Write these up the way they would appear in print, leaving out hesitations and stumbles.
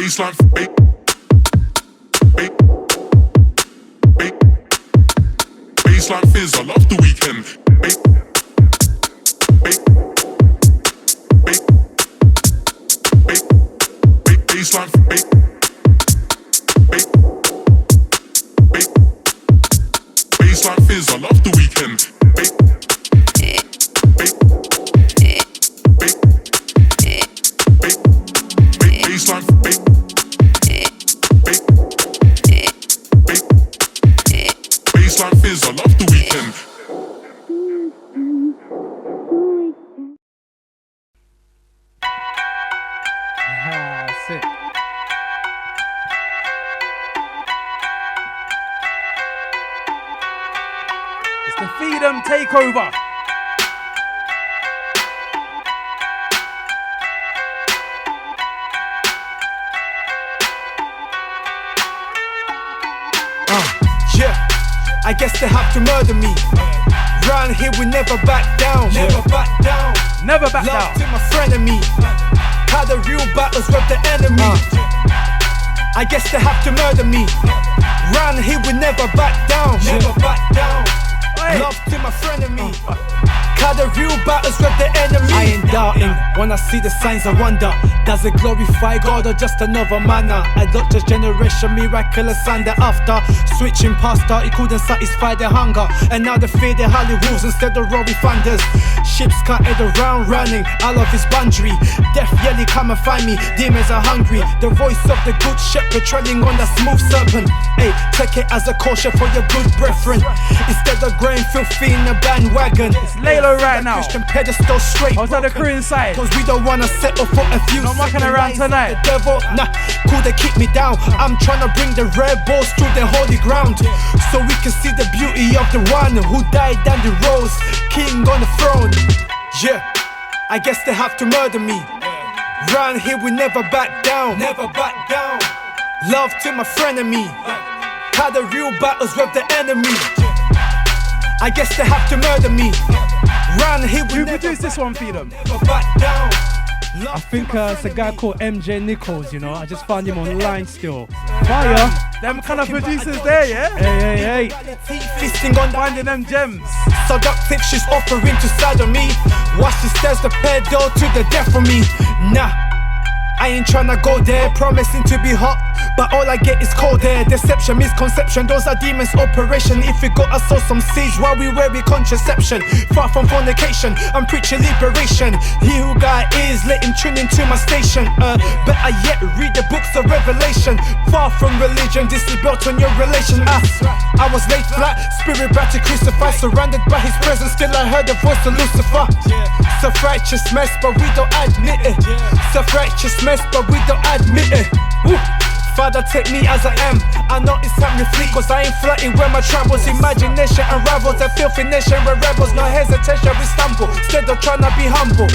Baseline, baseline fizz, I love the weekend. Baseline, baseline fizz, I love the weekend. Baseline, baseline fizz, I love the weekend. Sick. It's the Freedom Takeover. Yeah, I guess they have to murder me. Round here we never back down. Never back down. Never back Love down. to my frenemy. Had the real battles with the enemy. I guess they have to murder me. Round here we never back down. Never back down. Love to my frenemy. Had the real battles with the enemy. I ain't doubting when I see the signs I wonder. Does it glorify God or just another manner? I looked this generation miraculous and thereafter. Switching past it couldn't satisfy their hunger. And now they fear the Hollywoods instead of Robbie Thunders. Ships scattered around running all of his boundary. Death yelling come and find me, demons are hungry. The voice of the good shepherd treading on the smooth serpent. Hey, take it as a caution for your good brethren. Instead of growing filthy in a bandwagon. It's Laylo right now. Christian pedestal straight. I was at the crew inside. Cause we don't wanna settle for a few. Not mucking around tonight. The devil, nah, cool they keep me down. I'm trying to bring the red balls to the holy ground. So we can see the beauty of the one who died and the rose, king on the throne. Yeah, I guess they have to murder me. Round here we never back down. Never back down. Love to my frenemy. Had the real battles with the enemy. I guess they have to murder me. Round here we Who never produced this one, Freedom? back down. I think it's a guy called MJ Nichols, you know. I just found him online still. Fire. Them kind of producers there, yeah? Hey. Feasting on Finding them gems. seductive, she's offering to saddle me. Watch the stairs, the pedal to the death for me. Nah, I ain't tryna go there, promising to be hot, but all I get is cold air. Deception, misconception, those are demons operation. If we gotta sow some seeds while we weary contraception. Far from fornication, I'm preaching liberation. He who got ears, let him tune into my station. Better yet, read the books of Revelation. Far from religion, this is built on your relation. I was laid flat, spirit back to crucify. Surrounded by his presence, still I heard the voice of Lucifer. Self-righteous mess, but we don't admit it. Self-righteous mess, but we don't admit it. Woo. Father, take me as I am. I know it's time to flee, cause I ain't flirting where my travels. Imagination unravels, a filthy nation where rebels. No hesitation, we stumble, instead of trying to be humble.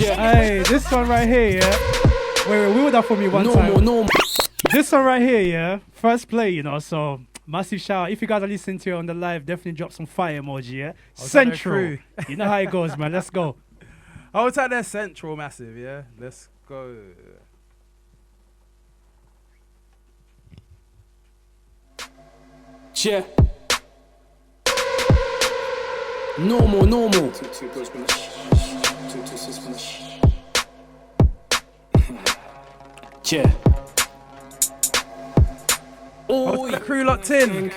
Hey, this one right here, yeah? Wait, wheel that for me one time. No. This one right here, yeah? First play, you know, so massive shout out. If you guys are listening to it on the live, definitely drop some fire emoji, yeah? Central. You know how it goes, man. Let's go. I would take that Central massive, yeah? Let's go. Yeah. Normal. Yeah. Oh, the crew locked in.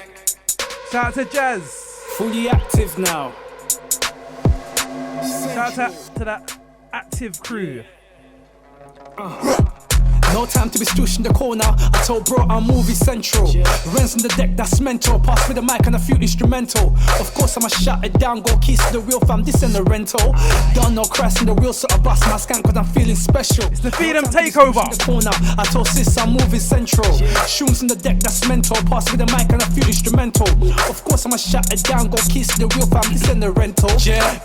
Shout out to Jazz. Fully active now. Shout out to that active crew. No time to be stoosh in the corner. I told bro I'm movie central. Rens in the deck, that's mental. Pass me the mic and a few instrumental. Of course I'ma shut it down. Go keys to the real fam, this ain't a rental. Don't know crash in the wheel, so I bust my skank cause I'm feeling special. It's the Freedom Takeover. In the corner, I told sis I'm moving central. Shoes in the deck, that's mental. Pass me the mic and a few instrumental. Of course I'ma shut it down. Go keys to the real fam, this ain't a rental.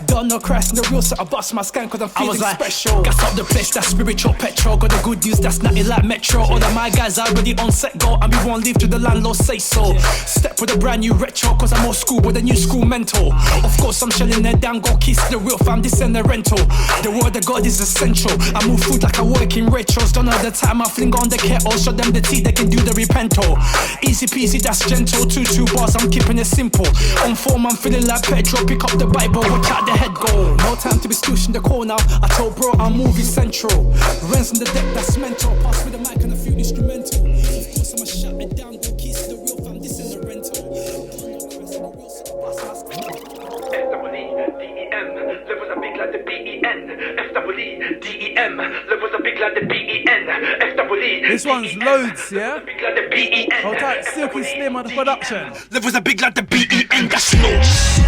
Don't know crash in the wheel, so I bust my skank cause I'm feeling special. Gas up the place, that's spiritual petrol. Got the good news, that's natural. it like Metro. All of my guys are already on set go, and we won't leave till the landlord say so. Step with a brand new retro, cause I'm old school with a new school mentor. Of course I'm shelling their down, go kiss the real fam, this and the rental. The word of God is essential. I move food like I work in retros. Don't know the time I fling on the kettle. Show them the tea, they can do the repento. Easy peasy, that's gentle. 2 bars, I'm keeping it simple. On form, I'm feeling like Pedro. Pick up the Bible, watch out the head go. No time to be stoosh in the corner. I told bro, I'm movie central. Rents in the deck, that's mental. Pass me the mic and a few instrumental. Of course, I'ma shut it down. Go kiss the real fam, this is the rental. F-W-E-D-E-M, levels are big like the B-E-N. F-W-E-D-E-M, levels are big like the B-E-N. F-W-E. This one's loads, yeah? Big like the B-E-N. Hold tight, Silky Slim on the production. Levels are big like the B-E-N, that's loads.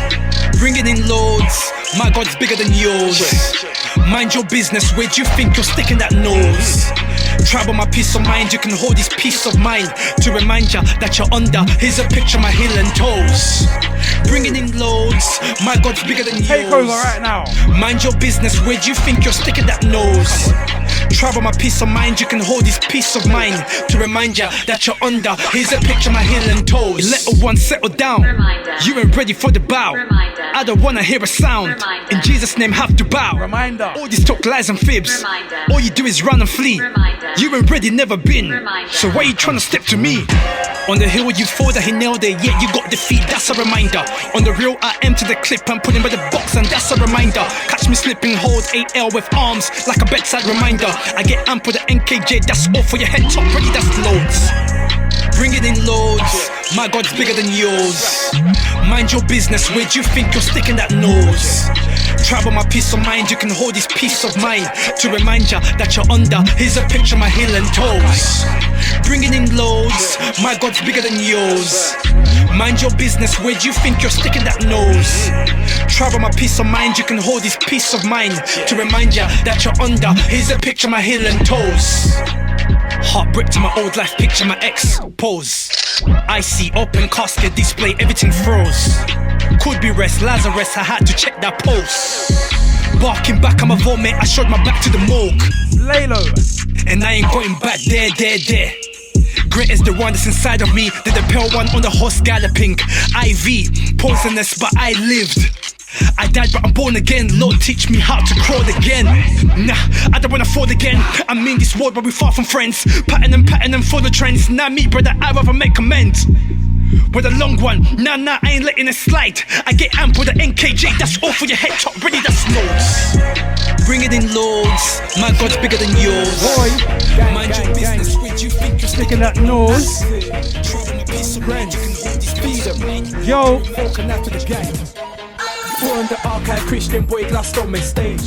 Bringing in loads, my God's bigger than yours. Mind your business, where do you think you're sticking that nose? Trouble my peace of mind, you can hold this peace of mind to remind ya that you're under. Here's a picture of my heel and toes. Bringing in loads, my God's bigger than yours. Takeover right now. Mind your business, where do you think you're sticking that nose? Trouble my peace of mind, you can hold this peace of mind to remind ya that you're under. Here's a picture of my heel and toes. Little one, settle down. Reminder. You ain't ready for the bow. Reminder. I don't wanna hear a sound. Reminder. In Jesus' name, have to bow. Reminder. All these talk lies and fibs. Reminder. All you do is run and flee. Reminder. You ain't ready, never been. Reminder. So why you trying to step to me? On the hill you thought that he nailed it, yet you got defeat, that's a reminder. On the real I empty the clip and put him by the box, and that's a reminder. Catch me slipping, hold 8L with arms like a bedside reminder. I get amp with the NKJ, that's all for your head top, ready, that's loads. Bringing in loads, my God's bigger than yours. Mind your business, where do you think you're sticking that nose? Trouble my peace of mind, you can hold this peace of mind to remind ya that you're under. Here's a picture of my heel and toes. Bringing in loads, my God's bigger than yours. Mind your business, where do you think you're sticking that nose? Trouble my peace of mind, you can hold this peace of mind to remind ya that you're under. Here's a picture of my heel and toes. Heartbreak to my old life, picture my ex pose. I see open casket display, everything froze. Could be rest, Lazarus, I had to check that pulse. Barking back, I'm a vomit, I showed my back to the morgue. Lay low. And I ain't going back there. Great is the one that's inside of me, than the pale one on the horse galloping. IV, poisonous, but I lived. I died but I'm born again. Lord teach me how to crawl again. Nah, I don't wanna fall again. I mean this world but we far from friends. Patting them for the trends. Nah me brother, I rather make amends. With a long one, nah, I ain't letting it slide. I get amp with the NKJ, that's all for your head top, ready, that's loads. Bring it in loads, my God's bigger than yours. Boy, Mind your business, where do you think you're sticking that nose. Trouble my peace of mind, you can hold this peace of mind. Yo, Walking after the gang. We're on the archive, Christian boy, glassed on my stage.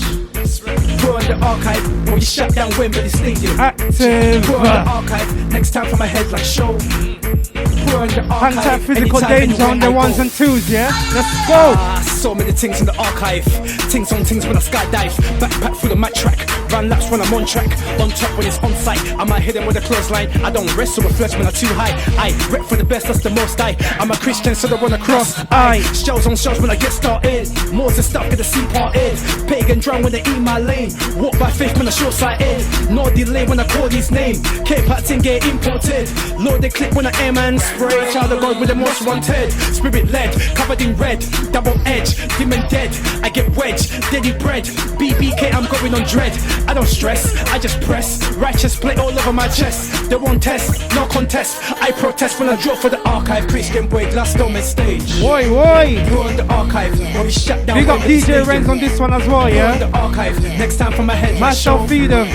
We're on the archive, when you shut down Wembley Stadium. active. We're on the archive, next time for my headline show. We're on the Hang tight, archive, physical anytime, danger on anywhere the I ones go. and twos, yeah? Let's go. So many things in the archive. Things on things when I skydive. Backpack through the mic track. Run laps when I'm on track. On top when it's on site. I might hit them with a clothesline. I don't wrestle with flesh when I'm too high. I rep for the best, that's the most I. I'm a Christian, so I wanna cross. I shells on shells when I get started. More than stuff, get the C parted. Pagan drum when they eat my lane. Walk by faith when I short sighted. No delay when I call his name. K-pop thing get imported. Lord they clip when I aim and spray. Child of God with the most wanted. Spirit led, covered in red. Double edge, dim and dead. I get wedged, deadly bread. BBK, I'm going on dread. I don't stress, I just press. Righteous play all over my chest. They won't test, no contest. I protest when I draw for the archive. Christian boy, glass dome and stage. Boy. We're on the archive, when we shut down. Big up Wembley DJ Stadium. Renz on this one as well, We're on yeah? the archive, next time for my head. Myself feed them.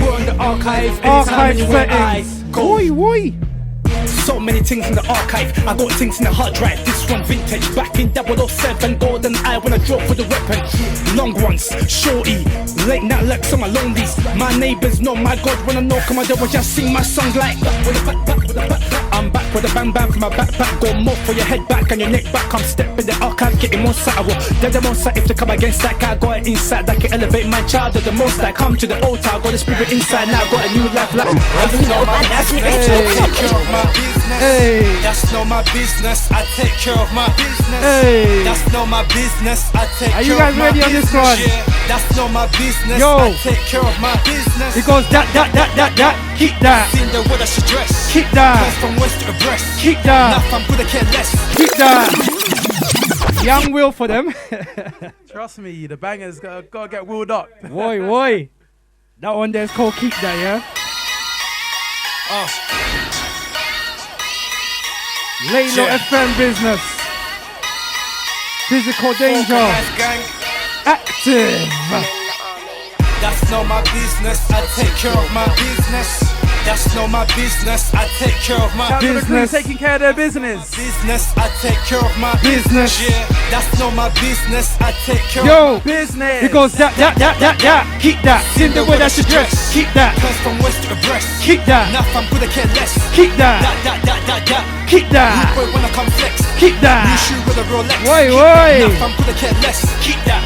We're on the archive, anytime, Archive anywhere I settings. go. Boy. So many things in the archive, I got things in the hard drive. This one vintage, back in 007. Golden eye when I drop for the weapon. Long ones, shorty, late night Lex on my lonelies. My neighbors know my God when I knock on my door, just sing my song like with a back, with a back. I'm back with a bang bang from my backpack. Go more for your head back and your neck back. I'm stepping the archive, getting more satisfied. They're the most if they come against that guy. Got an insight that can elevate my child. They're the most that come to the altar. Got the spirit inside now. Got a new life. Like that's not my business. I take care of my business. That's not my business. I take care of my business. That's not my business. I take care of my business. Are you guys ready on this one? Yeah, that's not my business. Yo. I take care of my business. It goes that. Keep that. Seen the word I should dress. Keep that. West from west to abreast. Keep that. Enough, I'm gonna care less. Keep that. Young Will for them. Trust me, the bangers gotta get wheeled up. Boy. That one there's called Keep That, yeah? Laylo FM business. Physical danger. Active. That's not my business. I take care of my business. That's not my business. I take care of my Shout out to the crew business. taking care of their business. I take care of my Business. Yeah, that's not my business. I take care Yo. of Business. It goes that. Keep that. In the way that you dress. Keep that. West from west to abreast. Keep that. Enough, I'm gonna care less. Keep that. Keep that. Boy, when I come flex. Keep that. New shoe with a Rolex. Why? Enough, I'm gonna care less. Keep that.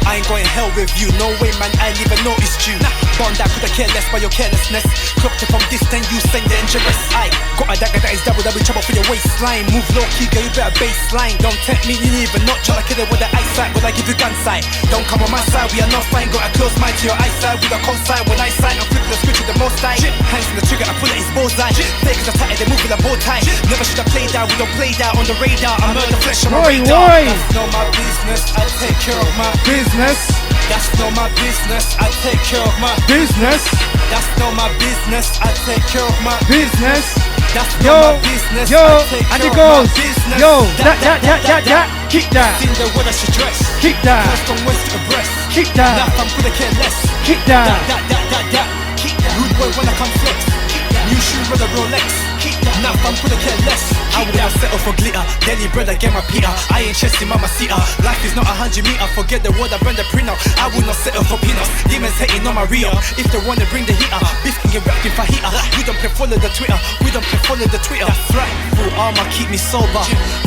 I ain't going hell with you, no way man, I ain't even noticed you. Bond that could I care less by your carelessness. Clocked you from distant, you saying dangerous. I got a dagger that is double trouble for your waistline. Move low key, girl, you better baseline. Don't tempt me, you need even not try to kill it with the eyesight. Will I give you gun sight? Don't come on my side, we are not fine. Got a close mind to your eyesight with a consign. When I sign, I'm flipping the switch with the most side. Hands on the trigger, I pull it, it's bullseye. Take us a tight, they move with a bow tie. Never should have played out, we don't play that on the radar. I murder flesh on my radar. That's not my business, I take care of my Business. That's not my business, I take care of my Business. That's not my business, I take care of my Business. That's Yo. not my business, Yo. I take And care it of my goes. business. Yo. That. Keep that. Seen the word I should dress. Keep that. West from west to abreast. Keep that. Enough, I'm gonna care less. Keep that. Keep that. Rude boy when I come flex. New shoe with a Rolex. Enough, I'm gonna care less. I wouldn't settle for glitter. Daily bread, I get my Peter. I ain't chasing mama Sita. Life is not 100 meter. Forget the word, I burn the printer. I will not settle for peanuts. Demons hating on my rear. If they wanna bring the heater, beef can get wrapped in fajita. We don't play follow the Twitter. We don't play follow the Twitter. That's right. Full armor keep me sober.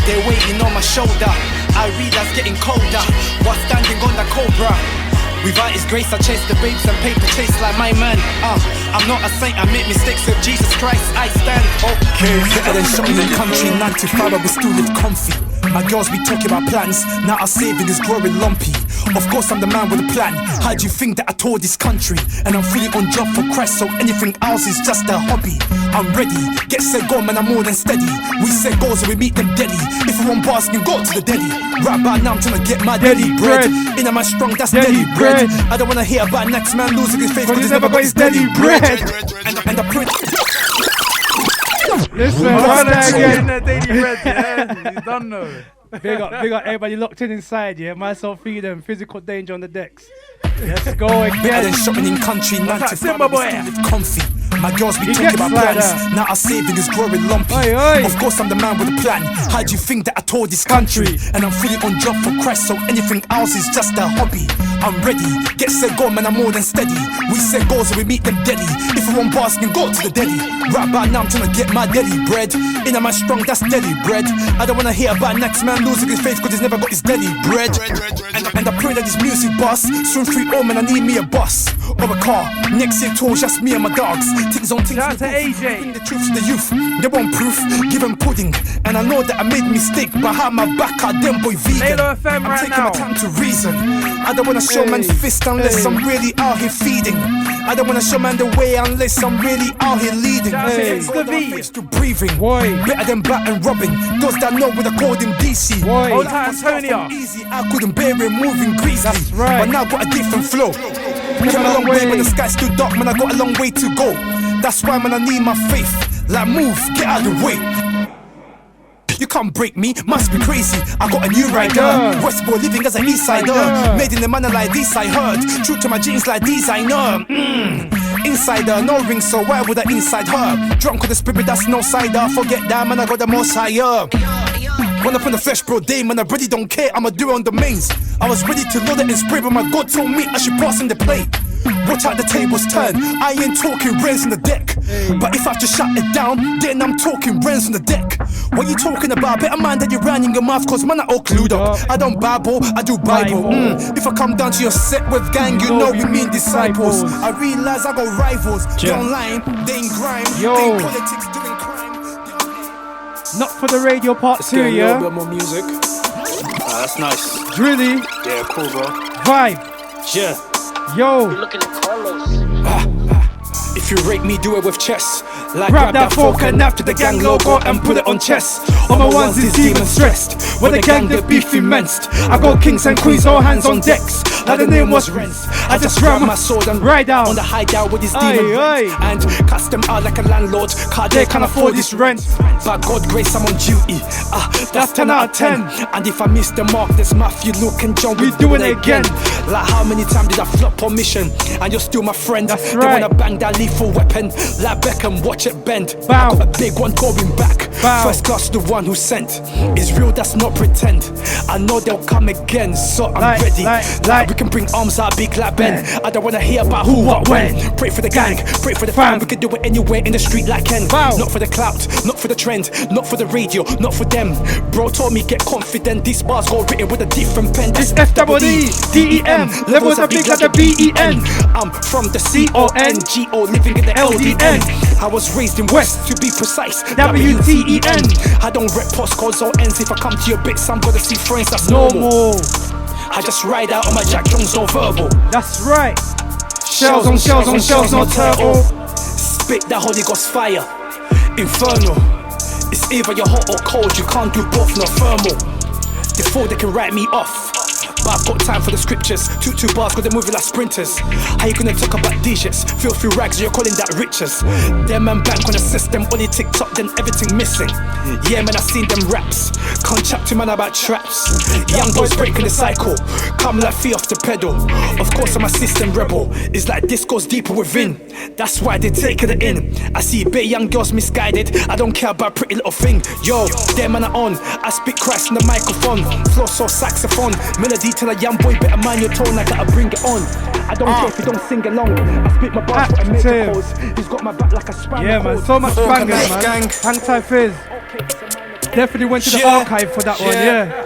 They're waiting on my shoulder. I realize getting colder. What's standing on the cobra? Without his grace, I chase the babes and paper chase like my man. I'm not a saint, I make mistakes with Jesus Christ. I stand okay. Better than shopping in country 9 to 5, but we still live comfy. My girls be talking about plans, now our saving is growing lumpy. Of course I'm the man with a plan. How do you think that I toured this country? And I'm fully on job for Christ, so anything else is just a hobby. I'm ready, get set go man, I'm more than steady. We set goals and we meet them deadly. If we want bars, can go to the deli. Right about now I'm trying to get my deli bread. In my strong, that's deli bread. I don't wanna hear about next man losing his faith, cause he's never got his deli bread. And the print. Listen, Right once again. again. That daily bread, yeah. You done know. Big up everybody locked in inside, yeah. Myself, Freedom, Physical Danger on the decks. Let's go Better again. than shopping in country 9 to 5, Simbaboy? still live comfy. My girls be He talking gets about like plans, that. now our saving is growing lumpy. Oi. Of course I'm the man with a plan. How do you think that I toured this country? And I'm fully on job for Christ, so anything else is just a hobby. I'm ready, get set go man, I'm more than steady. We set goals and we meet them deadly. If we want bars, can go to the deli. Right about now I'm trying to get my deli bread. In my strong, that's deli bread. I don't wanna hear about next man losing his faith, cause he's never got his deli bread. And I pray that this music bus soon free all man, I need me a bus or a car. Next year tour, just me and my dogs. Things on things. Shout out to AJ. Bring the truth to the youth. They want proof, give them pudding. And I know that I made mistake, but how my back are them boy vegan. Laylo FM I'm right taking now. my time to reason. I don't wanna show man fist unless I'm really out here feeding. I don't wanna show man the way unless I'm really out here leading. Shout out to Insta V. Face to breathing. Boy. Better than Bat and Robin. Those that know when I called him DC. Boy. Old time Antonia. Easy, I couldn't bear it moving greasy. That's right. But now got a different flow. Came a long way when the sky stood dark, man. I got a long way to go. That's why, man, I need my faith. Like, move, get out of the way. You can't break me, must be crazy. I got a new rider. Westboy living as an east sider. Made in the manner like this, I heard. True to my jeans like these, I know. Insider, no ring, so why would I inside her? Drunk with the spirit, that's no cider. Forget that, man, I got the most higher. Run up on the flesh, bro, day, man, I really don't care. I'ma do it on the mains. I was ready to load it and spray, but my God told me I should pass in the plate. Watch out the tables turn. I ain't talking rents on the deck. But if I have to shut it down, then I'm talking rents on the deck. What you talking about? Better mind that you're running your mouth, cause man, I all clued up. I don't babble, I do Bible. If I come down to your set with gang, you know we mean disciples. I realize I got rivals. They online, they in grime, they in politics, doing crime. Not for the radio part 2, yeah? A little bit more music. That's nice. Drilly. Yeah, cool, bro. Vibe. Yeah. Yo. Looking at Carlos. If you rate me, do it with chess. Like grab that fork and after the gang logo and put it on chest. All my ones is demon stressed. When the gang the beef immensed. I got kings and queens, all hands on decks. Like the name was Rents. I just ram my sword and ride down on the hideout with his demon rent. And cast them out like a landlord, cause they can't afford this rent. By God grace, I'm on duty. That's 10 out of 10. And if I miss the mark, there's Matthew, Luke and John, we doing it again. Like how many times did I flop on mission? And you're still my friend. That's right. They wanna bang that lethal weapon. Like Beckham, watch it bend. Bow. I got a big one going back. Bow. First class, the one who sent. It's real, that's not pretend. I know they'll come again, so I'm ready. Like we can bring arms out big like Ben. I don't wanna hear about who, what, when. Pray for the gang, pray for the fam. We can do it anywhere in the street like Ken. Bow. Not for the clout, not for the trend, not for the radio, not for them. Bro told me get confident. These bars go written with a different pen. That's F-double-E-D-E-M. Levels are big like the B-E-N. I'm from the C-O-N-G-O, living in the L-D-N. I was raised in West, to be precise, W-T-E-N. I don't rep postcodes or ends. If I come to your bits, I'm gonna see friends, that's normal. I just ride out on my Jack Jones, no verbal. That's right. Shells on shells on shells, no turtle. Spit that Holy Ghost fire. Inferno. It's either you're hot or cold, you can't do both, no thermal. Before they can write me off, but I've got time for the scriptures. Two bars, cause they're moving like sprinters. How you gonna talk about digits? Filthy rags, you're calling that riches. Them man bank on the system, only TikTok, then everything missing. Yeah man, I seen them raps. Can't chat to man about traps. Young boys breaking the cycle, come like feet off the pedal. Of course I'm a system rebel. It's like this goes deeper within. That's why they take it in. I see bare young girls misguided. I don't care about pretty little thing. Yo, them man are on. I speak Christ in the microphone. Flow so saxophone. Melody till a young boy better mind your tone. I gotta bring it on. I don't care if you don't sing along. I spit my bars for a major cause. He's got my back like a spam. Yeah man, so much bangers man. Hang tight Fizz. Definitely went to the archive for that one, yeah.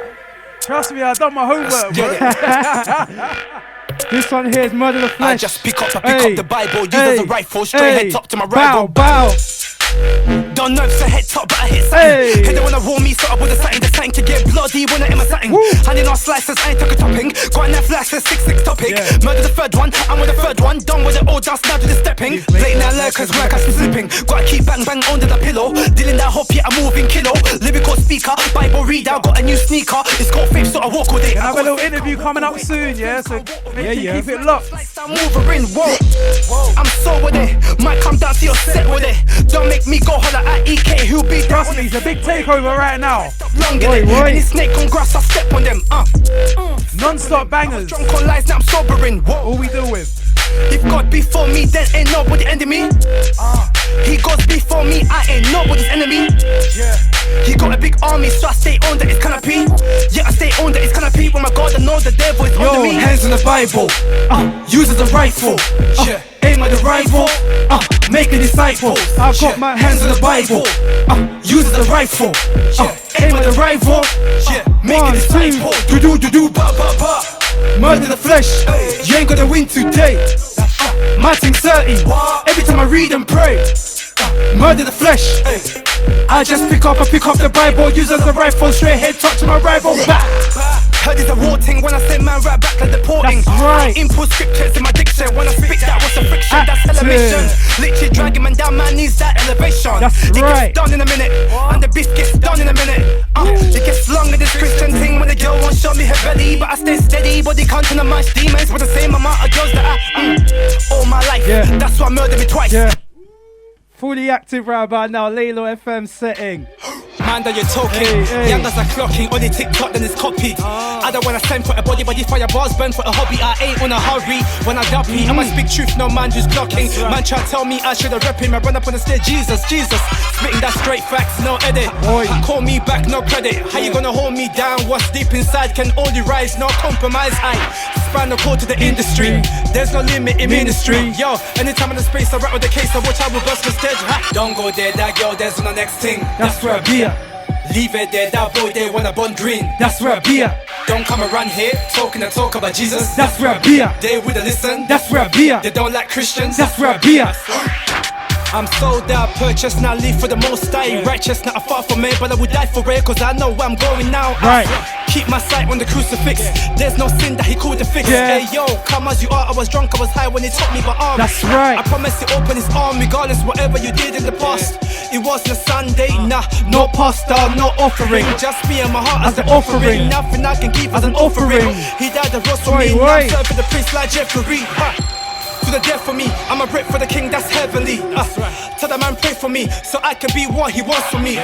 Trust me, I've done my homework, bro. This one here is Murder the Flesh. I just pick up the Bible, use as a rifle, straight head top to my rival. Bow. Don't know if it's a head top, but I hit something. Hey, they wanna warn me, so I would've something. The something to get bloody when I hit my something. Handing on slices, I ain't took a topping. Got enough slices, 6-6 topic. Murder the third one, I'm with the third one. Done with it all, just now to the stepping. Late night lurkers, work, I'm slipping. Gotta keep bang under the pillow. Dealing that hope, yeah, I'm moving kilo. Lyrical speaker, Bible reader, got a new sneaker. It's called faith, so I walk all day. I have a little interview coming up soon, yeah, so make sure you keep it locked. I'm moving, whoa. I'm so with it. Might come down to your set with it. Don't make me go holler at EK, who'll be down. Trust me, it's a big takeover right now. Any snake on grass, I step on them. Non-stop bangers. Drunk on lies, now I'm sobering. All we deal with. If God before me, then ain't nobody enemy. He goes before me, I ain't nobody's enemy. He got a big army, so I stay under his canopy. Yeah, I stay under his canopy. When my God, I know the devil is under me. Hands on the Bible, use as a rifle. Aim at the rival, make a disciple. I've got my Hands on the Bible, use as a rifle. Aim at the rival, make a disciple. Do, ba. Murder the flesh, you ain't gonna win today. My thing's 30, every time I read and pray. Murder the flesh, I just pick up the Bible, use as a rifle, straight head touch to my rival. Heard it's a war thing when I say man right back like deporting. That's right. Input scriptures in my diction. When I spit that was a friction, that's elevation. Literally dragging man down, man needs that elevation. That's it right. gets done in a minute, and the beef gets done in a minute. It gets longer this Christian thing when the girl won't show me her belly, but I stay steady. Body counting on my demons with the same amount of girls that I all my life. That's why I murdered me twice. Fully active right about now, Laylo FM setting. Man that you're talking, young as a clocking, only TikTok then it's copied. I don't wanna send for a body fire bars, burn for a hobby. I ain't on a hurry when I duppy. I'ma speak truth, no man who's clocking. Man try to tell me I should've rep him. I run up on the stage, Jesus. Spitting that straight facts, no edit. Call me back, no credit. How you gonna hold me down? What's deep inside can only rise, no compromise. I span the cord to the industry. There's no limit in ministry. Yo, anytime in the space I rap with the case, I watch I will bust the stage. Don't go there, that girl, there's on the next thing. That's where I be at. Leave it there, that boy they wanna burn green. That's where I be at. Don't come around here talking and talk about Jesus. That's where I be at. They wouldn't listen. That's where I be at. They don't like Christians. That's where I be at. I'm sold out, purchased, now leave for the most high. Righteous, not far from it, but I would die for it, cause I know where I'm going now. Right. Keep my sight on the crucifix. There's no sin that he called to fix. Hey yo, come as you are, I was drunk, I was high when he took me by arm. That's right. I promise to open his arm, regardless whatever you did in the past. It wasn't a Sunday, nah, no pasta, no offering. Just me and my heart as an offering. Nothing I can keep as an offering. He died the rose for me, now I'm serving the priest like Jeffrey. To the death for me, I'm a rip for the king that's heavenly. Tell the man pray for me, so I can be what he wants for me.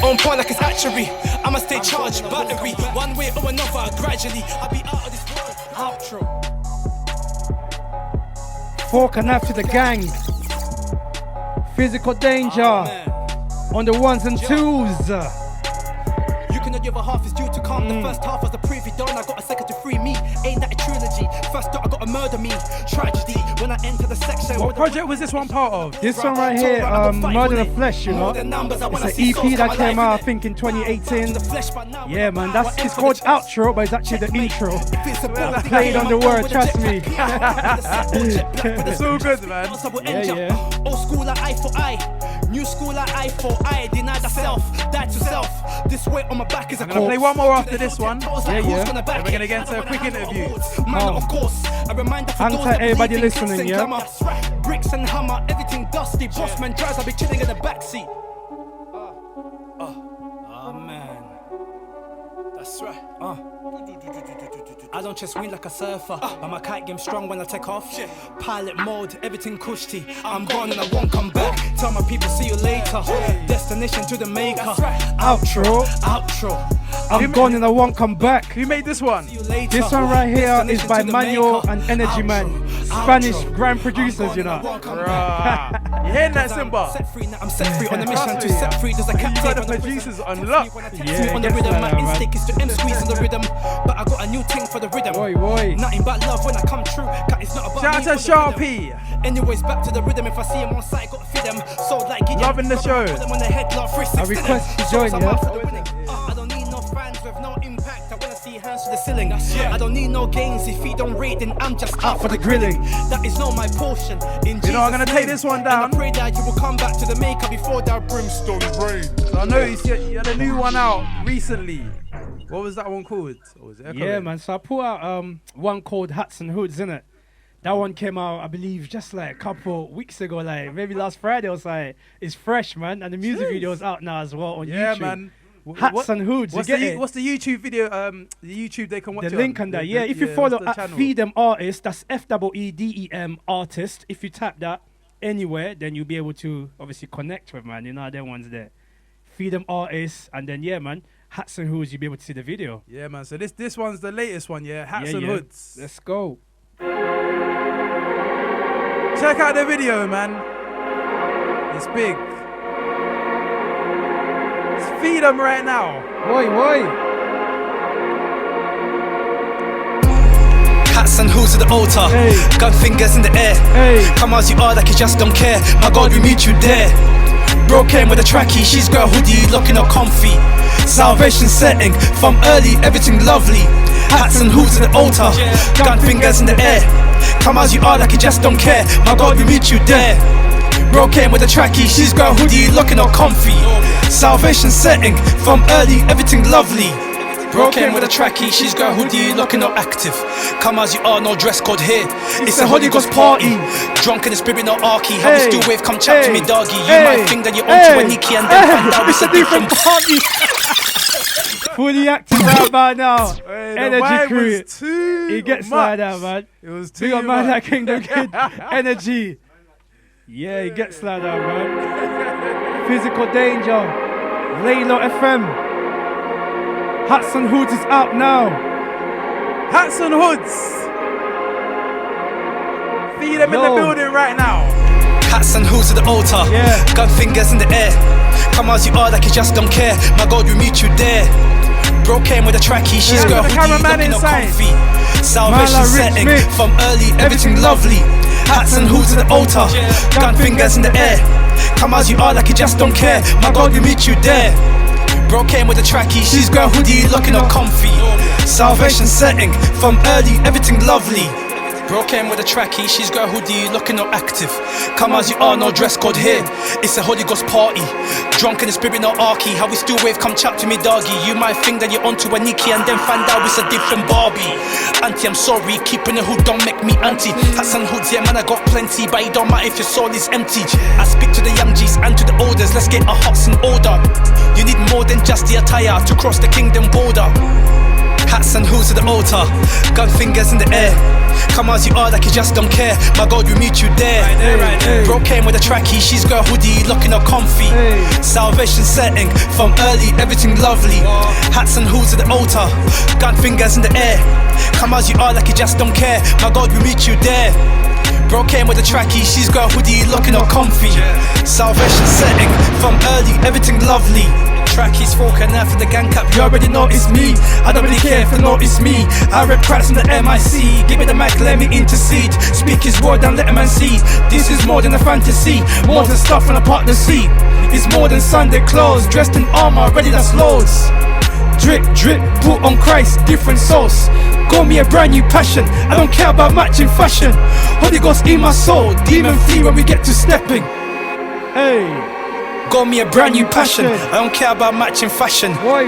On point like it's hatchery, I'ma stay charged, battery. One way or another, gradually, I'll be out of this world. Outro. Fork and knife to the gang. Physical danger on the ones and twos. You can know the other half is due to come. The first half was the preview done. I got a second to free me. Ain't that a trilogy? First thought I got to murder me. Tragedy when I enter the section. What project was this one part of? This one right here, Murder in the Flesh, you know. It's an EP that came out, I think, in 2018. Yeah, man, it's called Outro, but it's actually the intro. Played on the word, trust me. It's so good, man. Yeah. Old school like eye for eye. New school like eye for eye. Deny the self, die to self. This weight on my back is a I'm gonna play one more after this one. Yeah. Then we're gonna get into a quick interview. Of course, a reminder for Hang those tight, that everybody believe in listening, glitz and yeah? glamour. Bricks and hammer, everything dusty. Boss man drives, I'll be chilling in the backseat. Oh man, that's right. I don't just win like a surfer, but my kite game strong when I take off. Pilot mode, everything cushy. I'm gone and I won't come back. Tell my people, see you later. Destination to the maker. Outro. I'm gone and I won't come back. Who made this one? This one right here is by Manuel and Energy Man. Spanish grime producers, you know. You hearing that, Simba? I'm set free on the mission to set free. There's a You got captain the on the producers unlocked. Yeah, on the guess rhythm, that, my man. instinct is to M squeeze on the rhythm. But I got a new thing for the rhythm. Boy. Nothing but love when I come true. It's not about Shout out me to for the rhythm. Sharpie. Anyways, back to the rhythm. If I see him on site, gotta feed them. So like Gideon, Loving the show. put them on the head, love, I request to join, yeah? I don't need no fans with no impact. I wanna see hands to the ceiling. I don't need no gains. If you don't rate, then I'm just out for the grilling. That is not my portion. In You know, I'm gonna Jesus' take name. this one And down. I pray that you will come back to the maker before that brimstone rain. So I noticed you had a new one out recently. What was that one called? Or was it Echo? Yeah, man. So I put out one called Hats and Hoods, innit? That one came out, I believe, just like a couple weeks ago, like maybe last Friday or something. It's fresh, man, and the music video is out now as well on Yeah, YouTube. man. Hats and Hoods, What's you get the it? What's the YouTube video? The YouTube they can watch The it link on that, yeah. If you what's follow the at channel? Feedem Artist, that's FEEDEM Artist. If you tap that anywhere, then you'll be able to obviously connect with, man. You know, them ones there. Feedem Artist, and then, yeah, man, Hats and Hoods, you'll be able to see the video. Yeah, man. So this one's the latest one, yeah. Hats Yeah, and yeah. Hoods. Let's go. Check out the video, man. It's big. Let's feed them right now. Boy. Hats and hoods to the altar. Hey. Gun fingers in the air. Hey. Come as you are, like you just don't care. My God, we meet you there. Bro came with a trackie, she's got a hoodie, looking up comfy. Salvation setting, from early, everything lovely. Hats and hoods to the altar, gun fingers in the air. Come as you are, like you just don't care. My God, we meet you there. Bro came with a trackie, she's got a hoodie, looking up comfy. Salvation setting, from early, everything lovely. Bro came with a trackie, she's got a hoodie, looking all active. Come as you are, no dress code here. It's a Holy Ghost party. Drunk in the spirit, no arky. Have a still wave, come chat to me, doggy. You might think that you're onto a Nikki and then find out it's a different party. Fully active right about now. Hey, the Energy vibe crew. was too He gets much. like that, man. It was We too got man much. like Kingdom Kid. Energy. Yeah, he gets like that, man. Physical danger. Laylo FM. Hats and Hoods is out now. Hats and hoods. See them in the building right now. Hats and hoods at the altar. Yeah. Gun fingers in the air. Come as you are, like you just don't care. My God, we meet you there. Bro came with a trackie. She's got a the hoodie, cameraman looking all inside. comfy. Salvation Man, like Rich setting Mix. from early, everything lovely. Hats and hoods at the altar. Gun fingers in the air. Come as you are, like you just don't care. My God, we meet you there. Bro came with a trackie, she's got a hoodie, looking all comfy. Salvation setting, from early, everything lovely. Bro came with a trackie, she's got a hoodie, looking all active. Come as you are, no dress code here. It's a Holy Ghost party. Drunk in the spirit, no arky. How we still wave, come chat to me, doggy. You might think that you're onto a Nikki and then find out it's a different Barbie. Auntie, I'm sorry, keeping the hood don't make me auntie. Hats and hoods, yeah man, I got plenty, but it don't matter if your soul is empty. I speak to the young G's and to the elders, let's get our hearts in order. You need more than just the attire to cross the kingdom border. Hats and hoods at the altar, gun fingers in the air. Come as you are, like you just don't care. My God, we meet you there. Bro came with a trackie, she's got a hoodie, looking all comfy. Salvation setting, from early, everything lovely. Hats and hoods at the altar, gun fingers in the air. Come as you are, like you just don't care. My God, we meet you there. Bro came with a trackie, she's got a hoodie, looking all comfy. Salvation setting, from early, everything lovely. Trackies forking out for the gang cap, you already know it's me. I don't really care if you notice me. I rep cracks in the MIC. Give me the mic, let me intercede. Speak his word and let a man see. This is more than a fantasy, more than stuff on a partner seat. It's more than Sunday clothes, dressed in armor, ready that's loads. Drip, drip, put on Christ, different sauce. Got me a brand new passion, I don't care about matching fashion. Holy Ghost in my soul, demon flee when we get to stepping. Hey. Got me a brand new passion, I don't care about matching fashion. Why?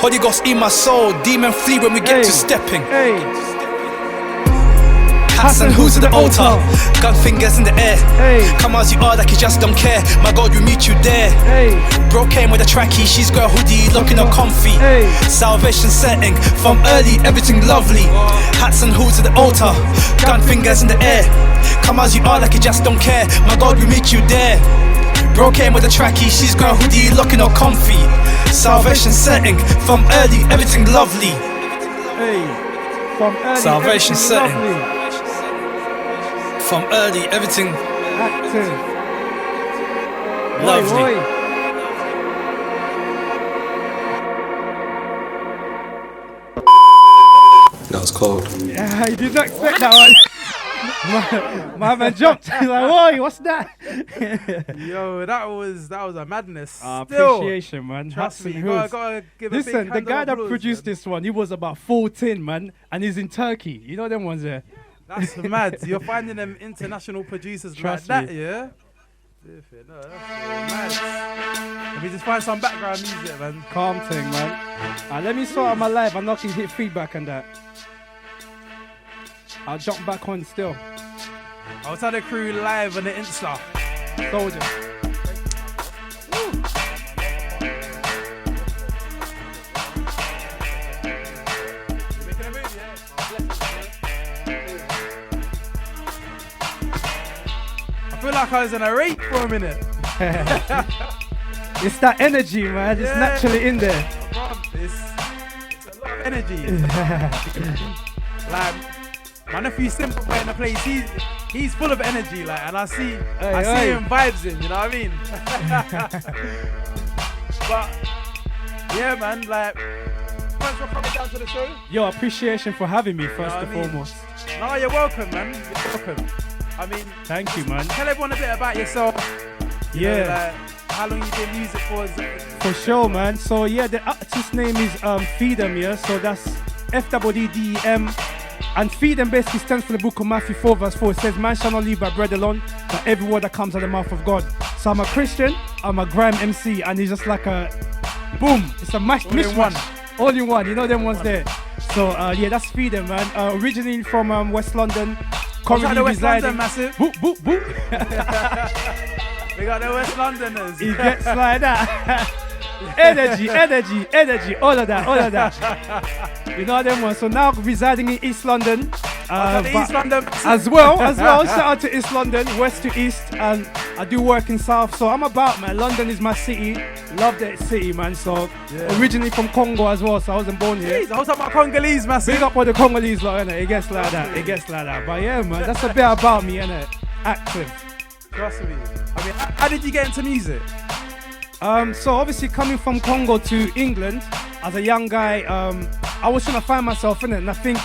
Holy Ghost in my soul, demon flee when we get to stepping. Hey. Hats and hoods at the altar, gun fingers in the air. Hey. Come as you are, like you just don't care. My God, we meet you there. Hey. Bro came with a trackie, she's got a hoodie, looking all comfy. Hey. Salvation setting, from early, everything lovely. Hats and hoods at the altar, gun fingers in the air. Come as you are, like you just don't care. My God, we meet you there. Bro came with a trackie, she's got a hoodie, looking all comfy. Salvation setting, from early, everything lovely. Hey. From early, Salvation setting. lovely. From early, everything Active. lovely. That was cold. Yeah, I did not expect that one. my man jumped. He's like, whoa, what's that? Yo, that was a madness. Still, Appreciation, man. trust me, Hats and gotta, hoods. gotta give a Listen, big the hand guy of that applause, produced man. this one, he was about 14, man, and he's in Turkey. You know them ones there. That's mad. You're finding them international producers Trust like that, me. yeah? No, that's mad. Let me just find some background music, man. Calm thing, man. Let me sort out my live. I'm not gonna hit feedback on that. I'll jump back on still. I'll tell the crew live on the Insta. Soldier. You making a move, yeah? I feel like I was in a rape for a minute. It's that energy, man. It's Yeah. naturally in there. It's a lot of energy. Like, my nephew Simbaboy in the place, he's full of energy, like, and I see him vibes in, you know what I mean? But yeah, man, like, thanks for coming down to the show. Yo, appreciation for having me, first and foremost. No, you're welcome, man. You're welcome. I mean, Thank you, man. tell everyone a bit about yourself. You know, like, how long you did music for? For sure, man. So yeah, the artist name is Feedem, yeah. So that's FWDDEM. And Feedem basically stands for the book of Matthew 4 verse 4. It says, man shall not live by bread alone, but every word that comes out of the mouth of God. So I'm a Christian, I'm a grime MC, and it's just like a boom. It's a mishmash. All in one, you know them ones there. So yeah, that's Feedem, man. Originally from West London. Currently the West residing- London massive. Boop, boop, boop. We got the West Londoners. It gets like that. energy, all of that. You know them ones. So now residing in East London. East London. As well. Shout out to East London, west to east, and I do work in South. So I'm about, man. London is my city. Love that city, man. So originally from Congo as well. So I wasn't born here. Jeez, I was talking about Congolese, man. Big up all the Congolese lot, innit? It gets like that. But yeah, man, that's a bit about me, innit? Active. Trust me. I mean, how did you get into music? So obviously coming from Congo to England as a young guy, I was trying to find myself in it, and I think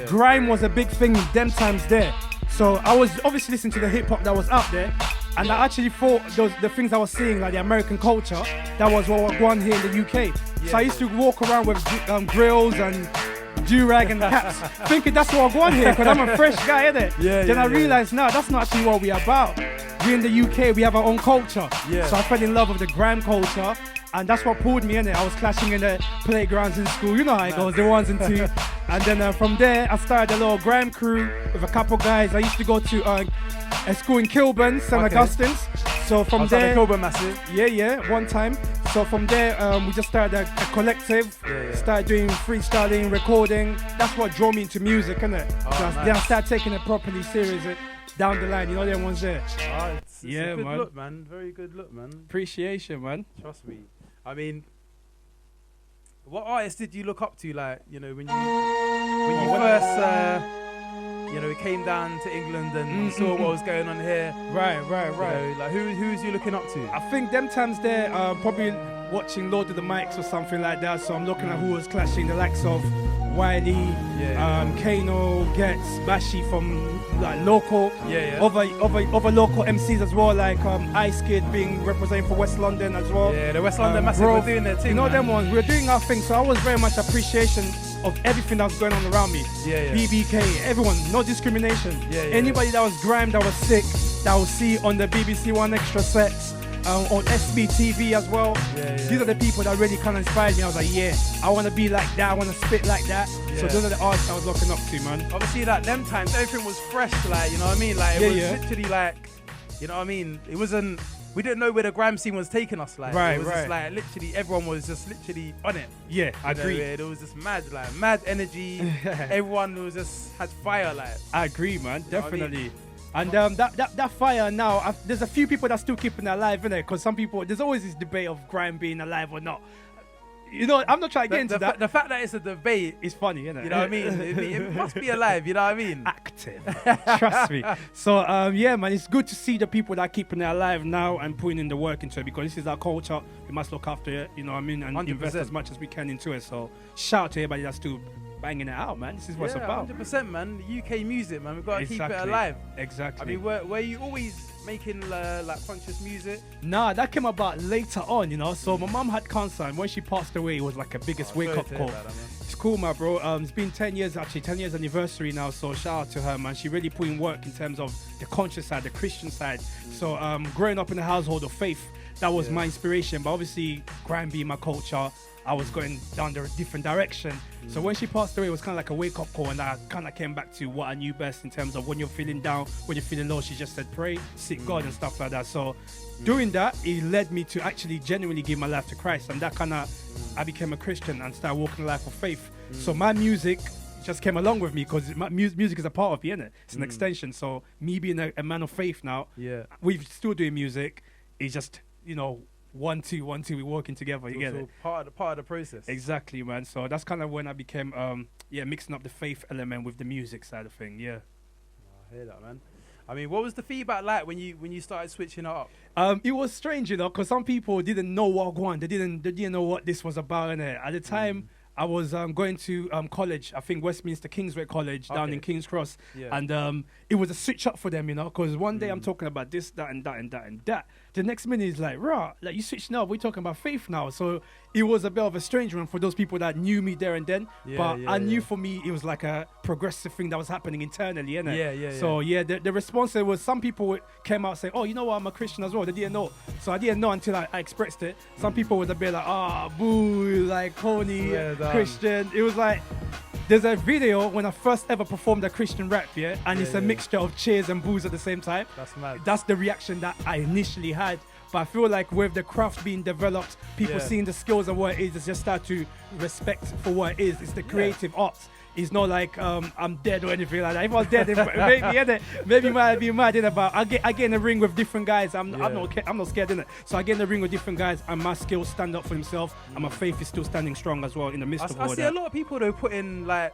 grime was a big thing in them times there. So I was obviously listening to the hip hop that was out there, and I actually thought the things I was seeing, like the American culture, that was what was going on here in the UK. So I used to walk around with grills and do-rag and caps, thinking that's what I want here, because I'm a fresh guy, innit? Then I realized, no, that's not actually what we're about. We in the UK, we have our own culture. So I fell in love with the grime culture, and that's what pulled me in it. I was clashing in the playgrounds in school, you know how it goes, the ones and two. And then from there, I started a little grime crew with a couple guys. I used to go to a school in Kilburn, St. Augustine's. So from there, Kilburn massive. Yeah, one time. So from there, we just started a collective, started doing freestyling, recording. That's what drew me into music, innit? Then I started taking it properly serious down the line, you know, them ones there. It's a good look, man. Very good look, man. Appreciation, man. Trust me. I mean, what artists did you look up to, like, you know, when you first, you know, came down to England and saw what was going on here? Right. You know, like, who's you looking up to? I think them times there, probably watching Lord of the Mics or something like that. So I'm looking at who was clashing, the likes of Wiley, Kano, Getz, Bashi from like local, other local MCs as well, like Ice Kid being representing for West London as well. Yeah, the West London massive were doing their thing. You know, man. them ones, we're doing our thing. So I was very much appreciation of everything that was going on around me. BBK, everyone, no discrimination. Anybody that was grime, that was sick, that will see on the BBC One Extra sets. On SBTV as well. These are the people that really kind of inspired me. I was like, I want to be like that. I want to spit like that. So those are the artists I was looking up to, man. Obviously, like them times, everything was fresh, like, you know what I mean? Like, it was literally like, you know what I mean? It wasn't. We didn't know where the grime scene was taking us, like. It was just like literally everyone was just literally on it. Yeah, I agree. It was just mad energy. Everyone was just had fire, like. I agree, man. Definitely. And that fire now, there's a few people that still keeping it alive, innit? Because some people, there's always this debate of grime being alive or not. You know, I'm not trying to get into that. The fact that it's a debate is funny, innit? You know what I mean? It must be alive, you know what I mean? Active. Trust me. So, man, it's good to see the people that are keeping it alive now and putting in the work into it, because this is our culture. We must look after it, you know what I mean? And 100%. Invest as much as we can into it. So, shout out to everybody that's still banging it out, man. This is what it's about. 100%, man. The UK music, man. We've got to keep it alive. Exactly. I mean, were you always making like conscious music? Nah, that came about later on, you know. So my mum had cancer, and when she passed away, it was like a biggest wake-up call. It's cool, my bro. It's been 10 years, actually, 10 years anniversary now. So shout out to her, man. She really put in work in terms of the conscious side, the Christian side. So growing up in a household of faith, that was my inspiration. But obviously, grime being my culture, I was going down the different direction. So when she passed away, it was kind of like a wake-up call, and I kind of came back to what I knew best in terms of when you're feeling down, when you're feeling low. She just said pray, seek God and stuff like that. So doing that, it led me to actually genuinely give my life to Christ, and that kind of, I became a Christian and started walking a life of faith. So my music just came along with me, because music is a part of me, innit? It's an extension. So me being a man of faith now, we're still doing music. It's just, you know, 1, 2, 1, 2, we're working together. You get it? Part of the process. Exactly, man. So that's kind of when I became, mixing up the faith element with the music side of thing. Yeah. I hear that, man. I mean, what was the feedback like when you started switching it up? It was strange, you know, because some people didn't know what I wanted. They didn't know what this was about, innit? At the time, I was going to college, I think Westminster Kingsway College down in King's Cross. And it was a switch up for them, you know, because one day I'm talking about this, that, and that, and that, and that. The next minute is like, rah, like you switched now, we're talking about faith now. So it was a bit of a strange one for those people that knew me there and then. But I knew for me, it was like a progressive thing that was happening internally, innit? So the response there was, some people came out saying, oh, you know what, I'm a Christian as well. They didn't know. So I didn't know until I expressed it. Some people would have been like, boo, like Coney, Christian. It was like, there's a video when I first ever performed a Christian rap, and it's a mixture of cheers and boos at the same time. That's mad. That's the reaction that I initially had. But I feel like with the craft being developed, people Yeah. seeing the skills and what it is, they just start to respect for what it is. It's the creative arts. It's not like I'm dead or anything like that. If I was dead, maybe might be mad, innit? But I get in the ring with different guys. I'm not scared, innit? So I get in the ring with different guys, and my skills stand up for himself, and my faith is still standing strong as well in the midst of all I see that. a lot of people though put in like,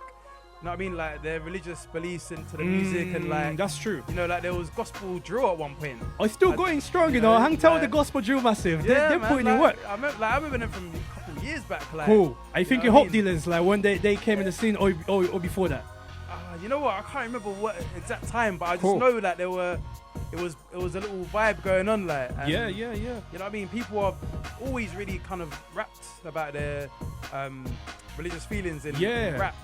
you know what I mean, like their religious beliefs into the music, and like that's true. You know, like there was gospel drill at one point. Oh, it's still going strong, you know. Hang tight with the gospel drill massive. They're man, putting like, in work. I remember them from a couple of years back. Like, Cool. Are you thinking know what I Hope mean? Dealers, like when they came in the scene, or before that? You know what? I can't remember what exact time, but I just Cool. know that it was a little vibe going on, like. And, Yeah. You know what I mean? People are always really kind of rapped about their religious feelings in rap.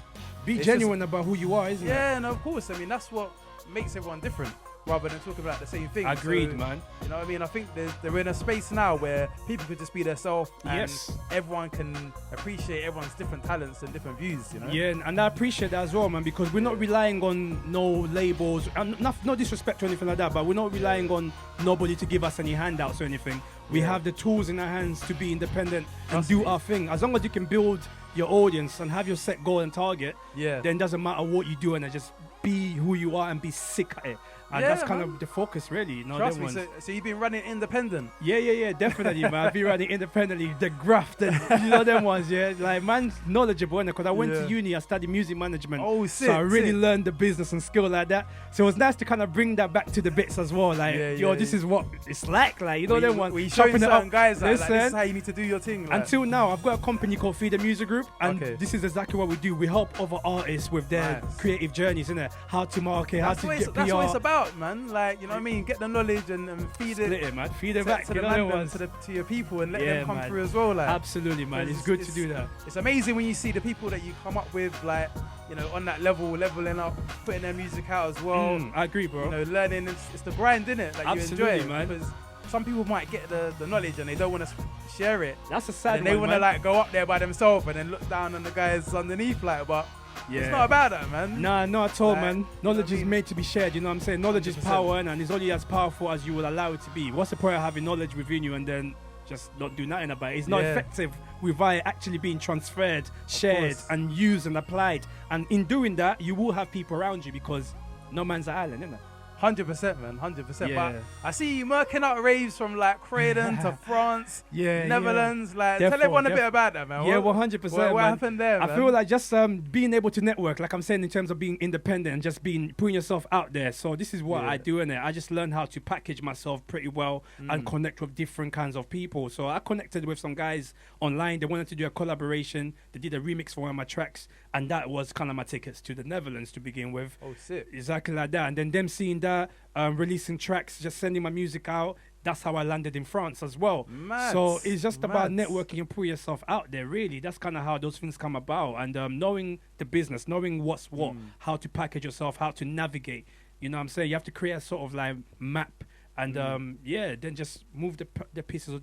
Be It's genuine about who you are, isn't it? Yeah, and of course. I mean, that's what makes everyone different, rather than talking about the same thing. Agreed, So, man. You know what I mean? I think they're in a space now where people could just be themselves, and Yes. everyone can appreciate everyone's different talents and different views, you know? Yeah, and I appreciate that as well, man, because we're not relying on no labels, and no disrespect or anything like that, but we're not relying on nobody to give us any handouts or anything. We have the tools in our hands to be independent and do our thing. As long as you can build your audience and have your set goal and target, then it doesn't matter what you do, and just be who you are and be sick at it. And that's kind of the focus, really. You know, Trust me. So you've been running independent? Yeah, definitely, man. I've been running independently, the graft, and you know them ones, yeah. Like, man's knowledgeable, because I went to uni, I studied music management. Oh, sick. So I really learned the business and skill like that. So it was nice to kind of bring that back to the bits as well. Like, this is what it's like, you know them ones. We showing certain guys, like, Listen, this is how you need to do your thing. Like. Until now, I've got a company called Feed the Music Group, and this is exactly what we do. We help other artists with their creative journeys, innit? How to market, how to get PR. That's what it's about, man. Like, you know what I mean? Get the knowledge and feed it, man. Feed it back to the man, to your people, and let them come through as well. Like, absolutely, man. It's good to do that. It's amazing when you see the people that you come up with, like, you know, on that level, leveling up, putting their music out as well. I agree, bro. You know, learning. It's the grind, innit? Like, absolutely, you enjoy it, man. Because some people might get the knowledge and they don't want to share it. That's a sad one. They want to like go up there by themselves and then look down on the guys underneath, like, but. Yeah. It's not about that, man. Nah, not at all, man. Knowledge is made to be shared, you know what I'm saying? Knowledge 100%. is power, and it's only as powerful as you will allow it to be. What's the point of having knowledge within you and then just not do nothing about it? It's not effective without it actually being transferred, shared, and used and applied. And in doing that, you will have people around you, because no man's an island, isn't it? 100%, man, 100%. Yeah. But I see you murking out raves from like Croydon to France, Netherlands. Like, tell everyone a bit about that, man. Yeah, 100%. What happened there, man? I feel like just being able to network, like I'm saying, in terms of being independent and just putting yourself out there. So this is what I do, innit? I just learned how to package myself pretty well and connect with different kinds of people. So I connected with some guys online. They wanted to do a collaboration. They did a remix for one of my tracks, and that was kind of my tickets to the Netherlands to begin with. Oh, sick. Exactly like that. And then them seeing that, releasing tracks, just sending my music out. That's how I landed in France as well. So it's just about networking and putting yourself out there, really. That's kind of how those things come about. And knowing the business, knowing what's what, how to package yourself, how to navigate. You know what I'm saying? You have to create a sort of like map. And then just move the pieces of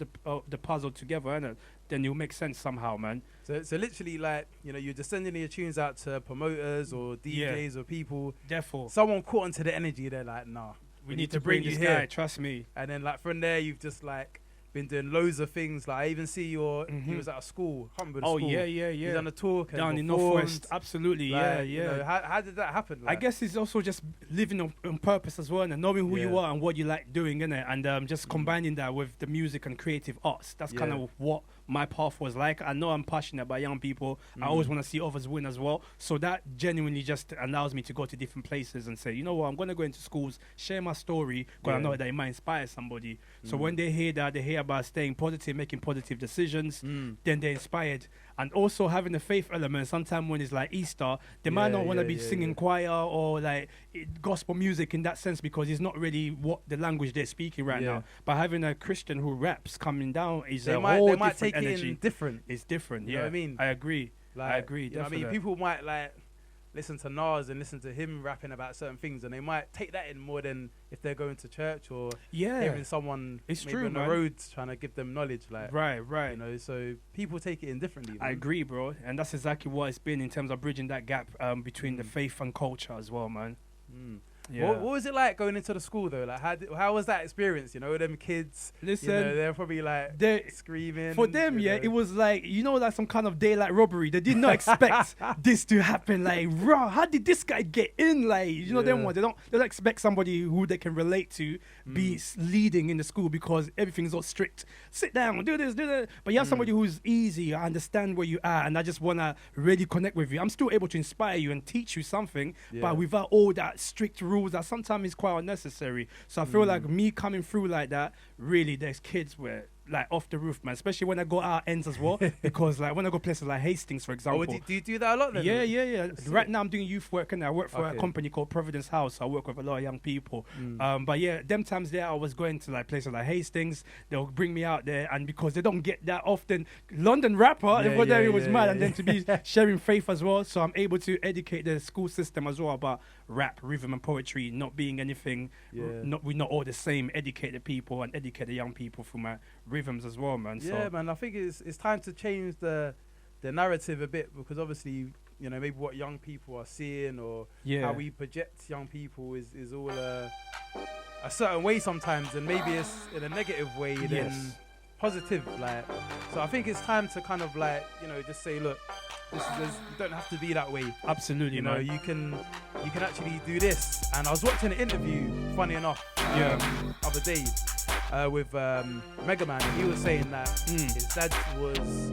the puzzle together, and then it'll make sense somehow, man. So literally, like, you know, you're just sending your tunes out to promoters or DJs or people. Therefore, someone caught onto the energy. They're like, nah, we need to bring this guy. Trust me. And then, like, from there, you've just like been doing loads of things. Like, I even see he was at a school, Humber School. Yeah. He's done a talk down in Northwest. Absolutely, like, you know, how did that happen? Like, I guess it's also just living on purpose as well, and knowing who you are and what you like doing, innit? And just combining that with the music and creative arts. That's kind of what my path was like. I know I'm passionate about young people. I always want to see others win as well. So that genuinely just allows me to go to different places and say, you know what, I'm going to go into schools, share my story, because I know that it might inspire somebody. So when they hear that, they hear about staying positive, making positive decisions, then they're inspired. And also having the faith element. Sometimes when it's like Easter, they might not want to be singing choir or like gospel music in that sense, because it's not really what the language they're speaking right now. But having a Christian who raps coming down is a whole different take energy. It in different. It's different. You know what I mean? I agree. Like, I agree. You know what I mean? People might like listen to Nas and listen to him rapping about certain things, and they might take that in more than if they're going to church or hearing someone on the roads trying to give them knowledge. Like, right. You know, so people take it in differently. Man. I agree, bro, and that's exactly what it's been in terms of bridging that gap between the faith and culture as well, man. Yeah. What was it like going into the school though? Like how was that experience? You know, with them kids. Listen, they're probably like they- screaming. For them, you yeah, know. it was like, like some kind of daylight robbery. They did not expect this to happen. Like, raw, how did this guy get in? Like, them ones. They don't expect somebody who they can relate to be leading in the school because everything's all strict. Sit down, do this, do that. But you have somebody who's easy, I understand where you are, and I just want to really connect with you. I'm still able to inspire you and teach you something, but without all that strict rules that sometimes is quite unnecessary. So I feel like me coming through like that, really, there's kids where like off the roof, man. Especially when I go out ends as well, because like when I go places like Hastings, for example. Oh, do you do that a lot then? Yeah. Right now I'm doing youth work, and I work for a company called Providence House. I work with a lot of young people. But yeah, them times there I was going to like places like Hastings. They'll bring me out there, and because they don't get that often, London rapper, it was mad. And then to be sharing faith as well, so I'm able to educate the school system as well about rap, rhythm, and poetry not being anything. We're not all the same. Educate the people and educate the young people through my rhythms as well, man. Yeah, man. I think it's time to change the narrative a bit, because obviously, maybe what young people are seeing or how we project young people is all a certain way sometimes, and maybe it's in a negative way than positive. Like, so I think it's time to kind of like, just say, look, you don't have to be that way. Absolutely, man. You can actually do this. And I was watching an interview, funny enough, other day with Mega Man, and he was saying that his dad was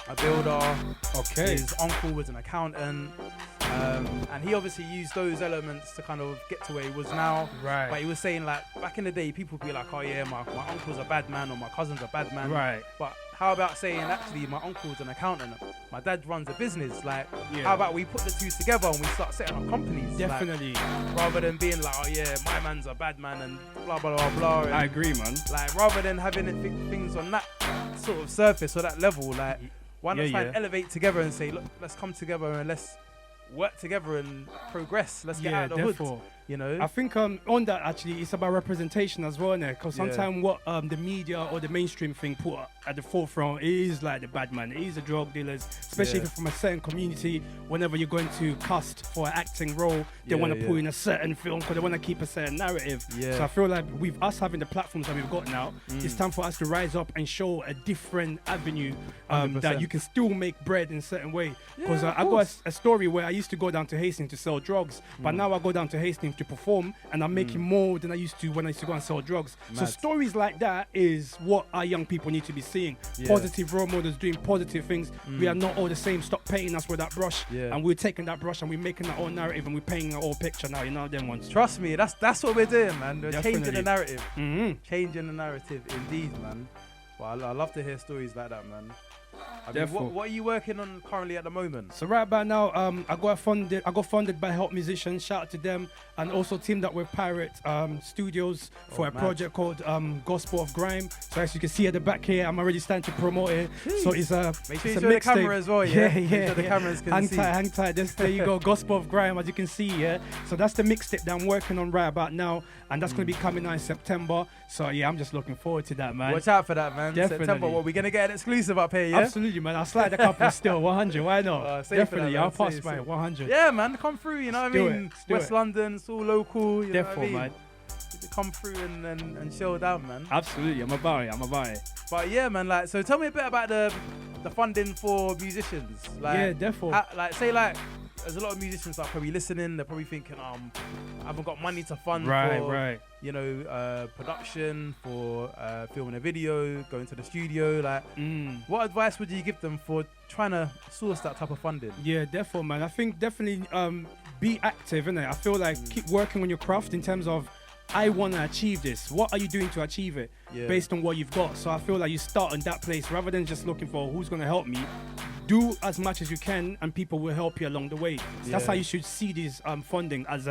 a builder. Okay. His uncle was an accountant. And he obviously used those elements to kind of get to where he was now. Right. But he was saying, like, back in the day, people would be like, oh yeah, my uncle's a bad man or my cousin's a bad man. Right. But how about saying, actually, my uncle's an accountant, my dad runs a business. Like, how about we put the two together and we start setting up companies? Definitely. Like, rather than being like, oh yeah, my man's a bad man and blah, blah, blah, blah. And I agree, man. like, rather than having things on that sort of surface or that level, like, why not try and elevate together and say, look, let's come together and let's work together and progress. Let's get out of the hood. I think on that actually it's about representation as well, because sometimes what the media or the mainstream thing put at the forefront is like the bad man, it is the drug dealers, especially if you're from a certain community. Whenever you're going to cast for an acting role, they want to put in a certain film because they want to keep a certain narrative. So I feel like with us having the platforms that we've got now, it's time for us to rise up and show a different avenue that you can still make bread in a certain way. Because I got a story where I used to go down to Hastings to sell drugs, but now I go down to Hastings to perform, and I'm making more than I used to when I used to go and sell drugs. So stories like that is what our young people need to be seeing. Positive role models doing positive things. We are not all the same. Stop painting us with that brush, and we're taking that brush and we're making our own narrative and we're painting our own picture now. Them ones. Trust me, that's what we're doing, man. We're changing the narrative. Mm-hmm. Indeed, man. Well, I love to hear stories like that, man. I mean, what are you working on currently at the moment? So right about now, I got funded by Help Musicians. Shout out to them, and also teamed up with Pirate Studios for a project called Gospel of Grime. So as you can see at the back here, I'm already starting to promote it. Jeez. So it's a make sure it's you a show the camera as well. Yeah. Make sure the cameras can see. Hang tight. There you go. Gospel of Grime, as you can see. Yeah. So that's the mixtape that I'm working on right about now, and that's going to be coming out in September. So yeah, I'm just looking forward to that, man. Watch out for that, man. Definitely. September. Well, we're gonna get an exclusive up here, yeah? Absolutely, man. I'll slide a couple still. 100. Why not? Definitely. I'll pass by 100. Yeah, man. Come through. You know what I mean? West London. It's all local. You know what I mean? Man. Come through and chill down, man. Absolutely. I'm about it. But yeah, man. Like, so tell me a bit about the funding for musicians. Like, yeah, definitely. There's a lot of musicians that are probably listening. They're probably thinking, I haven't got money to fund for, production, for filming a video, going to the studio. Like, what advice would you give them for trying to source that type of funding? Yeah, definitely, man. I think definitely be active, innit? I feel like keep working on your craft in terms of, I want to achieve this. What are you doing to achieve it based on what you've got? So I feel like you start in that place rather than just looking for who's going to help me. Do as much as you can and people will help you along the way. That's how you should see this funding, as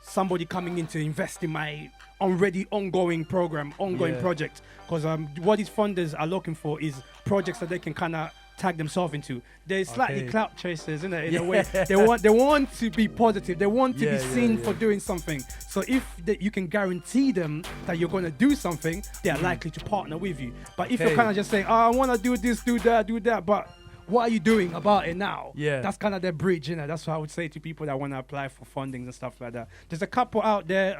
somebody coming in to invest in my already ongoing program, project. Because what these funders are looking for is projects that they can kind of tag themselves into. They're slightly clout chasers, in a way. They want to be positive. They want to be seen for doing something. So if you can guarantee them that you're going to do something, they're likely to partner with you. But if you're kind of just saying, I want to do this, do that, but what are you doing about it now? Yeah. That's kind of the bridge, you know. That's what I would say to people that want to apply for fundings and stuff like that. There's a couple out there.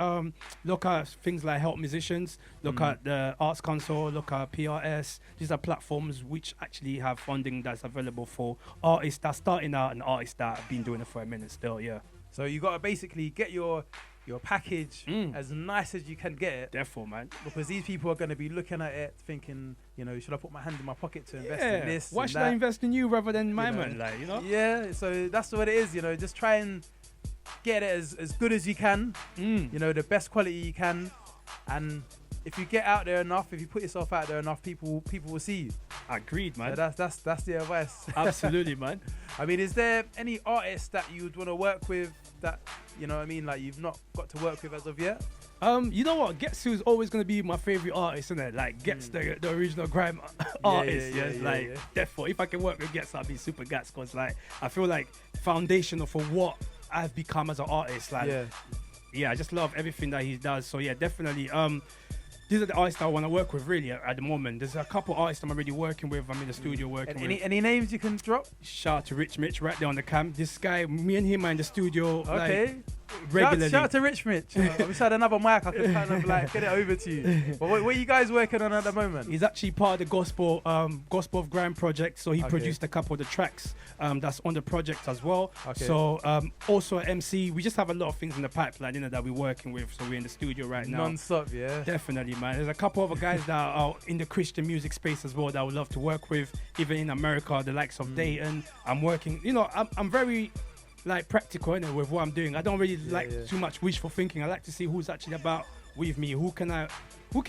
Look at things like Help Musicians. Look at the Arts Council. Look at PRS. These are platforms which actually have funding that's available for artists that's starting out and artists that have been doing it for a minute still. Yeah. So you got to basically get your package as nice as you can get it. Therefore, man. Because these people are going to be looking at it thinking, you know, should I put my hand in my pocket to invest in this? Why and should that? I invest in you rather than my You know? man? Like, you know? Yeah, so that's what it is, you know, just try and get it as good as you can, you know, the best quality you can. And if you get out there enough, if you put yourself out there enough, people will see you. Agreed, man. So that's the advice. Absolutely, man. I mean, is there any artists that you would want to work with that, you know what I mean, like you've not got to work with as of yet? You know what? Getsu is always gonna be my favorite artist, isn't it? Like Gets the original grime artist. Therefore, if I can work with Gets, I'll be super Gats, cause like I feel like foundational for what I've become as an artist. Like, I just love everything that he does. So yeah, definitely. These are the artists I want to work with really at the moment. There's a couple artists I'm already working with. I'm in the studio working with. Any names you can drop? Shout out to Rich Mitch right there on the cam. This guy, me and him are in the studio Okay. like regularly. Shout out to Rich Mitch. I wish I had another mic. I could kind of like get it over to you. But what are you guys working on at the moment? He's actually part of the Gospel of Grime project. So he produced a couple of the tracks that's on the project as well. Okay. So also an MC. We just have a lot of things in the pipeline, you know, that we're working with. So we're in the studio right now. Non-stop, yeah. Definitely, man. There's a couple of guys that are in the Christian music space as well that I would love to work with. Even in America, the likes of Dayton. I'm working, you know, I'm very like practical in it with what I'm doing. I don't really like too much wishful thinking. I like to see who's actually about with me. Who can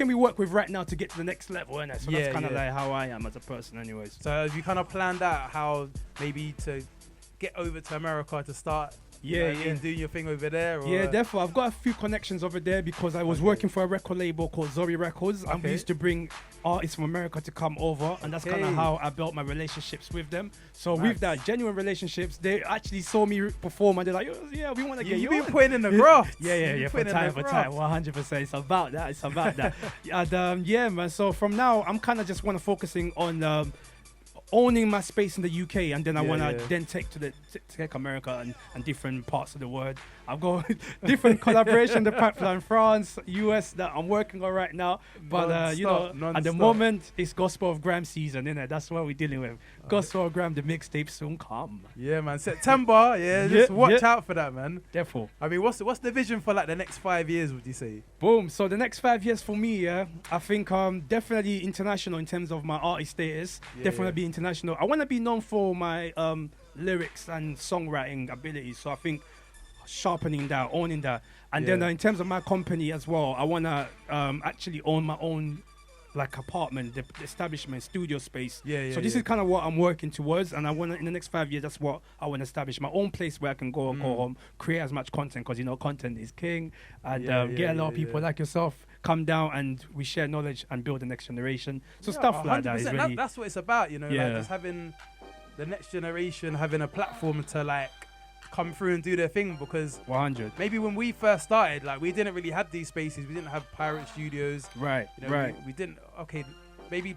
we work with right now to get to the next level, innit? So that's kind of like how I am as a person anyways. So have you kind of planned out how maybe to get over to America to start doing your thing over there? Or? Yeah, definitely. I've got a few connections over there because I was working for a record label called Zori Records, and we used to bring artists from America to come over, and that's kind of how I built my relationships with them. So with that, genuine relationships, they actually saw me perform, and they're like, yeah, we want to get you been on. putting in the graft. For time, 100%. It's about that. And yeah, man. So from now, I'm kind of just want to focusing on owning my space in the UK, and then I want to then take America and different parts of the world. I've got different collaboration in the pipeline, France, US, that I'm working on right now. But you know, at the moment, it's Gospel of Grime season, innit? That's what we're dealing with. Gospel of Grime, the mixtape soon come. Yeah, man. September, just watch out for that, man. Therefore, I mean, what's the vision for like the next 5 years? Would you say? Boom. So the next 5 years for me, I think definitely international in terms of my artist status. Definitely be international. I want to be known for my lyrics and songwriting abilities. So I think sharpening that, owning that, and then in terms of my company as well, I want to actually own my own like apartment, the establishment, studio space. So this is kind of what I'm working towards, and I want to, in the next 5 years, that's what I want to establish, my own place where I can go home, create as much content, because you know content is king, and get a lot of people like yourself come down and we share knowledge and build the next generation. So stuff like that is really that's what it's about, you know, like just having the next generation having a platform to like come through and do their thing, because 100 maybe when we first started, like we didn't really have these spaces, we didn't have pirate studios, you know, we didn't, maybe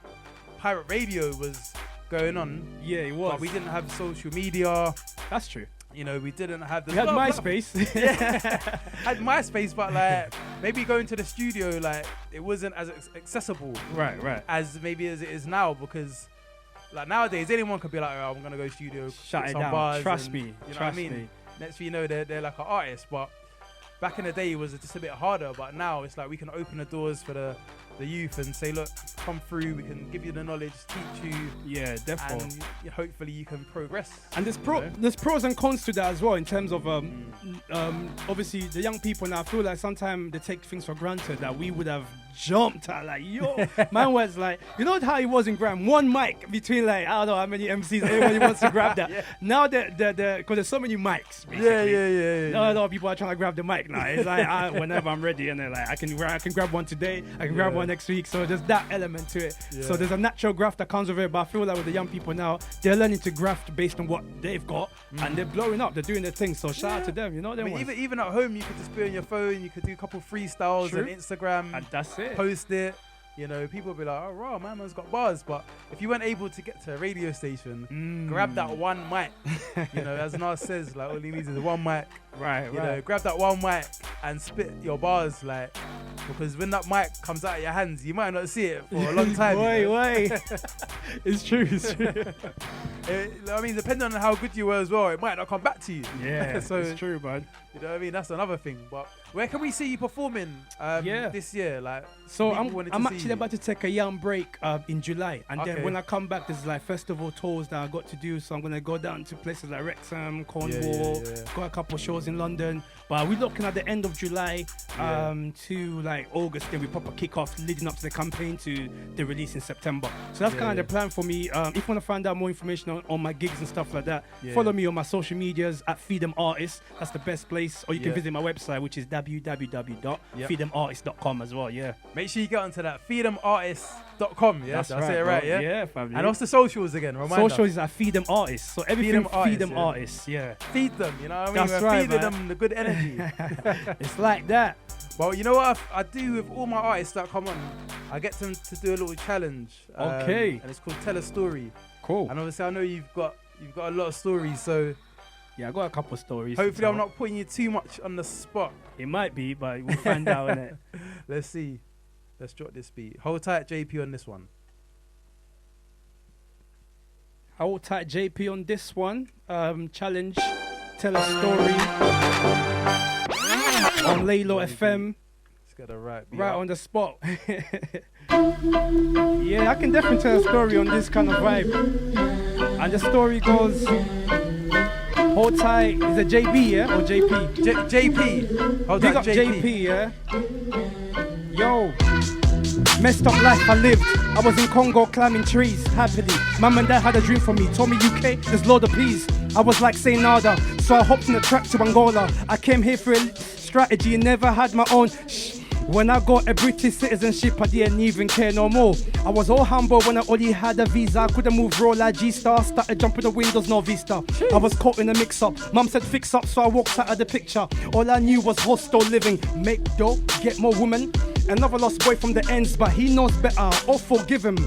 pirate radio was going on, it was, but we didn't have social media. That's true. You know, we didn't have the. We had MySpace. Had MySpace, but like maybe going to the studio, like it wasn't as accessible, as maybe as it is now, because like nowadays anyone could be like, oh, I'm gonna go studio, shut it down. Bars Trust and, me. You know Trust what I mean? me. Next thing you know, they're like an artist, but back in the day it was just a bit harder. But now it's like we can open the doors for the youth and say, look, come through, we can give you the knowledge, teach you. Yeah, definitely. And hopefully you can progress. And there's pros and cons to that as well, in terms of obviously the young people now, I feel like sometimes they take things for granted that we would have jumped at, like, yo, man was like, you know how it was in Grime, one mic between like, I don't know how many MCs, everybody wants to grab that. Now because there's so many mics, basically. Now a lot of people are trying to grab the mic now. It's like, whenever I'm ready, and they're like, I can grab one today, I can grab one next week. So there's that element to it. So there's a natural graft that comes with it, but I feel like with the young people now, they're learning to graft based on what they've got, and they're blowing up, they're doing their thing. So shout out to them, you know. Even at home, you could just be on your phone, you could do a couple freestyles on Instagram, and that's it. Post it. you know, people will be like, oh, raw, my man's got bars. But if you weren't able to get to a radio station, grab that one mic. You know, as Nas says, like, all he needs is one mic. Right, You know, grab that one mic and spit your bars, like, because when that mic comes out of your hands, you might not see it for a long time. Wait. It's true. I mean, depending on how good you were as well, it might not come back to you. Yeah, so it's true, man. You know what I mean? That's another thing. But where can we see you performing this year? Like, so people wanted to I'm see actually you. about to take a young break in July, and Okay. then when I come back, there's like festival tours that I got to do. So I'm gonna go down to places like Wrexham, Cornwall, got a couple shows in London. But we're looking at the end of July to like August. Then we proper kick off, leading up to the campaign to the release in September. So that's kind of the plan for me. If you want to find out more information on my gigs and stuff like that, follow me on my social medias at Feed Them Artists. That's the best place. Or you can visit my website, which is www.feedthemartists.com as well. Yeah. Make sure you get onto that. feedthemartists.com. Yeah, That's Did I right, say it right? bro. Yeah. Yeah, family. And what's the socials again? Remind Socials us. is at Feed Them Artists. So everything Feed Them yeah. Artists. Yeah. Feed them. You know what I mean? That's We're right, feeding man. them the good energy. It's like that. Well, you know what I do with all my artists that come on? I get them to do a little challenge. Okay. And it's called Tell a Story. Cool. And obviously, I know you've got a lot of stories, so Yeah, I got a couple stories. hopefully I'm not putting you too much on the spot. It might be, but we'll find out, innit? Let's see. Let's drop this beat. Hold tight, JP, on this one. Hold tight, JP, on this one. Challenge. Tell a story. On Laylo FM. Let's get the right beat. Right on the spot. Yeah, I can definitely tell a story on this kind of vibe. And the story goes, hold tight. Is it JB, yeah? Or JP? JP. Hold Big tight, up JP, yeah? Yo. Messed up life I lived. I was in Congo climbing trees happily. Mum and dad had a dream for me. Told me UK, there's load of peas. I was like saying nada, so I hopped in a track to Angola. I came here for a strategy, never had my own. When I got a British citizenship, I didn't even care no more. I was all humble when I only had a visa. I couldn't move raw like G-Star. Started jumping the windows, no vista. I was caught in a mix-up. Mum said fix up, so I walked out of the picture. All I knew was hostel living. Make dough, get more women. Another lost boy from the ends, but he knows better. Or forgive him.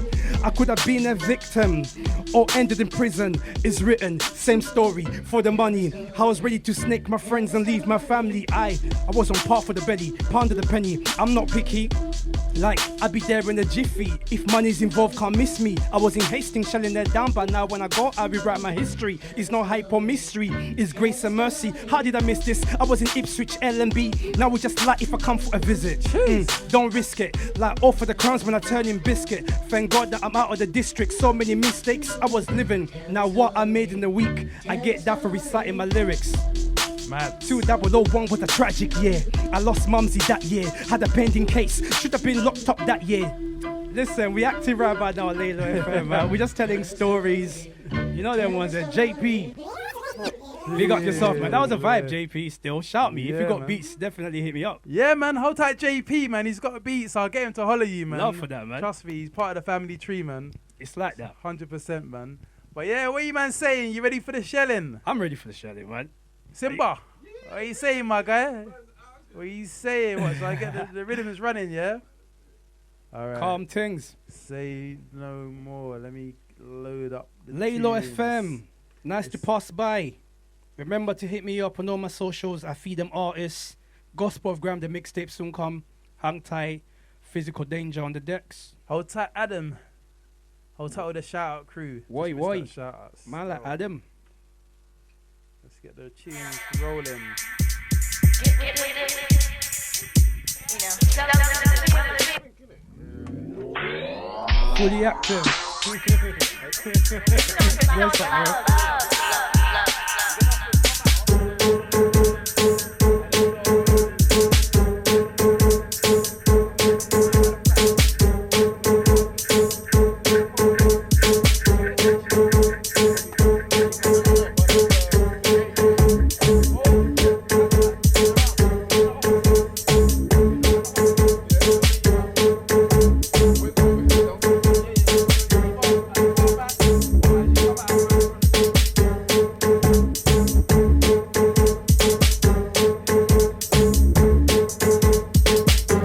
I could have been a victim or ended in prison. It's written, same story for the money. I was ready to snake my friends and leave my family. I was on par for the belly, pounded the penny. I'm not picky, like I'd be there in a jiffy. If money's involved, can't miss me. I was in Hastings, shelling it down, but now when I go, I'll rewrite my history. It's no hype or mystery, it's grace and mercy. How did I miss this? I was in Ipswich, L&B. Now we just like if I come for a visit. Don't risk it, like all for the crowns when I turn in biscuit. Thank God that I'm out of the district. So many mistakes I was living. Now what I made in a week, I get that for reciting my lyrics. Mad. 2001 was a tragic year. I lost mumsy that year. Had a pending case. Should have been locked up that year. Listen, we active right about now, Laylo FM, man. We're just telling stories. You know them ones, JP. Big up yourself, man. That was a vibe, JP. Still, shout me. If you got beats, definitely hit me up. Yeah, man. Hold tight, JP, man. He's got beats. I'll get him to holler you, man. Love for that, man. Trust me, he's part of the family tree, man. It's like that. 100%, man. But yeah, what are you, man, saying? You ready for the shelling? I'm ready for the shelling, man. Simba, what are you saying, my guy? What are you saying? What? So I get the rhythm is running, yeah? All right. Calm things. Say no more. Let me load up the Laylo tunes. FM. Nice to pass by. Remember to hit me up on all my socials. I Feed Them Artists. Gospel of Grime, the mixtape soon come. Hang tight. Physical Danger on the decks. Hold tight, Adam. Hold tight with the shout out crew. Why? Shout outs. Man like Adam. Let's get the tunes rolling. Fully active. Yes, bro.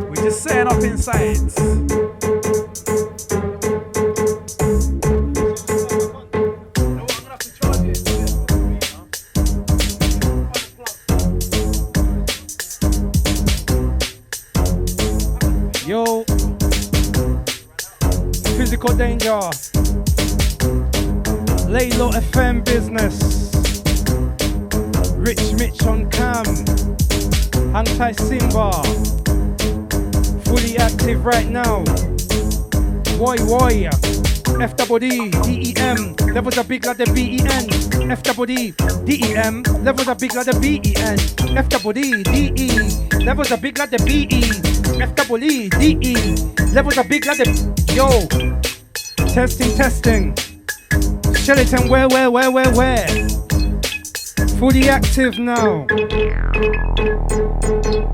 We're just setting up inside. Yo, Physical Danger, Laylo FM business, Rich Mitch on cam, hang tight Simba, fully active right now. Woi, FWD, DEM, levels are big like the BEN. FWD, DEM, levels are big like the BEN. FWD, DE, levels are big like the BE. FWD, DE, levels are big like the. Yo, testing. Shellington, where? Fully active now.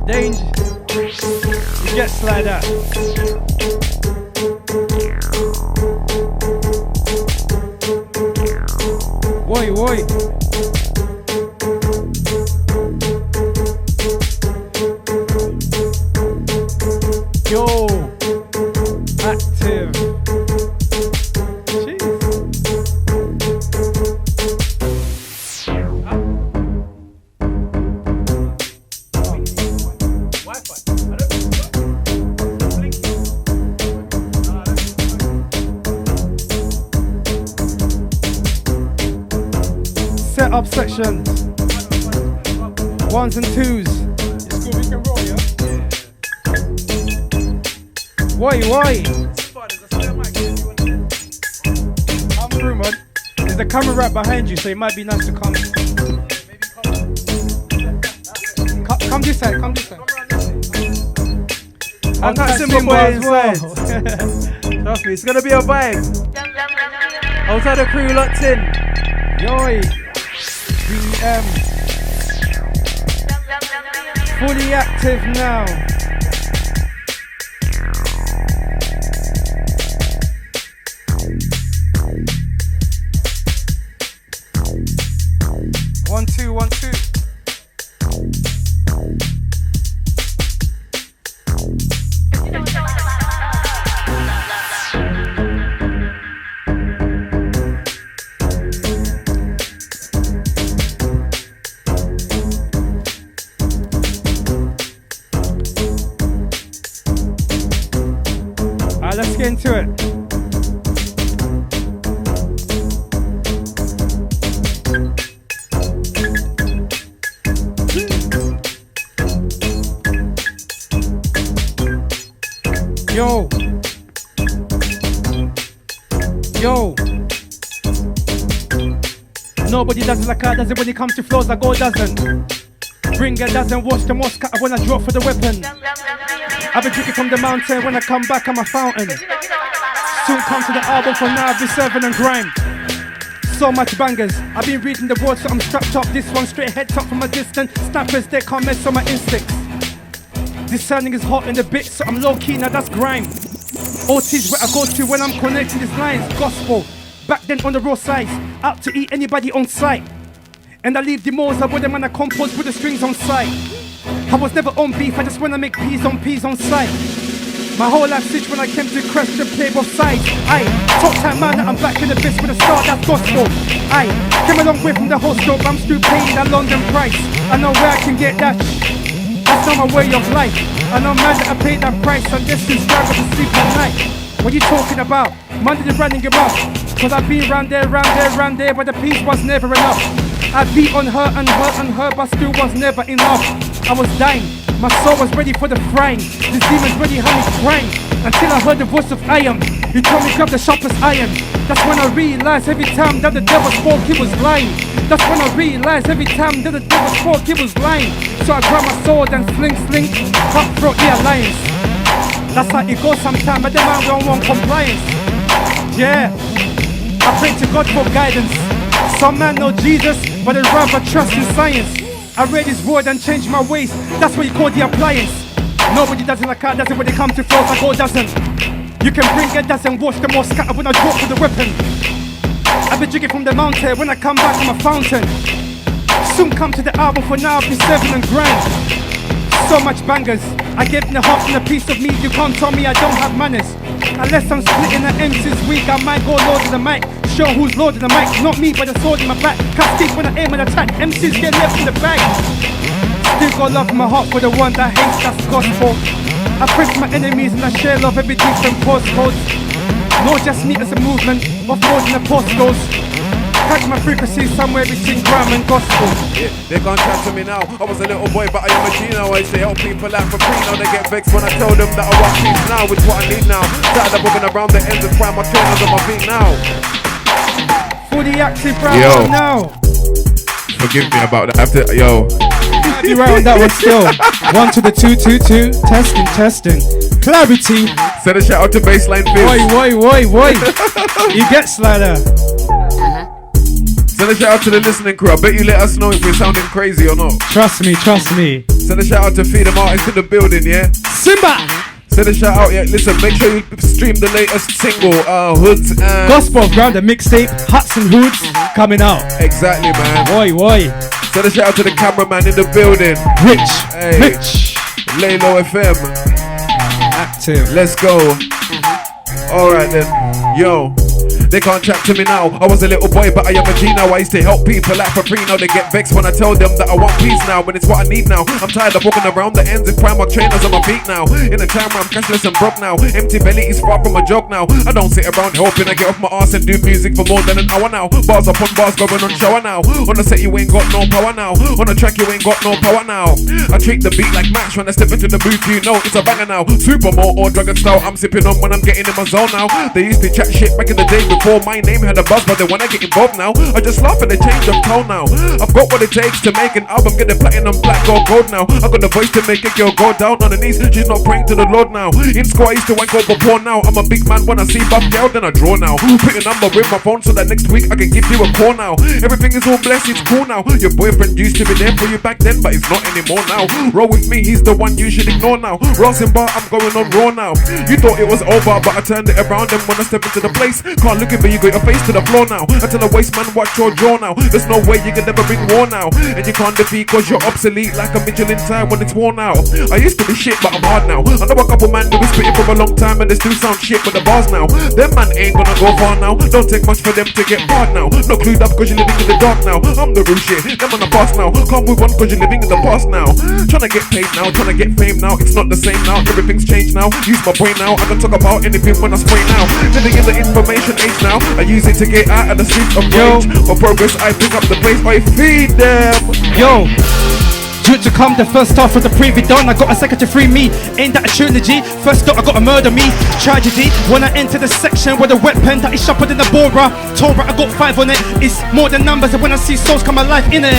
Danger, it gets like that. Woi. Yo, active. Jeez. Set up sections, 1s and 2s. It's cool, we can roll, yeah? Why? Come through, man. There's a camera right behind you, so it might be nice to come. Come this side. I've got Simbaboy inside. Trust me, it's gonna be a vibe. Outside the crew locked in. Yoi. BM. Fully active now. One, two. Let's get into it. Yo. Nobody does it like I does it when it comes to flows. I go doesn't. Bring a dozen, watch the mosque when I drop for the weapon. I've been drinking from the mountain, when I come back I'm a fountain. Soon come to the album, for now I'll be serving and grime. So much bangers, I've been reading the words so I'm strapped up. This one straight head top from a distance. Snappers, they can't mess on my instincts. This sounding is hot in the bit, so I'm low key, now that's grime. OT's where I go to when I'm connecting these lines. Gospel, back then on the raw sides. Out to eat anybody on sight. And I leave the moles with them and I compose with the strings on site. I was never on beef, I just wanna make peas on sight. My whole life switched when I came to crash the play both sides. Aye, top time man, I'm back in the biz with a start that's gospel. Aye, came a long way from the hostel, but I'm still paying that London price. I know where I can get that. That's not my way of life. I know man that I paid that price, and this is struggle to sleep at night. What you talking about? Monday to running your mouth. Cause I've been round there, but the peace was never enough. I beat on her, but still was never enough. I was dying, my soul was ready for the frying. These demons ready had me crying. Until I heard the voice of I am. He told me grab the sharpest iron. That's when I realized every time that the devil spoke he was lying. That's when I realized every time that the devil spoke he was lying. So I grabbed my sword and sling, cutthroat the alliance. That's how it goes sometimes, but the man don't want compliance. Yeah, I pray to God for guidance. Some man know Jesus, but they rather trust in science. I read his word and changed my ways. That's what you call the appliance. Nobody does it like I does it when they come to flows. I go doesn't. You can bring a dozen, watch them all scatter when I drop with the weapon. I've been drinking from the mountain. When I come back I'm a fountain. Soon come to the album, for now I'll be serving and grind. So much bangers. I gave the heart and a piece of me. You can't tell me I don't have manners. Unless I'm splitting the MC's week, I might go lord of the mic. Show who's lord of the mic, not me, but the sword in my back. Can't speak when I aim and attack. MC's get left in the bag. Still got love in my heart for the one that hates, that's gospel. I pray for my enemies and I share love everything from postcodes. No, just me as a movement of more than the postcodes. Catch my frequency somewhere between grime and gospel. Yeah, they can't chat to me now. I was a little boy, but I am a G now. I say help people out for free now. They get vexed when I tell them that I want peace now. It's what I need now. Started up walking around the ends and crying my trainers on my feet now. Fully active right now. Forgive me about that. After yo. You right on that one still. 1 to the 2, 2, 2. Testing. Clarity. Send a shout out to Baseline Fizz. Woi. You get Slider. Send a shout out to the listening crew. I bet you let us know if we're sounding crazy or not. Trust me. Send a shout out to Feed Them Artists in the building, yeah? Simba. Send a shout out, yeah. Listen, make sure you stream the latest single, Hoods and... Gospel of Ground, the mixtape, Huts and Hoods, coming out. Exactly, man. Woi. Send a shout out to the cameraman in the building. Rich. Laylo FM. Active. Let's go. Alright then. Yo. They can't chat to me now. I was a little boy, but I am a G now. I used to help people out for free. Now they get vexed when I tell them that I want peace now. When it's what I need now. I'm tired of walking around the ends of Primark trainers on my feet now. In a time where I'm cashless and broke now. Empty belly is far from a joke now. I don't sit around hoping I get off my ass and do music for more than an hour now. Bars upon bars going on shower now. On the set you ain't got no power now. On the track you ain't got no power now. I treat the beat like match when I step into the booth. You know it's a banger now. Supermore or Dragon style I'm sipping on when I'm getting in my zone now. They used to chat shit back in the day before my name had a buzz, but then when I get involved now, I just laugh at the change of tone now. I've got what it takes to make an album, get the platinum, black, gold now. I got the voice to make a girl go down on her knees. She's not praying to the Lord now. In school I used to wank over porn now. I'm a big man when I see buff girl, then I draw now. Put your number with my phone so that next week I can give you a call now. Everything is all blessed, it's cool now. Your boyfriend used to be there for you back then, but it's not anymore now. Roll with me, he's the one you should ignore now. Ross and bar, I'm going on raw now. You thought it was over, but I turned it around, and when I step into the place, can't look at me, you got your face to the floor now. Until a waste man watch your jaw now. There's no way you can never bring war now. And you can't defeat cause you're obsolete like a Michelin tire when it's worn out. I used to be shit but I'm hard now. I know a couple man who been spitting for a long time and they still sound shit with the bars now. Them man ain't gonna go far now. Don't take much for them to get hard now. No clued up cause you're living in the dark now. I'm the real shit, them on the past now. Can't move on cause you're living in the past now. Trying to get paid now, trying to get fame now. It's not the same now, everything's changed now. Use my brain now, I can talk about anything when I spray now. Living in the information age now. I use it to get out of the streets of rage. For progress I pick up the place, I feed them. Yo, due to come the first half of the preview done. I got a second to free me. Ain't that a trilogy? First thought I gotta murder me. Tragedy when I enter the section where the wet pen that is sharper than the Bora. Torah, I got 5 on it. It's more than numbers, and when I see souls come alive in it.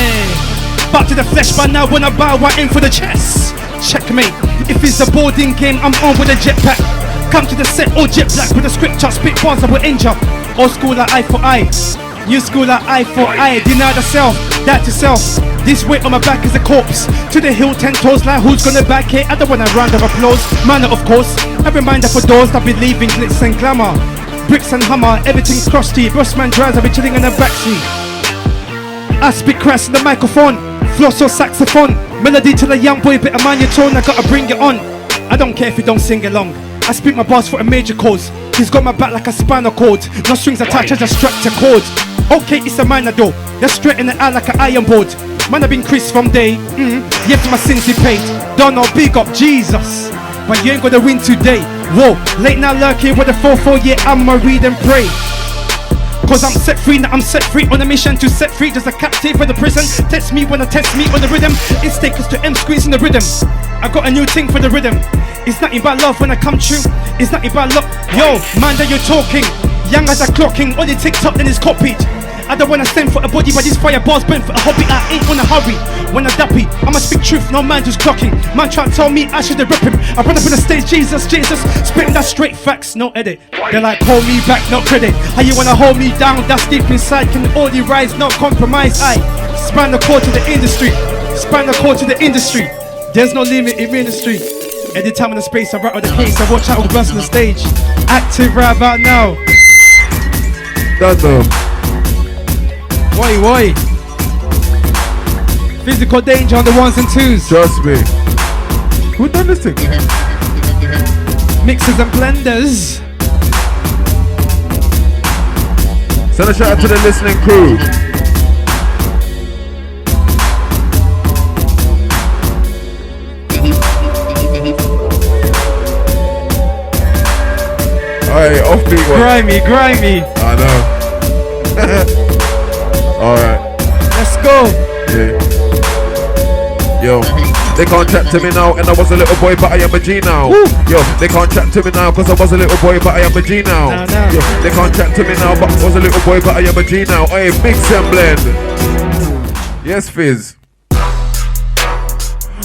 Back to the flesh by now when I bow right in for the chest. Checkmate. If it's a boarding game, I'm on with a jetpack. Come to the set all jet black with a scripture, spit bars that will injure. Old school like eye for eye. New school like eye for eye. Deny the self, that to self. This weight on my back is a corpse. To the hill, 10 toes, like who's gonna back it? I don't want a round of applause. Manner, of course. A reminder for those that believe in glitz and glamour. Bricks and hammer, everything's crusty. Boss man drives, I'll be chilling in the backseat. I spit crass in the microphone. Floss or saxophone. Melody till a young boy, better mind your tone, I gotta bring it on. I don't care if you don't sing along. I spit my bars for a major cause. He's got my back like a spinal cord. No strings attached, I just strapped a chord. Okay, it's a minor though. They're straight in the eye like an iron board. Man, I've been Chris from day. Yet my sins he paid. Don't know, big up Jesus. But you ain't gonna win today. Whoa, late now lurking with a 4-4, yeah, I'ma read and pray. Cause I'm set free, now I'm set free on a mission to set free. Just a captive for the prison. Test me when I test me on the rhythm. It's takers to M squeezing the rhythm. I got a new thing for the rhythm. It's nothing about love when I come true. It's nothing about love. Yo, man that you're talking. Young as a clocking. On your TikTok then it's copied. I don't wanna stand for a body, but these fireballs burn for a hobby. I ain't on a hurry. When I dappy, I'ma speak truth, no man just clocking. Man try to tell me I should rip him. I run up on the stage, Jesus, spitting that straight facts, no edit. They're like, hold me back, no credit. How you wanna hold me down? That's deep inside. Can only rise, no compromise. I span the cord to the industry. Span the cord to the industry. There's no limit in ministry. Any time in the space, I write on the case. I watch out who burst on the stage. Active right about now. That's Woi. Physical danger on the 1s and 2s. Trust me. Who done this thing? Mixers and blenders. Send a shout out to the listening crew. Hey, offbeat one. Grimy. I know. Alright. Let's go. Yeah. Yo, they can't chat to me now, and I was a little boy, but I am a G now. Woo. Yo, they can't chat to me now, cause I was a little boy, but I am a G now. No. Yo, they can't chat to me now, but I was a little boy, but I am a G now. Hey, mix and blend. Yes, Fizz.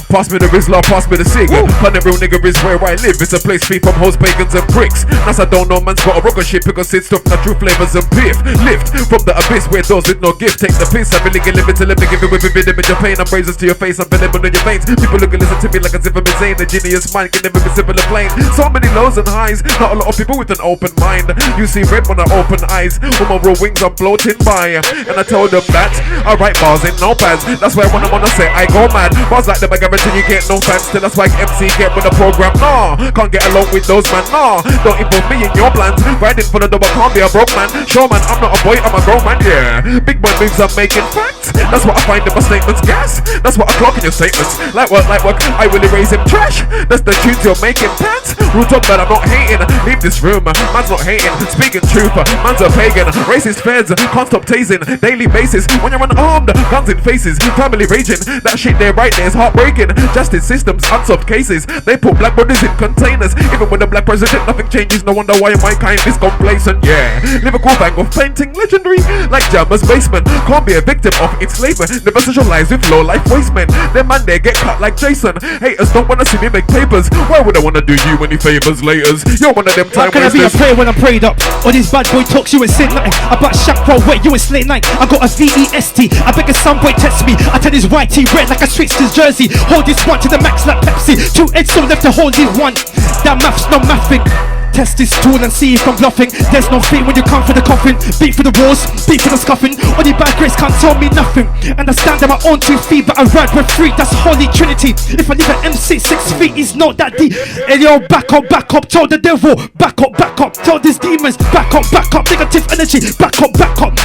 Pass me the Rizla, pass me the cig. Planet real nigga is where I live. It's a place free from hoes, pagans and pricks. Nas I don't know man's got a rocket ship because it's stuff the true flavors and piff. Lift from the abyss where those with no gift take the piss. I really can live it till let me give it with vivid image of pain. I'm razors to your face, I'm available in your veins. People look and listen to me like as if I'm insane. A genius mind can never be simple and plain. So many lows and highs, not a lot of people with an open mind. You see red when I open eyes. With my raw wings I'm floating by. And I told them that I write bars in notepads. That's why when I'm on the set I go mad. Bars like them I guarantee you get no fans. Still that's why MC get with the program. Nah, can't get along with those man. Nah, don't involve me in your plans. Riding for the door, I can't be a broke man. Sure man, I'm not a boy, I'm a grown man. Yeah, big boy moves I'm making facts. That's what I find in my statements. Gas, that's what I clock in your statements. Like work, I will erase him trash. That's the tunes you're making pants. Rule talk but I'm not hating. Leave this room, man's not hating. Speaking truth, man's a pagan. Racist feds, can't stop tasing. Daily basis, when you're unarmed, guns in faces. Family raging, that shit there right there is heartbreaking. Justice systems, unsolved cases. They put black bodies in containers. Even with the black president, nothing changes. No wonder why my kind is complacent. Yeah, lyrical bang of painting, legendary. Like Jammer's basement. Can't be a victim of enslavement. Never socialize with low life waste men. Them man they get cut like Jason. Haters don't wanna see me make papers. Why would I wanna do you any favors laters? You're one of them time How can I be a wasters. prayer when I'm prayed up? All these bad boy talks you ain't saying nothing about Shaqro, wait you ain't slate night. I got a VEST. I beg a some boy test me. I tell his whitey red like I switched his jersey. Hold this one to the max like Pepsi. 2 eggs so left to hold it one. That math's not mathing. Test this tool and see if I'm bluffing. There's no fear when you come for the coffin. Beat for the wars, beat for the scuffing. All the bad grades can't tell me nothing. And I stand on my own 2 feet, but I ride with 3. That's holy trinity. If I leave an MC 6 feet, he's not that deep. Hey yo, back up, tell the devil. Back up, tell these demons. Back up, negative energy. Back up,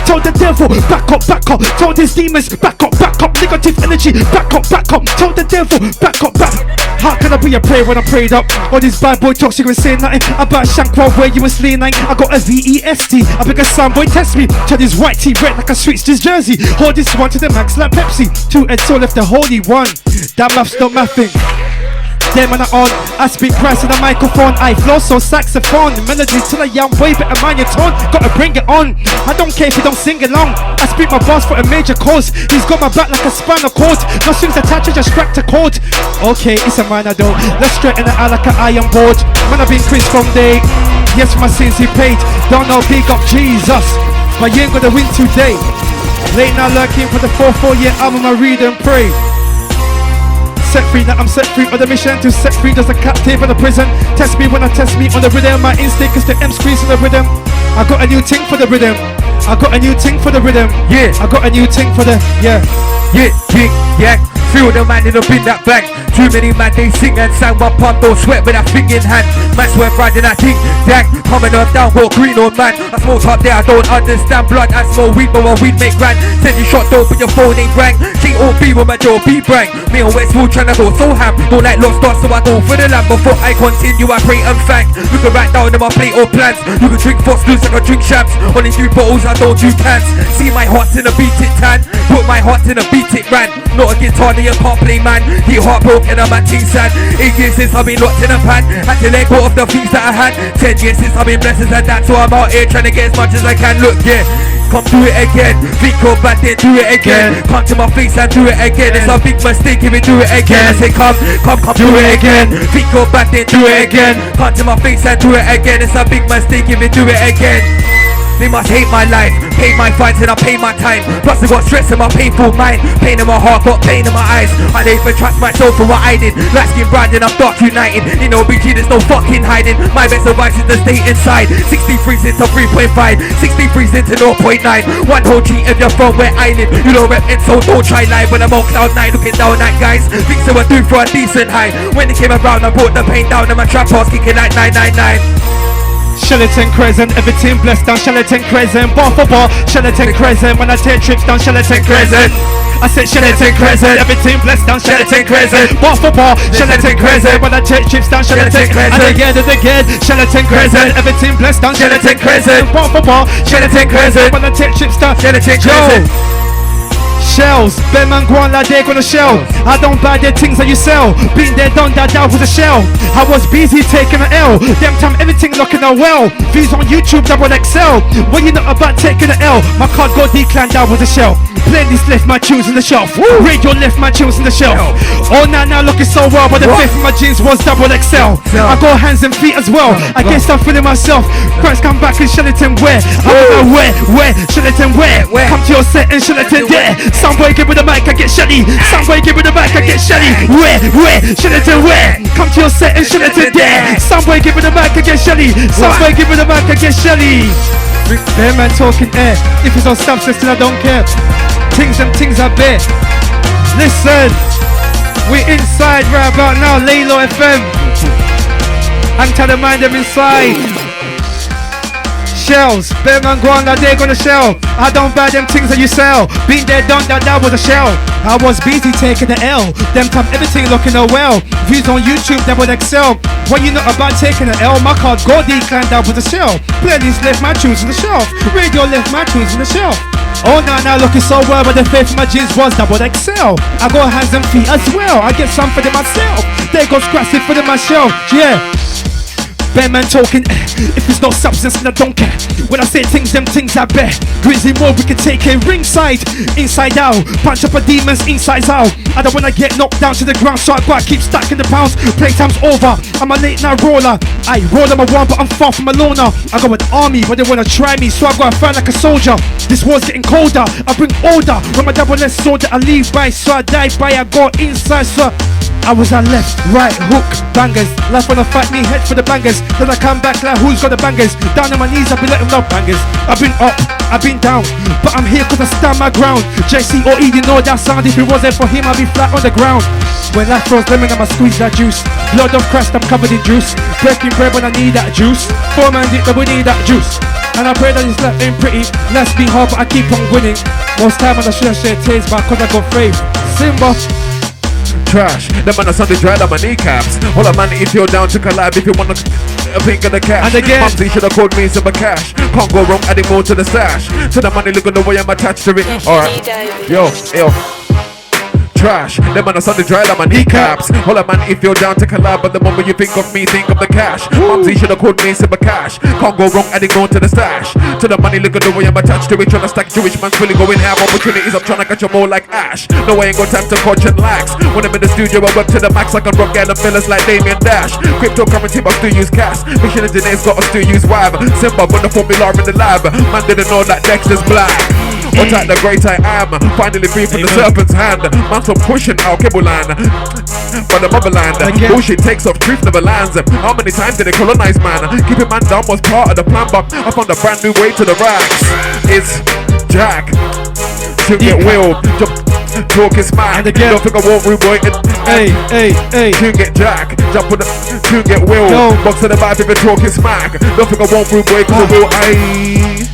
tell the devil. Back up, tell these demons. Back up, negative energy. Back up, tell the devil. Back up. How can I be a prayer when I'm prayed up? All these bad boy talks you ain't saying nothing about Shankro where you was laying night. I got a VEST. I beg a soundboy test me. Tell this white tee red like I switched his jersey. Hold this one to the max like Pepsi. 2 heads so left the holy one. That math's not mathing. Them when I on, I speak Christ in the microphone. I flow so saxophone, melody till a young boy, better mind your tone. Gotta bring it on. I don't care if you don't sing along. I speak my boss for a major cause. He's got my back like a spinal cord. No strings attached, I just cracked a chord. Okay, it's a minor though. Let's straighten it out like an iron board. Man, I've been Chris from day. Yes, my sins he paid. Don't know, big up Jesus. But you ain't gonna win today. Late now lurking for the 4-4-year album. I read and pray. Set free, now I'm set free on the mission to set free just a captive in the prison. Test me when I test me on the rhythm. My instinct is the M squeeze on the rhythm. I got a new ting for the rhythm. I got a new ting for the rhythm. Yeah, I got a new ting for the yeah. Feel the man in the bin that bang. Too many man they sing and sang, my palm don't sweat with that thing in hand. Man sweat riding that thing, dang. Coming up down, walk green on man. I smoke up there, I don't understand blood. I smoke weed, but my weed make grand. Send you shot though, but your phone ain't rang. G.O.B. with my Joe B brang. Me and Westwood tryna go so ham. Don't like lost dots, so I go for the lamb. Before I continue, I pray and thank. You can write down in my plate or plans. You can drink Fox loose, I can drink shams. On these new bottles, I don't do cans. See my heart in a beat it tan. Put my heart in a beat it ran. Not a guitar, you can't play man. He heartbroken, I'm at Team Sand. 8 years since I've been locked in a pan. Had to let go of the things that I had. 10 years since I've been blessed as that. So I'm out here trying to get as much as I can. Look, yeah, come do it again. Think go back then, do it again. Come to my face and do it again. It's a big mistake if we do it again. I say come, do it again. Think go back then, do it again. Come to my face and do it again. It's a big mistake if we do it again. They must hate my life, pay my fines and I pay my time. Plus I got stress in my painful mind. Pain in my heart, got pain in my eyes. I don't even trust myself for what I did. Light skin brand and I'm dark united. You know BG, there's no fucking hiding. My best advice is to stay inside. 63's into 3.5, 63's into 0.9. One whole G if you're from where I live. You don't rep it, so don't try live. When I'm on cloud 9 looking down at guys. Things that were due for a decent high. When it came around I brought the pain down and my trap house kicking like 999. Sheraton Crescent, everything blessed down Sheraton Crescent. Bar for bar, Sheraton Crescent. When I take trips down Sheraton Crescent, I said Sheraton Crescent, everything blessed down Sheraton Crescent. Bar for bar, Sheraton Crescent. When I take trips down Sheraton Crescent, and again, Sheraton Crescent, everything blessed down Sheraton Crescent. Bar for bar, Sheraton Crescent. When I take trips down Sheraton Crescent. Shells, bear man go on like they're gonna shell. I don't buy the things that you sell. Been there, done that, that was a shell. I was busy taking an L. Them time everything looking a well. Views on YouTube double XL. When you know about taking an L, my card got declined, that was a shell. Playlist left my tunes in the shelf. Radio left my tunes in the shelf. Oh now looking so well, but the fifth of my jeans was double XL. I got hands and feet as well. I guess I'm feeling myself. Christ come back in Sheraton where? I'm where? Sheraton where? Come to your set in Sheraton there. Somebody give me the mic, I get shelly. Somebody give me the mic, I get shelly. Where? Sheraton where? Come to your set and Sheraton there. Somebody give me the mic, I get shelly. Somebody give me the mic, I get shelly. Bear man talking air. If it's on substance, then I don't care. Things I bet. Listen, we inside right about now, Laylo FM. I'm trying to mind them inside. Shells, bear man go on like they're gonna shell. I don't buy them things that you sell. Been there, done that, that was a shell. I was busy taking the L. Them time everything looking a well. Views on YouTube double XL. When you know about taking the L, my card go declined, that was a shell. Playlist left my tunes in the shelf. Radio left my tunes in the shelf. Oh now looking so well, but the fifth of my jeans was double XL. I got hands and feet as well. I get some for them myself. They go scratch it for them myself. Yeah. Bear man talking, if it's no substance then I don't care. When I say things, them things I bet. Grizzly more we can take it ringside, inside out. Punch up a demons inside out. I don't wanna get knocked down to the ground, so I gotta keep stacking the pounds. Playtime's over, I'm a late night roller. I roll on my one but I'm far from a loner. I got an army but they wanna try me, so I gotta fight like a soldier. This war's getting colder, I bring order. When my double S soldier I leave by, so I die by. I go inside, so I was on left, right, hook, bangers. Life wanna fight me, head for the bangers. Then I come back like who's got the bangers. Down on my knees, I've been letting love bangers. I've been up, I've been down, but I'm here cause I stand my ground. JC or E, you know that sound. If it wasn't for him, I'd be flat on the ground. When life throws lemon, I'ma squeeze that juice. Blood of Christ, I'm covered in juice. Breaking bread when I need that juice. 4 man deep, but we need that juice. And I pray that this life ain't pretty. Let's be hard, but I keep on winning. Most time when I should have shared tears, but cause I got faith. Simba. Trash, them man are Sunday dry on my kneecaps. All a man if you're down to collab, if you wanna think of the cash. And again, Mumsy should have called me some cash. Can't go wrong adding more to the stash. To the money, look at the way I'm attached to it. Alright, yo. Trash, them man are Sunday dry on my kneecaps. All a man if you're down to collab, but the moment you think of me, think of the cash. Mumsy should have called me some cash. Can't go wrong adding more to the stash. To the money, look at the way I'm attached to it. Trying to stack Jewish man's really going have opportunities. I'm trying to catch them all like Ash. No, I ain't got time to coach and lax. When I'm in the studio, I work to the max. I can rock Gallon fillers like Damien Dash. Cryptocurrency, but still use cash. Mission engineers gotta still use WAV. Simba, got the formula in the lab. Man didn't know that Dexter's black. What type the great I am. Finally free from the serpent's hand. Man so pushing our cable line. But the motherland, bullshit takes off, truth never lands. How many times did they colonize man? Keeping man down was part of the plan, but I found a brand new way to the racks. It's Jack. To get will. Talk is mad. Don't think I won't rude boy. Hey. To get Jack. Jump on the. To get will. Box to the vibe if you talk is smack. Don't think I won't rude boy, cause I will.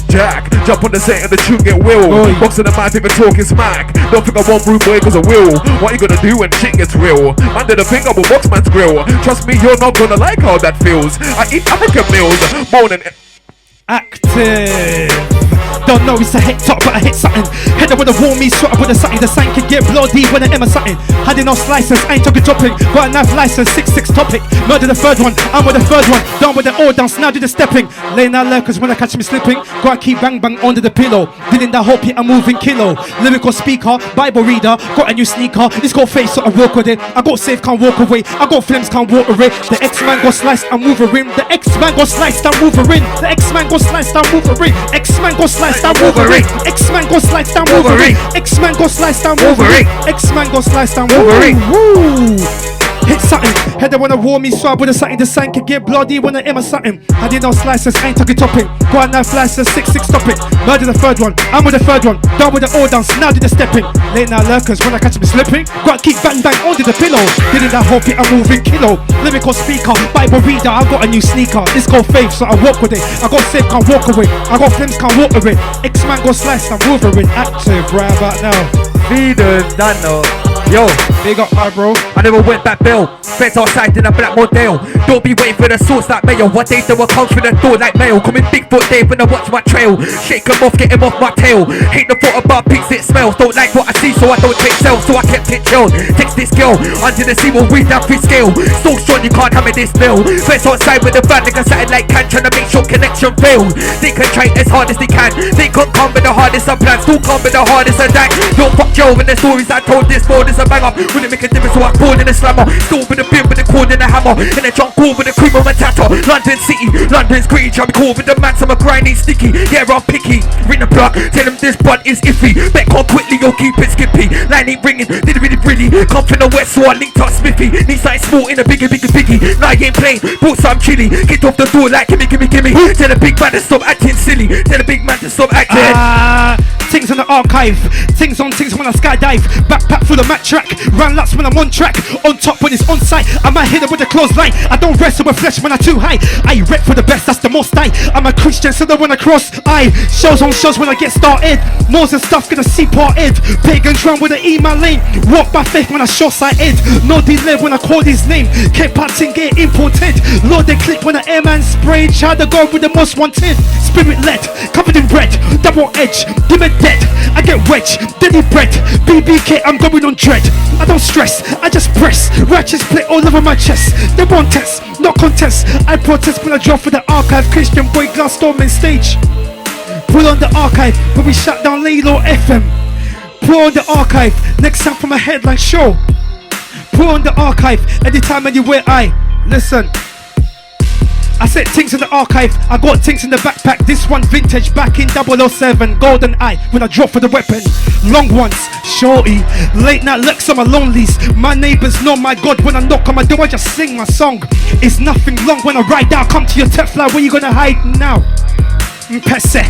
Jack, jump on the set and the tune get will. Box in the mouth if you talking smack. Don't think I won't rude boy cause I will. What you gonna do when shit gets real? Man did a thing I will box man's grill. Trust me, you're not gonna like how that feels. I eat African meals. Born in active. Don't know it's a hit top, but I hit something. Head up with a warm me, sweat up with a something. The sign can get bloody when I am a something. Had enough license, I ain't talking dropping. Got a knife license, 6-6 topic. Murder the third one, I'm with the third one. Down with the all dance, now do the stepping. Laying out lurkers when I catch me slipping. Gotta keep bang bang under the pillow. Feeling that hope, yeah, I'm moving kilo. Lyrical speaker, Bible reader. Got a new sneaker, it's got face so I walk with it. I got safe, can't walk away. I got flames, can't walk away. The X-Man got sliced, I'm Wolverine. The X-Man got sliced, I'm Wolverine. The X-Man got sliced, I'm Wolverine. X-Man got sliced, I'm Wolverine. X-Man go slice down Wolverine. X-Man go slice down Wolverine. X-Man go slice down Wolverine. Woo! hit something. Head wanna warm me, so I with a something to sank and get bloody when I aim a something. I didn't know slices, ain't talking topping. Go on now, slices, 6-6, stop it. Murder the third one, I'm with the third one. Down with the all dance, now do the stepping. Late night lurkers, when I catch me slipping. Gotta keep bang bang under the pillow. Didn't that hope it, I'm moving kilo. Lyrical speaker, Bible reader, I got a new sneaker. This go faith, so I walk with it. I got safe, can't walk away. I got flames, can't walk away. X-Man go slice, I'm Wolverine. Active right about now. Freedom, done no. Yo, big up, bro. I never went back bail. Fence outside in a black model. Don't be waiting for the source like mail. One day they will come through the door like mail. Coming Bigfoot day when I watch my trail. Shake him off, get him off my tail. Hate the thought about pigs, it smells. Don't like what I see, so I don't take cells. So I kept it chilled. Text this girl under the sea, we'll read down free scale. So short you can't have me this bill. Fence outside with the van, like a satellite can. Trying to make sure connection fails. They can try as hard as they can. They can't come with the hardest of plans. Still come with the hardest of that. Don't fuck Joe with the stories I told. This more is a bang up. Wouldn't make a difference, so I called in a slammer. Still with a bin with a cord and a hammer. In a junk call with a cream of a tatter. London City, London's greedy. Try me call with the man, so I'm grinding sticky. Yeah, I'm picky. Ring the plug, tell them this bud is iffy. Bet call quickly, you'll keep it skippy. Line ain't ringing, did it really. Come from the west, so I linked up Smithy. Need something small in a biggie. Now you ain't playing, bought some chili. Get off the door like gimme. Tell the big man to stop acting silly. Tell the big man to stop acting. Things on the archive, things on things when I skydive. Backpack full of mat track, run laps when I'm on track. On top when it's on site, I might hit it with a clothesline. I don't wrestle with flesh when I'm too high. I rep for the best, that's the most I. I'm a Christian, so that when I cross, I shows on shows when I get started. Moors and stuff gonna see parted. Pagans run with the E my lane. Walk by faith when I short sighted. No delay when I call his name. Keep parting get imported. Lord they click when the airman sprayed. Try to go with the most wanted. Spirit led, covered in red, double edge, demon dead. I get wedge, daily bread. BBK, I'm going on dread. I don't stress, I just press. Righteous play all over my chest. They won't test, no contest. I protest when I drop for the archive. Christian boy glass storming stage. Pull on the archive when we shut down Lilo FM. Pull on the archive, next time from a headline show. Pull on the archive, anytime, anywhere. I listen. I said things in the archive, I got things in the backpack. This one vintage back in 007. Golden eye when I drop for the weapon. Long ones, shorty. Late night looks on my lonelies. My neighbors know my God when I knock on my door. I just sing my song. It's nothing long when I ride down. Come to your Tefla, where you gonna hide now? Pesse,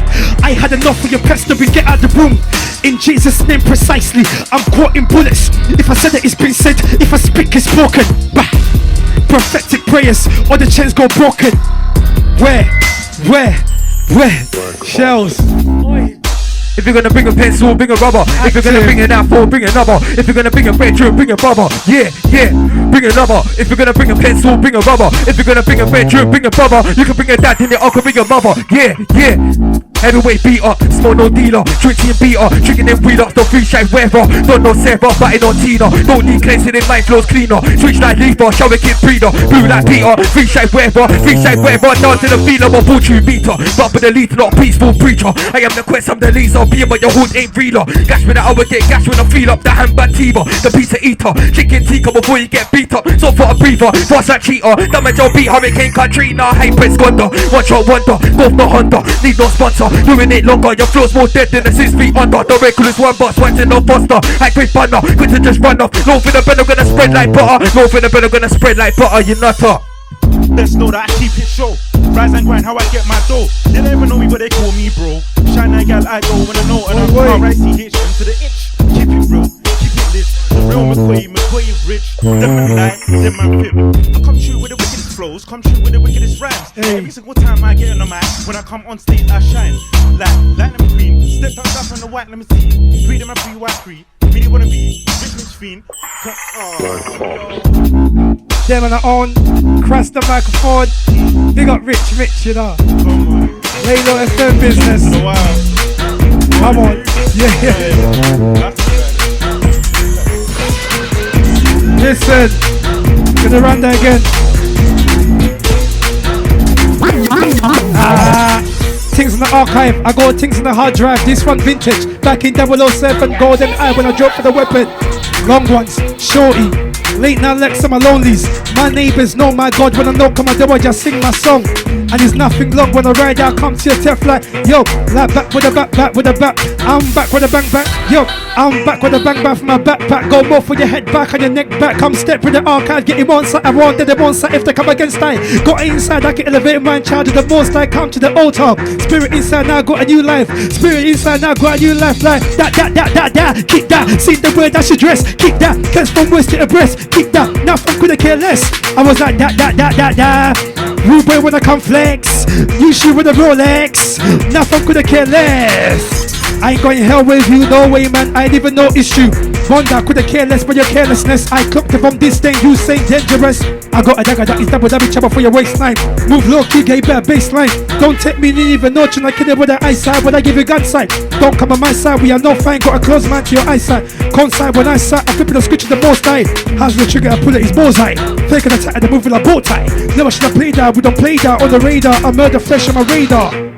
I had enough of your pestering. Get out the room. In Jesus' name precisely. I'm caught in bullets. If I said it, it's been said. If I speak, it's spoken. Bah. Prophetic prayers or the chains go broken. Where? Shells. If you're gonna bring a pencil, bring a rubber. If you're gonna bring an apple, bring another. If you're gonna bring a bedroom, bring a brother. Yeah, bring another. If you're gonna bring a pencil, bring a rubber. If you're gonna bring a bedroom, bring a brother. You can bring a dad in your uncle, bring a mother. Yeah. Heavyweight beater, small no dealer, drinking beater, drinking them wheel ups, no free shite weather. Don't know Sarah, biting on Tina. Don't need cleansing in mind flows cleaner. Switch like leaver, shower kid breeder. Blue like Peter, free shite weather. Down to the field, I'm a poultry meter. But with the lead, not a peaceful preacher. I am the quest, I'm the laser. Being but your hood ain't realer. Gash when I get gash when I feel up. The handbag Tiva, the pizza eater. Chicken tikka before you get beat up. So for a breather, fast like cheater. Damage your beat, Hurricane Katrina. Hyper Squander, one shot wonder. Golf no Honda, need no sponsor. Doing it longer, your flow's more dead than the 6 feet under. The reckless one bus, once in no foster. High grade banner, quick to just run off. Low for the bed, I'm gonna spread like butter. You nutter. Let's know that I keep it show. Rise and grind, how I get my dough. They don't even know me, but they call me bro. Shine that gal, I go when I know. And I'm R.I.P to the itch. Keep it real, keep it lit. The real McCoy is rich. Them lie, them man pip. I come true with the wickedest flows, come true with the wickedest rhymes. Every single time I get on the mic, when I come on stage I shine. Like them queen, step up on the white limousine. Free them a free white free. Really wanna be rich fiend. Them on their own, crash the microphone. Big up Rich, you know. Lalo FM business. Come on, yeah. Listen, gonna run that again. Things in the archive, I got things in the hard drive. This one vintage, back in 007. Golden eye when I drop for the weapon. Long ones, shorty. Late night Lex on my lonelies. My neighbors know my God when I knock on my door, I just sing my song. And it's nothing long when I ride out, come to your tef like, yo, like back with a back with a back. I'm back with a bang back, yo, I'm back with a bang back from my backpack. Go more for your head back and your neck back. Come step with the archive, get him on side. I want them on side if they come against I. Got it inside, I can elevate my child to the most I come to the altar. Spirit inside now got a new life. Spirit inside now got a new life like that. Keep that, see the way that she dress. Keep that, cause from waist to the breast. Keep that, nothing could care less. I was like that. Rude boy when I come flex. You shoot with a Rolex. Nothing could care less. I ain't going hell with you, no way, man. I ain't even know it's true. Wonder could care less for your carelessness. I clocked it from this thing, you say dangerous. I got a dagger that is double chopper for your waistline. Move low key, get better baseline. Don't take me, didn't even know trying to kill it with the eyesight. When I give you gun sight, don't come on my side. We are no fine, got a close man to your eyesight. Conside when I sat, I'm flipping the switch to the most high. How's the trigger? I pull it, his bullseye. Take an attack at the move with a bow tie. Never should have played that, we don't play that on the radar. I murder flesh on my radar.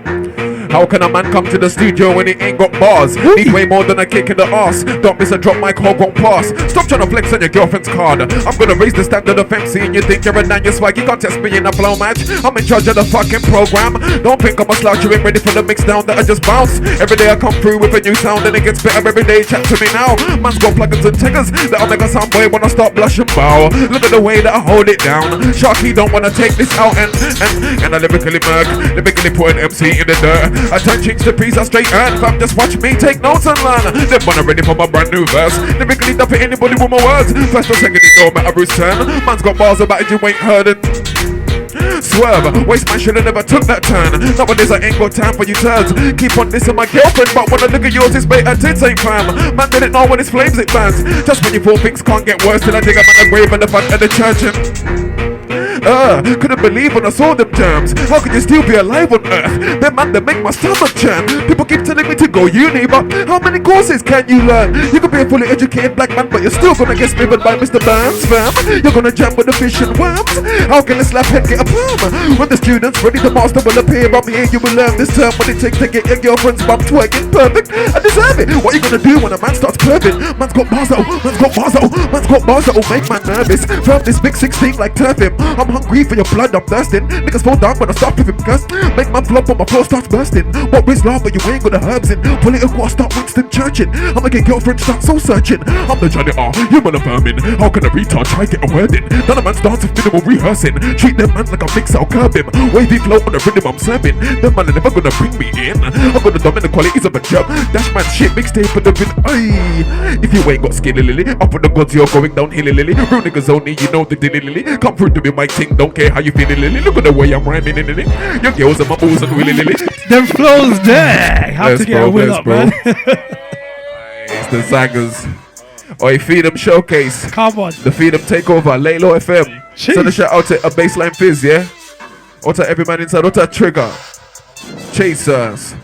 How can a man come to the studio when he ain't got bars? Need way more than a kick in the ass. Don't miss a drop, mic hog won't pass. Stop trying to flex on your girlfriend's card. I'm gonna raise the standard of MC and you think you're a nine, you're swag. You can't test me in a flow match. I'm in charge of the fucking program. Don't think I'm a slouch, you ain't ready for the mix down that I just bounce. Every day I come through with a new sound and it gets better every day. Chat to me now. Man's got plugins and tickers that'll make a sound boy when I start blushing bow. Look at the way that I hold it down. Sharky don't wanna take this out and I lyrically murk. Lyrically put an MC in the dirt. I turn cheeks to peace, I straight earn. Fam, just watch me take notes and learn. Them man are ready for my brand new verse. Lyrically dump it anybody with my words. First or second, it don't matter who's turn. Man's got bars about it, you ain't heard it. Swerve, waste man should've never took that turn. Nowadays I ain't got time for you turds. Keep on dissing my girlfriend, but when I look at yours, it's bait her tits ain't fam. Man didn't know when it's flames it burns. Just when you thought things can't get worse, till I dig up at the grave and the front of the church and couldn't believe when I saw them germs. How could you still be alive on earth? Them man, they make my stomach churn. People keep telling me to go uni, but how many courses can you learn? You could be a fully educated black man, but you're still gonna get slivered by Mr. Burns, fam. You're gonna jam with the fish and worms. How can a slap head get a perm? When the students ready to master will appear, I'm here, you will learn this term. What it takes to get your girlfriend's bum twerking perfect. I deserve it. What you gonna do when a man starts curving? Man's got bars though, man's got bars though, man's got bars that'll make man nervous. From this big 16 like turf him. I'm hungry for your blood, I'm thirsting. Niggas fall down when I start flipping curse. Make man flop when my floor starts bursting. What is love but you ain't got the herbs in? Political, I start Winston Churching. I'ma get girlfriends start soul searching. I'm the Johnny R, you man a vermin. How can a retard try get a word in? None of man's dance with minimal rehearsing. Treat them man like a mix, I'll curb him. Wavy flow on the rhythm I'm serving. Them man are never gonna bring me in. I'm gonna dominate the qualities of a germ. Dash man shit, mixtape for the bin. Aye. If you ain't got skinny lily, up on the gods you're going down hilly lily. Real niggas only, you know the dilly lily. Come through to me my ting, don't care how you feeling lily. Look at the way I'm rhyming in lily. Your girls and my balls and willy lily. Them flows there. Have to get a win up, man. It's the Zangers. Oi, Freedom Showcase. Come on. The Freedom Takeover, Laylo FM. Jeez. Send a shout out to a baseline fizz, yeah? Out to every man inside, out to Trigger. Chasers.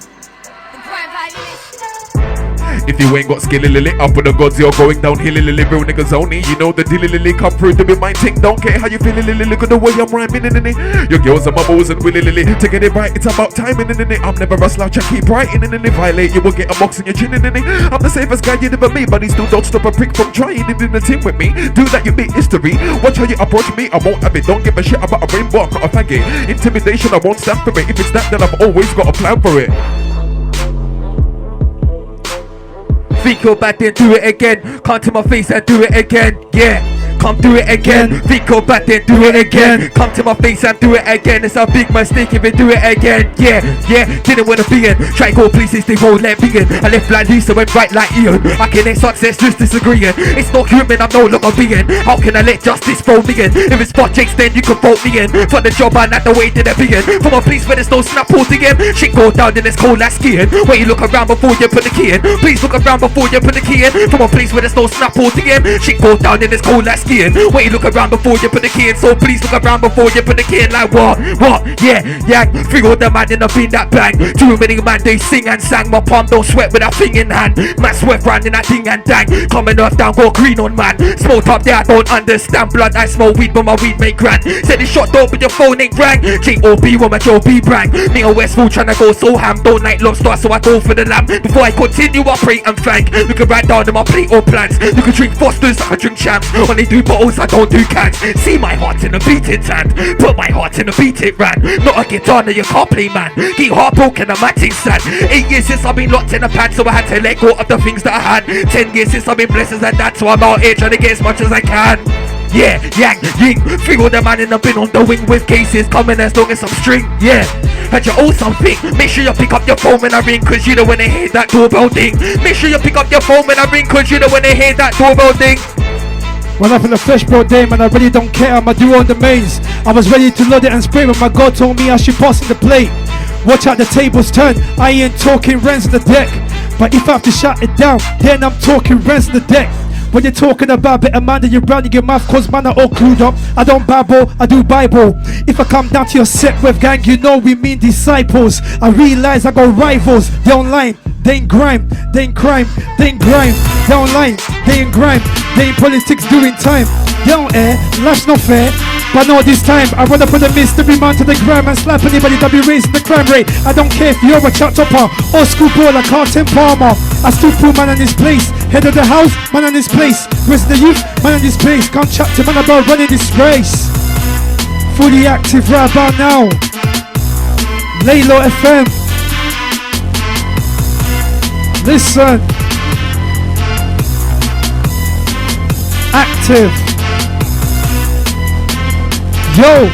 If you ain't got skilly lily, up with the gods, you're going down hilly lily. Real niggas only, you know the dilly lily. Come through to be my ting, don't care how you feel lily. Look at the way I'm rhyming in it. Your girls are my balls and willy lily. To get it right, it's about timing in it. I'm never a slouch, I keep writing in it. Violate, you will get a box in your chin in it. I'm the safest guy you never meet, but he still don't stop a prick from trying it in the team with me. Do that, you beat history. Watch how you approach me, I won't have it. Don't give a shit about a rainbow, I'm not a faggot. Intimidation, I won't stand for it. If it's that, then I've always got a plan for it. Think you're bad, then do it again. Come to my face and do it again. Yeah. Come do it again. Think you're bad, then do it again. Come to my face and do it again. It's a big mistake if you do it again. Yeah, didn't wanna be in. Try go places they won't let me in. I left like Lisa, went right like Ian. I can make success just disagreeing. It's not human, I'm no longer being. How can I let justice throw me in? If it's spot checks, then you can vote me in. For the job and not the way that I be in. From a place where there's no snap holding in. Shit go down and it's cold like skiing. Where you look around before you put the key in. Please look around before you put the key in. From a place where there's no snap holding in. Shit go down and it's cold like skiing. Wait, you look around before you put the key in. So please look around before you put the key in. Like what? Yeah. Three all the man in the bin that bang. Too many man they sing and sang. My palm don't sweat with a thing in hand. Man sweat round in that thing and dang. Coming earth down, go green on man. Smoke up there, I don't understand. Blood, I smell weed, but my weed make grand. Said it's shot dope, but your phone ain't rang. J.O.B. when my J.O.B. brang. Me and Westfield tryna go so ham. Don't like lobster, so I go for the lamb. Before I continue, I pray and thank. You can write down on my plate or plans. You can drink Fosters, I drink champs. When they do do bottles, I don't do cans. See my heart in a beating sand. Put my heart in a beat it ran. Not a guitar, no you can't play man. Get heartbroken, a matching stand. 8 years since I've been locked in a pad, so I had to let go of the things that I had. 10 years since I've been blessed as that, so I'm out here trying to get as much as I can. Yeah, yang, ying, free all the man in the bin on the wing with cases coming as long as some string. Yeah, heard you owe something. Make sure you pick up your phone when I ring, cause you know when I hear that doorbell ding. Make sure you pick up your phone when I ring, cause you know when I hear that doorbell ding. When I feel a fresh bro day, man, I really don't care, I'ma do on the mains. I was ready to load it and spray, but my God told me I should pass in the plate. Watch out, the tables turn, I ain't talking rents on the deck. But if I have to shut it down, then I'm talking rents on the deck. When you're talking about better man than you're browning your mouth, cause man are all clued up. I don't babble, I do Bible. If I come down to your set with gang, you know we mean disciples. I realize I got rivals, they online. They ain't grime, they ain't crime, they ain't grime. They online, they ain't grime, they ain't politics doing time. They don't air, life's not fair. But no, this time I run up with a mystery man to the gram and slap anybody that be raising the crime rate. I don't care if you're a chat topper or school baller, Carlton Palmer. I still put man on his place. Head of the house, man on his place. Rest of the youth, man on his place. Can't chat to man about running this race. Fully active right about now. Laylo FM. Listen. Active. Yo,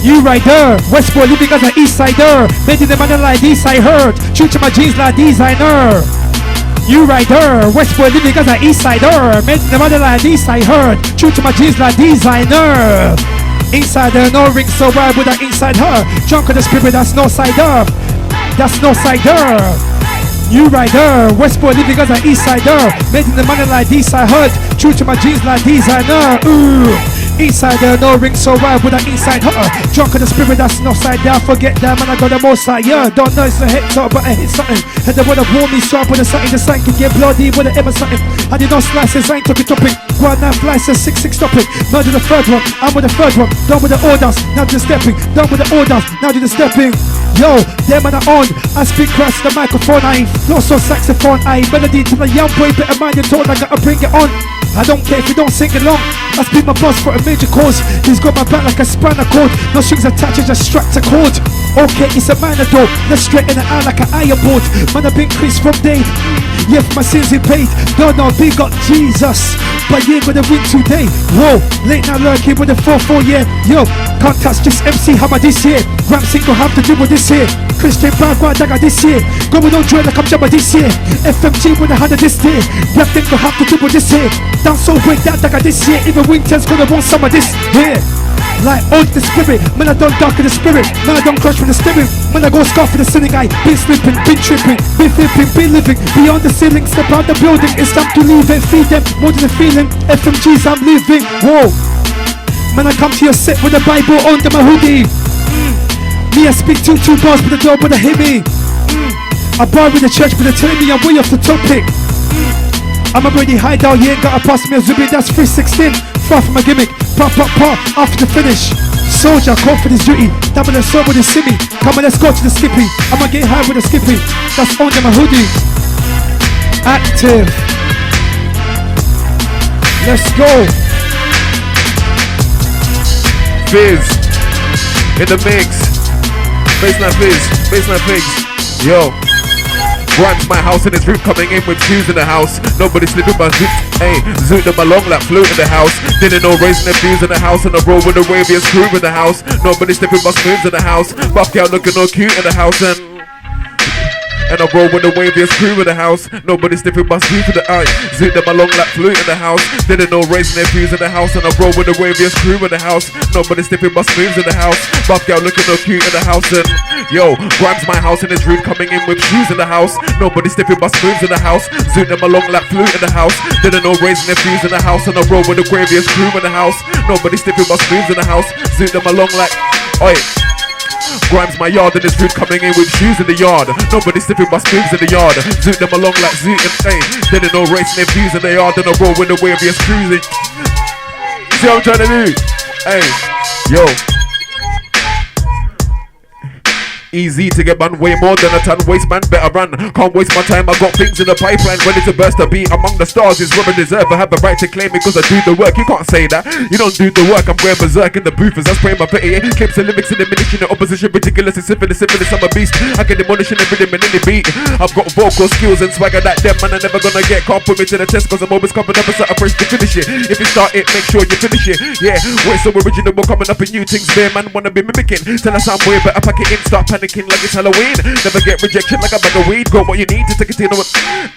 you right there. Westboy living as an east sider. Making the man like this I heard. True to my jeans like designer. You right there. Westboy living as an east sider. Making the man like this I heard. True to my jeans like designer. Insider, no ring, so why would I inside her? Drunk on the spirit, that's no cider. That's no cider. You right there. Westboy living as an east sider. Making the man like this I heard. True to my jeans like designer. Ooh. Insider, no ring, so why would I inside her? Drunk on the spirit, that's no side there. Forget that, man, I got the most side, yeah. Don't know it's a hit top, but I hit something. And they wanna warn me, so I put a something. The sign can get bloody with an ever something. I did not slices, I ain't talking topic. Go out now, slices, 6-6 topic. Murder the third one, I'm with the third one. Done with the orders, now to the stepping. Done with the orders, now to the stepping. Yo, them man are on. I speak across the microphone, I ain't floss on saxophone. I ain't melody to the young boy, better mind your tone, I gotta bring it on. I don't care if you don't sing along. I speak my boss for a major cause. He's got my back like a spinal cord. No strings attached, just strapped a cord. Okay, it's a minor door. Let's straighten it out like an iron board. Man, I've been creased from day. Yeah, for my sins he paid. No, big up Jesus. But you ain't gonna win today. Whoa, late now lurking with a 4-4, yeah. Yo, can't touch this MC Hammer this year. Ram single have to do with this here. Christian Brown, Dagger this year. Go with no joy like I'm Jabba this year. FMG with a 100 this year. Rap think go have to do with this here. Down so break that Dagger this year. Even Winter's gonna want some of this here. Like old the spirit, man I don't darken the spirit. Man I don't crush with the steering. Man I go scarf for the sinning eye. Been slipping, been tripping, been flipping, been living. Beyond the ceiling, step out the building. It's time to leave it, feed them more than a feeling. FMG's I'm living, whoa. Man I come to your set with a Bible under my hoodie. Me I speak two bars with the door when they hear me. I bar with the church but they telling me I'm way off the topic. I'm already high down, you ain't gotta pass me a Zubi, that's 316. Far from a gimmick, pop, after the finish. Soldier, call for this duty. Damn it, let's go with the simmy. Come on, let's go to the skippy. I'ma get high with the skippy. That's under my hoodie. Active. Let's go. Fizz in the mix. Baseline Fizz, baseline Fizz. Yo. Grime's my house and his roof coming in with shoes in the house. Nobody slipping my zoot, hey, zoot them along like flute in the house. Didn't know raising their views in the house and I roll with the waviest crew in the house. Nobody slipping my spoons in the house. Buff out looking all cute in the house and I roll with the waviest crew in the house. Nobody sniffing my spoons in the eye. Zoot them along like flute in the house. Didn't know raising their views in the house and I roll with the waviest crew in the house. Nobody sniffing my spoons in the house. Buff out looking all cute in the house and yo, Grime's my house and his rude coming in with shoes in the house. Nobody sniffing my spoons in the house. Zoot them along like flute in the house. Didn't know raising their views in the house and I roll with the waviest crew in the house. Nobody sniffing my spoons in the house. Zoot them along like, oi. Grime's my yard and his rude coming in with shoes in the yard. Nobody sniffing my spoons in the yard. Zoot them along like zoot and hey. Didn't know racing their views in the yard and I roll with the waviest cruising. See what I'm trying to do? Hey, yo. Easy to get man, way more than a ton. Waste man, better run. Can't waste my time, I got things in the pipeline ready to burst a beat. Among the stars is where I deserve. I have the right to claim it cause I do the work. You can't say that, you don't do the work. I'm going berserk in the booth as I spray my pity. Clips and lyrics in diminishing the opposition. Ridiculous and syphilis, I'm a beast. I can demolish in the rhythm and any beat. I've got vocal skills and swagger that them man are never gonna get. Can't put me to the test cause I'm always coming up a certain price to finish it. If you start it, make sure you finish it. Yeah, we're so original, we're coming up in new things. Bear man wanna be mimicking. Tell us I'm way better, pack it in, start panicking like it's Halloween. Never get rejection like a bag of weed. Got what you need to take it in.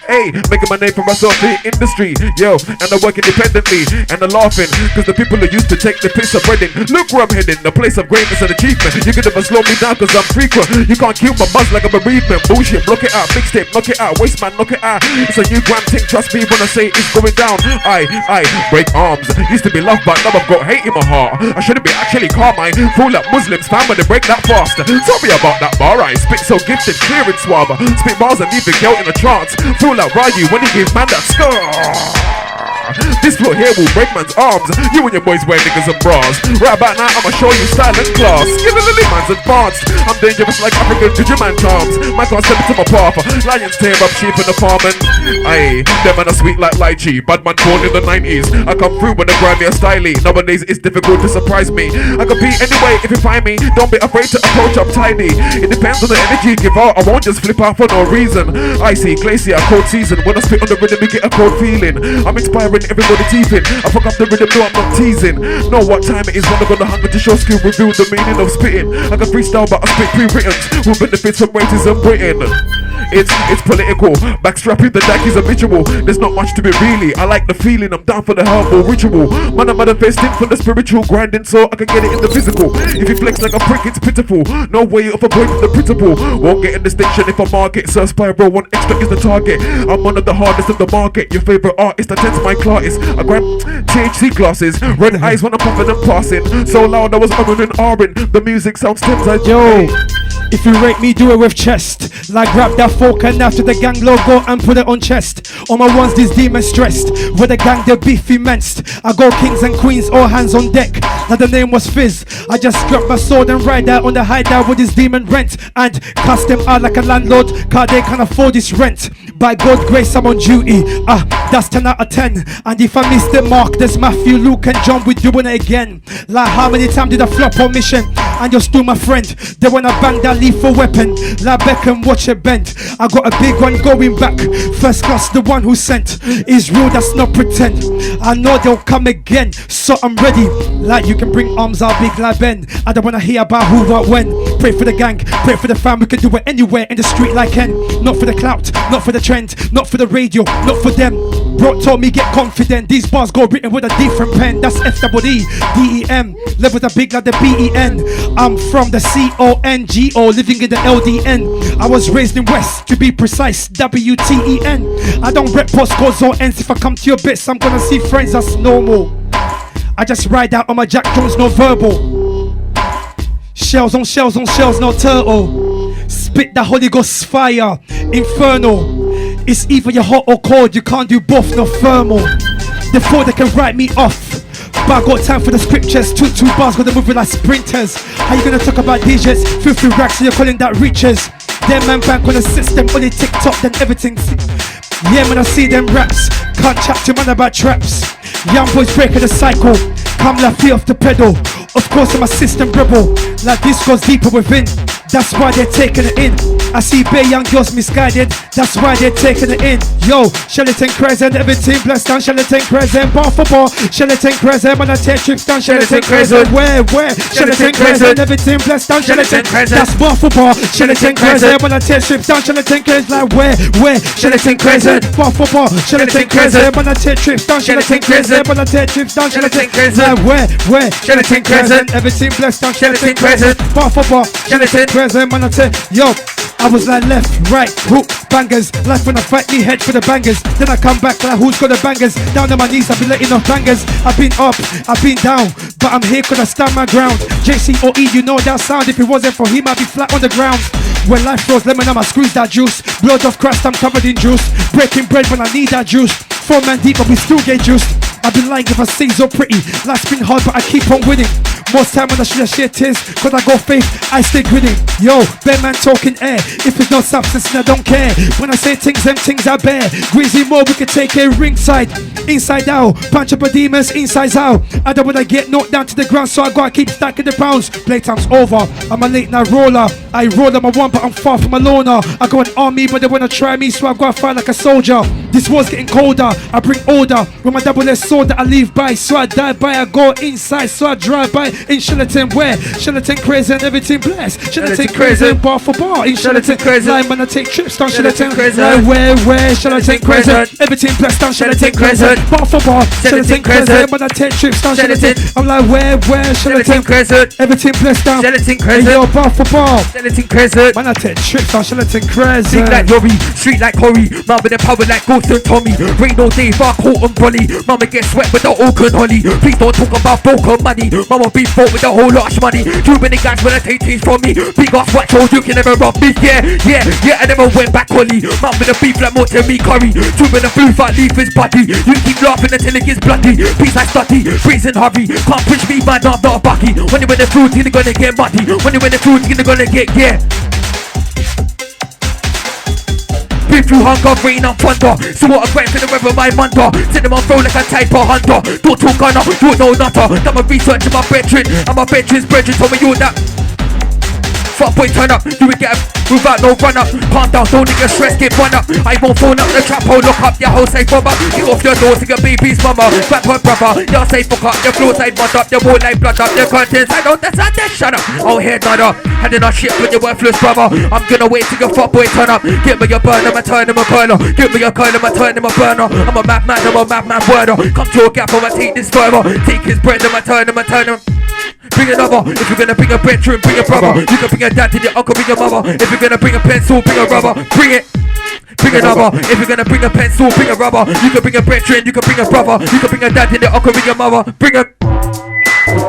Hey, making my name for myself in the industry. Yo, and I work independently. And I'm laughing, cause the people who used to take the piss of breading. Look where I'm heading, the place of greatness and achievement. You can never slow me down cause I'm frequent. You can't kill my buzz like a bereavement. Bullshit, block it out, mixtape, knock it out. Waste man, knock it out. It's a new Grime thing, trust me when I say it's going down. I break arms. Used to be love, but now I've got hate in my heart. I shouldn't be actually calm, I fool like Muslims, fam, when they break that fast. Sorry about that bar, I spit so gifted, clear and suave. Spit bars and leave the girl in a trance. Fool like Ryu when he gave man that scar. This floor here will break man's arms. You and your boys wear niggas and bras. Right about now I'ma show you style and class. Skin of the man's advanced. I'm dangerous like African Digimon charms. Man can't step into my path. Lions tear up sheep in the farm and aye, them man are sweet like lychee. Bad man born in the 90s. I come through when the grimy are styly. Nowadays it's difficult to surprise me. I compete anyway if you find me. Don't be afraid to approach, I'm tidy. It depends on the energy you give out. I won't just flip out for no reason. Icy, glacier, cold season. When I spit on the rhythm you get a cold feeling. I'm inspiring everybody teeth in. I fuck up the rhythm, no I'm not teasing. Know what time it is when I got the hunger to show skill. Reveal the meaning of spitting. I can freestyle but I spit pre-written. Who benefits from racism Britain. It's political. Backstrapping the deck is habitual. There's not much to it really. I like the feeling. I'm down for the herbal ritual. Man, I'm manifesting for the spiritual grinding so I can get it in the physical. If you flex like a prick, it's pitiful. No way of avoiding the principle. Won't get a distinction if I market. Sir Spiral, one extra is the target. I'm one of the hardest in the market. Your favorite artist attends my classes. I grab THC glasses. Red eyes when I'm puffing and passing. So loud I was umming and ahhing. The music sounds Tim's like yo. If you rate me, do it with chest. Like grab that fork and after the gang logo and put it on chest. On my ones, these demons stressed. With the gang, the beef immense. I go kings and queens, all hands on deck. Now the name was Fizz. I just grab my sword and ride out on the hideout with this demon rent. And cast them out like a landlord, cause they can't afford this rent. By God's grace, I'm on duty. That's 10 out of 10. And if I miss the mark, there's Matthew, Luke and John, we doing it again. Like how many times did I flop on mission? And you're still my friend. They wanna bang that lethal weapon. Like Beckham, watch it bend. I got a big one going back. First class, the one who sent. Is real, that's not pretend. I know they'll come again, so I'm ready. Like you can bring arms out big like Ben. I don't wanna hear about who, what, when. Pray for the gang, pray for the fam. We can do it anywhere in the street like Ken. Not for the clout, not for the trend, not for the radio, not for them. Bro told me get confident. These bars go written with a different pen. That's FWE-DEM. Levels are big like the BEN. I'm from the CONGO, living in the LDN. I was raised in West, to be precise, WTEN. I don't rep postcodes or ends. If I come to your bits, I'm gonna see friends, that's normal. I just ride out on my Jack Jones, no verbal. Shells on shells on shells, no turtle. Spit the Holy Ghost fire, inferno. It's either you're hot or cold, you can't do both, no thermal. Before they can write me off. But I got time for the scriptures. Two bars, gotta move it like sprinters. How you gonna talk about DJs? 50 racks, so you're calling that reaches. Them man bank on the system, only TikTok, then everything. Yeah, man, I see them raps. Can't chat to man about traps. Young boys breaking the cycle. Come like feet off the pedal. Of course, I'm a system rebel. Like this goes deeper within. That's why they're taking it in. I see bare young girls misguided. That's why they're taking it in. Yo, Shellington Crescent, everything blessed down. Shellington Crescent, bar for bar. Shellington Crescent, when I take trips down. Shellington Crescent, where? Shellington Crescent, everything blessed down. Shellington Crescent, that's bar for bar. Shellington Crescent, when I take trips down. Shellington Crescent, like where? Shellington Crescent, bar for bar. Shellington Crescent, when I take trips down. Shellington Crescent, when I take trips down. Shellington Crescent, like where? Shellington Crescent, everything blessed down. Shellington Crescent, bar for bar. Shellington Crescent, when I take, yo. I was like left, right, hook, bangers. Life when I fight me, head for the bangers. Then I come back like who's got the bangers. Down on my knees, I've been letting off bangers. I've been up, I've been down, but I'm here cause I stand my ground. JCOE, you know that sound. If it wasn't for him, I'd be flat on the ground. When life throws lemon, I'ma squeeze that juice. Blood of Christ, I'm covered in juice. Breaking bread when I need that juice. 4 man deep, but we still get juiced. I've been lying if I say so pretty. Life's been hard, but I keep on winning. Most time when I should have shared tears, cause I got faith, I stay grinning. Yo, bear man talking air. If it's no substance, then I don't care. When I say things, them things I bear. Greasy more, we can take it ringside, inside out. Punch up a demons, inside out. I don't wanna get knocked down to the ground, so I gotta keep stacking the pounds. Playtime's over, I'm a late night roller. I roll on my one, but I'm far from a loner. I go an army, but they wanna try me, so I gotta fight like a soldier. This war's getting colder, I bring order. With my double-edged sword that I leave by, so I die by, I go inside, so I drive by. In Shillington, where? Shillington crazy and everything blessed. Shillington crazy, bar for bar. In Shillington crazy, line when I take trips down Shillington crazy. Where? Shillington crazy, everything blessed down Shillington crazy. Bar for bar, Shillington crazy, when I take trips down Shillington. I'm like, where? Shillington crazy, everything blessed down Shillington crazy. Yo, bar for bar, Shillington crazy, when I take trips down Shillington crazy. Sing like Yori, street like Corey, man with the power like Ghost and Tommy. Rain all day, bar coat and brolly. Mama get sweat with the Oaken honey. Please don't talk about broken money. Mama be bought with a whole lot of money. Too many guys wanna take things from me. Big ass watch, so you can never rob me. Yeah, I never went back only. Man with a beef like more to me curry. Two in the booth, I leave his body. You keep laughing until it gets bloody. Peace like study, breeze and hurry. Can't push me, man, I'm not a bucky. When you win the fruit, you're gonna get muddy. When you win the fruit, you're gonna get, Been through hunger, rain and thunder. So what a great for the weather, my munda. Set them on throw like a type of hunter. Don't talk gunner, you know nutter. Done my research in my bedroom, and my bedroom's brethren told me you that. Fuck boy, turn up, you will get without no run up. Calm down, don't get stressed, get run up. I won't phone up the trap hole, lock up your whole safe mama. Get off your doors to your baby's mama. Back her brother, your safe fuck up. Your floors I mud up, your wall I blood up. Your curtains I don't, that's not that, shut up. Oh here nada, heading on shit with your worthless brother. I'm gonna wait till your fuck boy turn up. Give me your burner, I turn him a burner. Give me your curler, I turn him a burner. I'm a madman, I'm a madman worder. Come to a gap, I'ma take this further. Take his bread, I turn him. Bring another, if you're gonna bring a bedroom, bring a brother. You can bring a dad, your uncle, bring your mother. If you're gonna bring a pencil, bring a rubber. Bring it. Bring another, if you're gonna bring a pencil, bring a rubber. You can bring a bedroom, you can bring a brother. You can bring a dad, your uncle, bring your mother. Bring a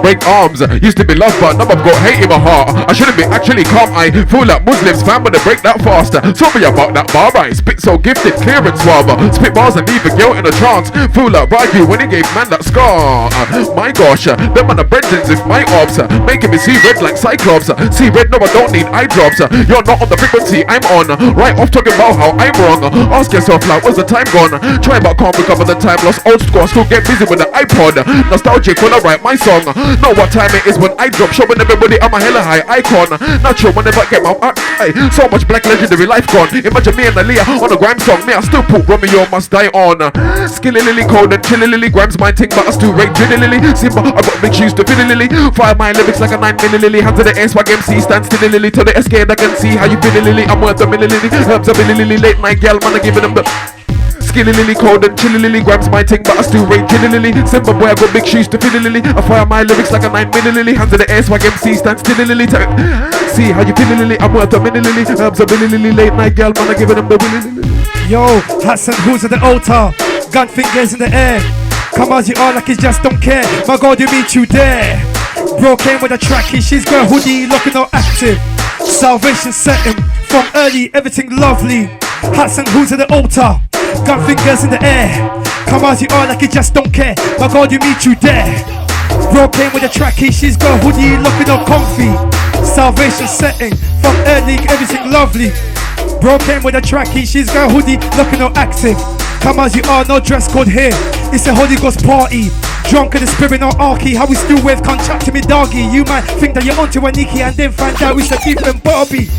break arms, used to be love but now I've got hate in my heart. I shouldn't be actually calm, I feel like Muslims fam when they break that faster. Tell me about that bar, I spit so gifted, clear and suave. Spit bars and leave a girl in a trance. Feel like Ryu when he gave man that scar. My gosh, them man are brethrens if my ops making me see red like Cyclops. See red, no I don't need eye drops. You're not on the frequency I'm on. Right off talking about how I'm wrong. Ask yourself like where's the time gone? Try but can't recover the time lost. Old school still get busy with the iPod. Nostalgic when I write my song. Know what time it is when I drop, showing everybody I'm a hella high icon. Not sure whenever I get my so much black legendary life gone. Imagine me and Aaliyah on a Grime song. Me I still put Romeo must die on. Skilly Lily cold and chilly Lily. Grime's my thing but I still rate Drilly Lily. Simba I got big shoes to fill Lily. Fire my lyrics like a 9 milli Lily. Hands to the air swag MC stand still Lily. To the SK I can see how you feel Lily. I'm worth a milli Lily. Herbs a milli Lily. Late night gal man I giving them the Skilly Lily cold and chilly Lily. Grabs my thing but I still rate Chilly Lily. Simbaboy I got big shoes to fill Lily. I fire my lyrics like a 9 milli Lily. Hands to the air swag MC stand still Lily. See how you feel Lily. I'm worth a milli Lily. Herbs a milli Lily. Late night gal man I giving them the willy Lily. Yo, hats and hoods at the altar, gun fingers in the air. Come as you are like you just don't care. My God, you meet you there. Bro came with a trackie, she's got a hoodie, looking all active. Salvation setting from early, everything lovely. Hats and hoods at the altar, gun fingers in the air. Come as you are like you just don't care. My God, you meet you there. Bro came with a trackie, she's got a hoodie, looking all comfy. Salvation setting from early, everything lovely. Bro came with a trackie, she's got a hoodie, looking all active. Come as you are, no dress code here. It's a Holy Ghost party. Drunk in the spirit, no arky. How we still wave, can't chat to me doggy. You might think that you're onto a Nikki and then find out it's a different Bobby.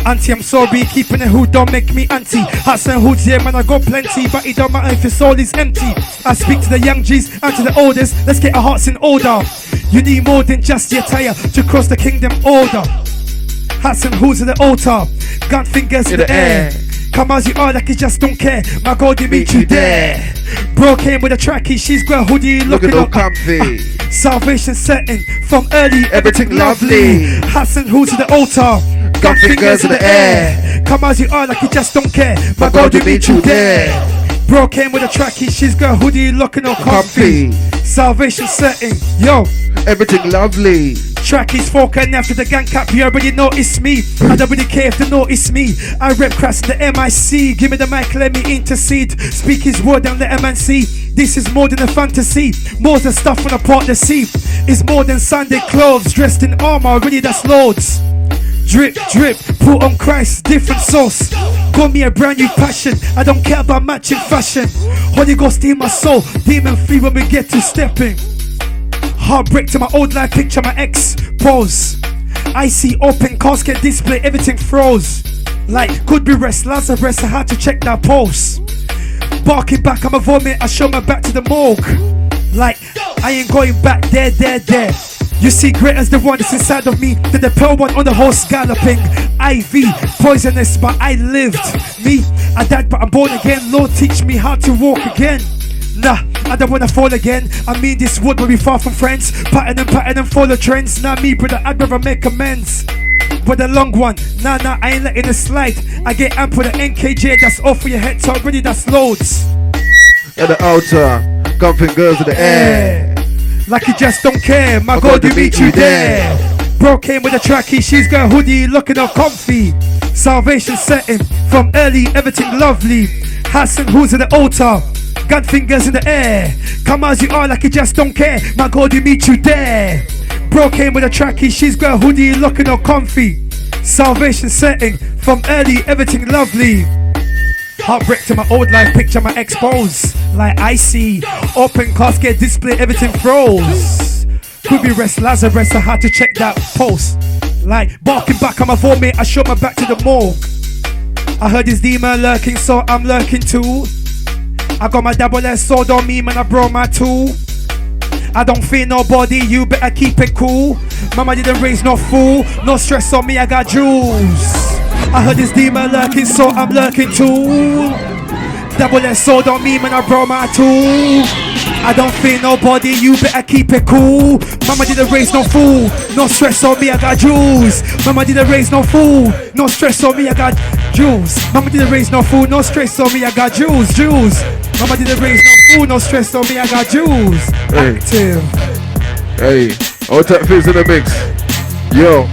Auntie, I'm sorry, keeping it hood don't make me anti. Hats and hoods, yeah man, I got plenty. But it don't matter if your soul is empty. I speak to the young G's and to the oldest. Let's get our hearts in order. You need more than just your tire to cross the kingdom order. Hats and hoods at the altar, gun fingers in the air. Come as you are like you just don't care. My God, you meet you there. Bro came with a trackie, she's got a hoodie, looking all comfy. Salvation setting from early, everything lovely. Hats and hoods at the altar, gun fingers in the air. Come as you are like you just don't care. My God, you meet you there. Bro came with a trackie, she's got a hoodie, looking all comfy. Salvation setting, yo, everything lovely. Track is folk and after the gang cap, you already know it's me. I don't really care if they know it's me. I rep crash the MIC. Give me the mic, let me intercede. Speak his word and let MNC. This is more than a fantasy. More than stuff on a part the sea. It's more than Sunday clothes. Dressed in armor, really that's loads. Drip, drip, put on Christ, different sauce. Got me a brand new passion. I don't care about matching fashion. Holy Ghost in my soul. Demon free when we get to stepping. Heartbreak to my old life picture, my ex pose. I see open casket display, everything froze. Like could be rest, Lazarus, I had to check that pulse. Barking back, I'm a vomit, I show my back to the morgue. Like I ain't going back there. You see great as the one that's inside of me. Then the pearl one on the horse galloping. IV, poisonous, but I lived. Me, I died but I'm born again. Lord teach me how to walk again. Nah, I don't wanna fall again. I mean this would be far from friends. Pattern and follow trends. Nah me brother, I'd rather make amends. But the long one, nah, I ain't letting it slide. I get amp with the NKJ, that's off for your head, so already that's loads. At the altar, comfing girls in the air. Like you just don't care, my God, you meet you there. Bro came with a trackie, she's got a hoodie, looking all comfy. Salvation setting, from early, everything lovely. Hassan, who's at the altar? Got fingers in the air. Come as you are, like you just don't care. My God, you meet you there. Bro came with a trackie, she's got a hoodie, looking all comfy. Salvation setting, from early, everything lovely. Heartbreak to my old life picture, my expose. Like I see, open casket display, everything froze. Could be rest, Lazarus, I had to check that post. Like barking back, I'm a vomit, I show my back to the morgue. I heard this demon lurking, so I'm lurking too. I got my double-edged sword on me, man, I brought my tool. I don't fear nobody, you better keep it cool. Mama didn't raise no fool, no stress on me, I got jewels. I heard this demon lurking, so I'm lurking too. Double-edged sword on me, man, I brought my tool. I don't fear nobody, you better keep it cool. Mama didn't raise no fool, no stress on me, I got jewels. Mama didn't raise no fool, no stress on me, I got jewels. Mama didn't raise no fool, no stress on me, I got jewels. Mama didn't raise no fool, no stress on me, I got jewels. Hey. Active. Hey, all that fizz in the mix. Yo.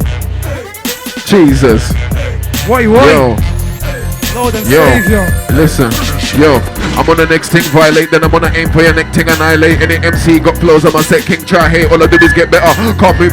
Jesus. What? Yo. Lord and Yo. Savior. Listen. Yo. I'm on the next thing, violate, then I'm gonna aim for your neck thing, annihilate. Any MC got flows on my set, king try hate, all I do is get better. Can't move,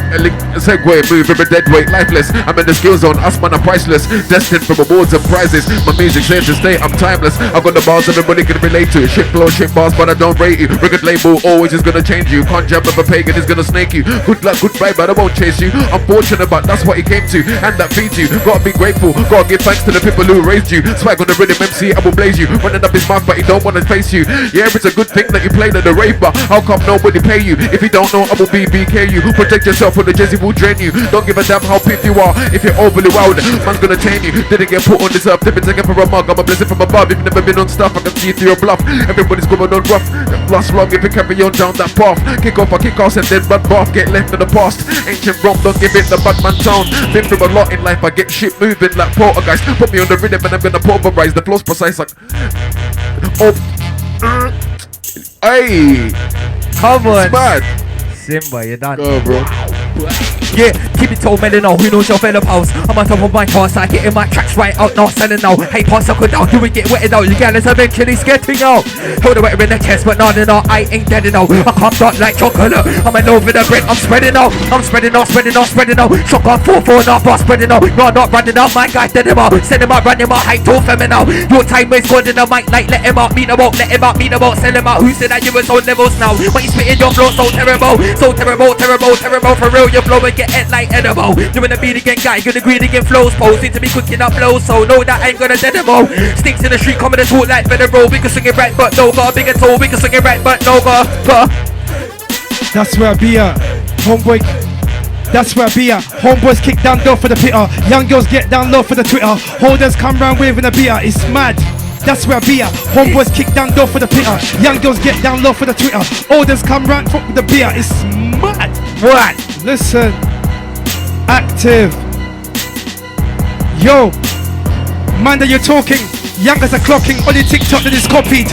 segue, move every dead weight, lifeless. I'm in the skill zone, us man are priceless. Destined for awards and prizes. My music's here to stay, I'm timeless. I got the bars everybody can relate to. Shit flow, shit bars, but I don't rate you. Record label always is gonna change you. Can't jump up a pagan is gonna snake you. Good luck, good vibe, but I won't chase you. Unfortunate, but that's what he came to, and that feeds you. Gotta be grateful, gotta give thanks to the people who raised you. Swag on the rhythm MC, I will blaze you. Running up his mouth, but he don't wanna face you. Yeah, it's a good thing that you played at the rave, but how come nobody pay you? If you don't know, I will BBK you. Protect yourself or the Jezzy will drain you. Don't give a damn how piff you are. If you're overly wild, man's gonna tame you. Didn't get put on this earth, they've been taken for a mug. I'm a blessing from above. You've never been on stuff, I can see through your bluff. Everybody's going on rough. Last long if you carry on down that path. Kick off, I kick ass and then run bath. Get left in the past. Ancient Rome, don't give it the bad man sound. Been through a lot in life, I get shit moving like poltergeist. Put me on the rhythm and I'm gonna pulverize. The flow's precise like hey, Come on. it's bad. Simba, you're done. Go, bro. Yeah, keep it told, melon now. Who knows your fellow pals? I'm on top of my cars, I getting my tracks right out, not selling now. Hey, pass sucker down, you ain't get wetted out. You gallus eventually skating out. Hold the wetter in the chest, but no, I ain't dead now. I can't start like chocolate. I'm an over the bread, I'm spreading out. I'm spreading out. Shock on 4-4 now, boss spreading out. No, I'm not running out, my guy dead him out. Send him out, run him out, high tall feminine. Your time is good in the mic, like let him out, meet him out, let him out, meet him out, sell him out. Who said that you was on levels now? When you spitting your flow so terrible for real, your flow and get it like edible. You wanna be the gang guy, gonna agree to get flows, posing to be cooking up blows, so no, that ain't gonna dead them all. Sticks in the street, coming to talk like federal. We can swing it right, but no, got a bigger toe. We can swing it right, but no, got. That's where I be at, homeboy. That's where I be at. Homeboys kick down low for the pitter. Young girls get down low for the Twitter. Holders come round waving a beer. It's mad. That's where I be at. Homeboys kick down low for the pitter. Young girls get down low for the Twitter. Holders come round for the beer. It's mad. What? Listen. Active. Yo. Man that you're talking. Youngers are clocking. Only TikTok that is copied.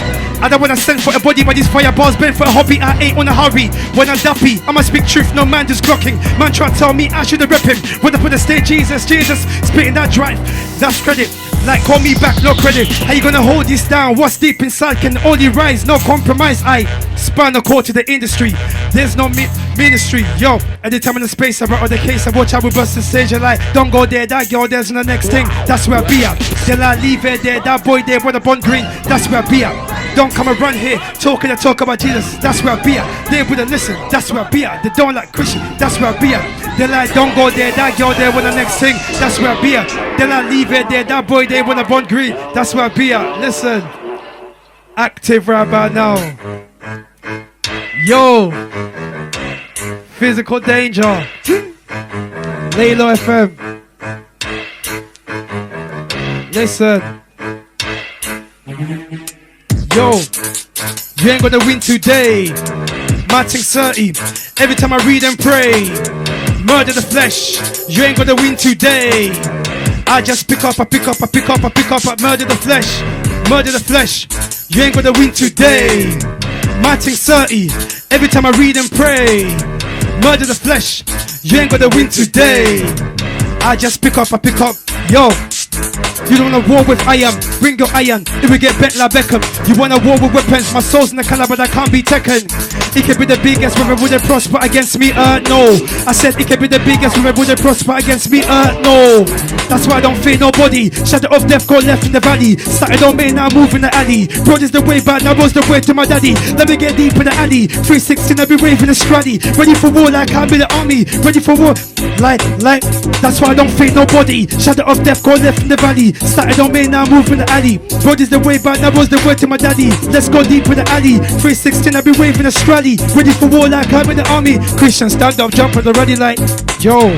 I don't wanna send for a body, but these fireballs been for a hobby. I ain't on a hurry. When I'm duppy, I'ma speak truth, no man just glocking. Man try to tell me I should've rep him. When I put the stage, Jesus, spitting that drive, that's credit. Like call me back, no credit. How you gonna hold this down? What's deep inside can only rise, no compromise. I span the cord to the industry. There's no ministry, yo. At the time in the space, I brought the case. I watch how we bust the stage. And like, don't go there, that girl there's in the next thing. That's where I be at. Then I leave it there, that boy there with a bond green. That's where I be at. Don't come and run here, talking to talk about Jesus. That's where I be at. They wouldn't listen. That's where I be at. They don't like Christian. That's where I be at. Then like, don't go there, that girl there with the next thing. That's where I be at. Then I leave it there, that boy there with a bond green. That's where I be at. Listen, active right about now. Yo, Physical Danger, Laylo FM. Listen, yo, you ain't gonna win today. Matching 30, every time I read and pray. Murder the flesh, you ain't gonna win today. I just pick up, I murder the flesh. Murder the flesh, you ain't gonna win today. Matching 30, every time I read and pray. Murder the flesh, you ain't gonna win today. I just pick up, yo. You don't wanna war with iron, bring your iron. If we get bent like Beckham, you wanna war with weapons. My soul's in the caliber that can't be taken. It can be the biggest, but it wouldn't prosper against me, no. I said it can be the biggest, but it wouldn't prosper against me, no. That's why I don't fear nobody. Shadow of death, go left in the valley. Started on me, now move in the alley. Bro, this the way back, now goes the way to my daddy. Let me get deep in the alley. 316, I be waving the straddy. Ready for war like I be the army. Ready for war, like, that's why I don't fear nobody. Shadow of death, go left in the valley. Started on me, now move in the alley. Bro, this the way back, now goes the way to my daddy. Let's go deep in the alley. 316, I be waving the straddy. Ready for war like I'm in the army. Christian, stand up, jump on the ready like, yo.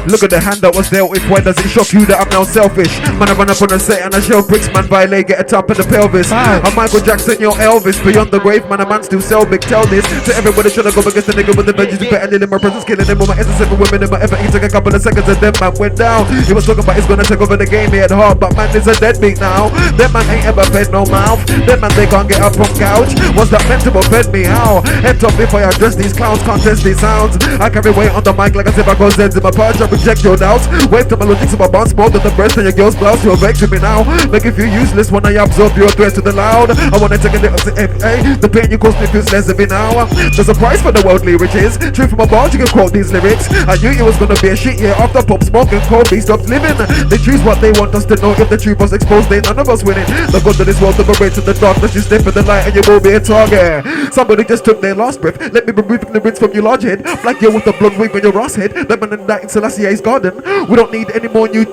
Look at the hand that was dealt with. Why does it shock you that I'm now selfish? Man, I run up on a set and I shell bricks, man, violate, get a tap in the pelvis. I'm Michael Jackson, you're Elvis. Beyond the grave, man, a man still sell big. Tell this to everybody trying to go against the nigga with the veggies. You better in my presence, killing them with my essence. Every women in my effort, he took a couple of seconds and then man went down. He was talking about he's gonna take over the game, he had hard, but man is a deadbeat now. That man ain't ever fed no mouth. That man, they can't get up from couch. What's that meant to offend me? How? Head top if I address these clowns, can't test these sounds. I carry weight on the mic like as if I go Zeds in my perch. I reject your doubts. Wave to my logics of my bonds more than the breast and your girl's blouse. You're vexing me now. Make you feel useless when I absorb your threat to the loud. I wanna take a little the pain you cause me feels less every now. There's a price for the worldly riches. True from a bar, you can quote these lyrics. I knew it was gonna be a shit year after Pop Smoke and Kobe stopped living. They choose what they want us to know. If the truth was exposed, they none of us winning. The god of this world liberates in the darkness. You step in the light and you will be a target. Somebody just took their last breath. Let me remove the rinse from your large head. Like you with the blood wing on your ass head. That man in that in Selassie's garden. We don't need any more new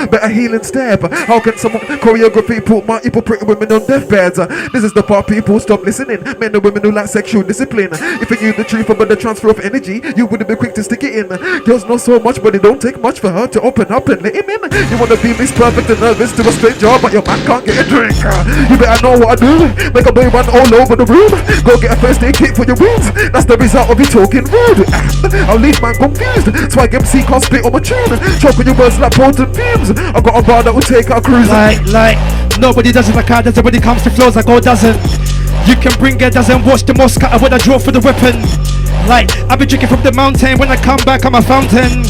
better healing step. How can someone choreography put my pretty women on deathbeds? This is the part people stop listening. Men and women who lack sexual discipline. If you knew the truth about the transfer of energy, you wouldn't be quick to stick it in. Girls know so much, but it don't take much for her to open up and let him in. You wanna be Miss Perfect and nervous to a stranger, but your man can't get a drink. You better know what I do. Make a boy run all over the room. Go get a first aid kit for your wounds. That's the result of you talking rude. I'll leave man confused. Swag MC can't spit on my tune. Choke on your words like potent fumes. I got a bar that will take our cruise. Like, nobody does it like I does it when it comes to flows like God doesn't. You can bring a dozen, watch the most scatter when I draw for the weapon. Like, I've been drinking from the mountain, when I come back I'm a fountain.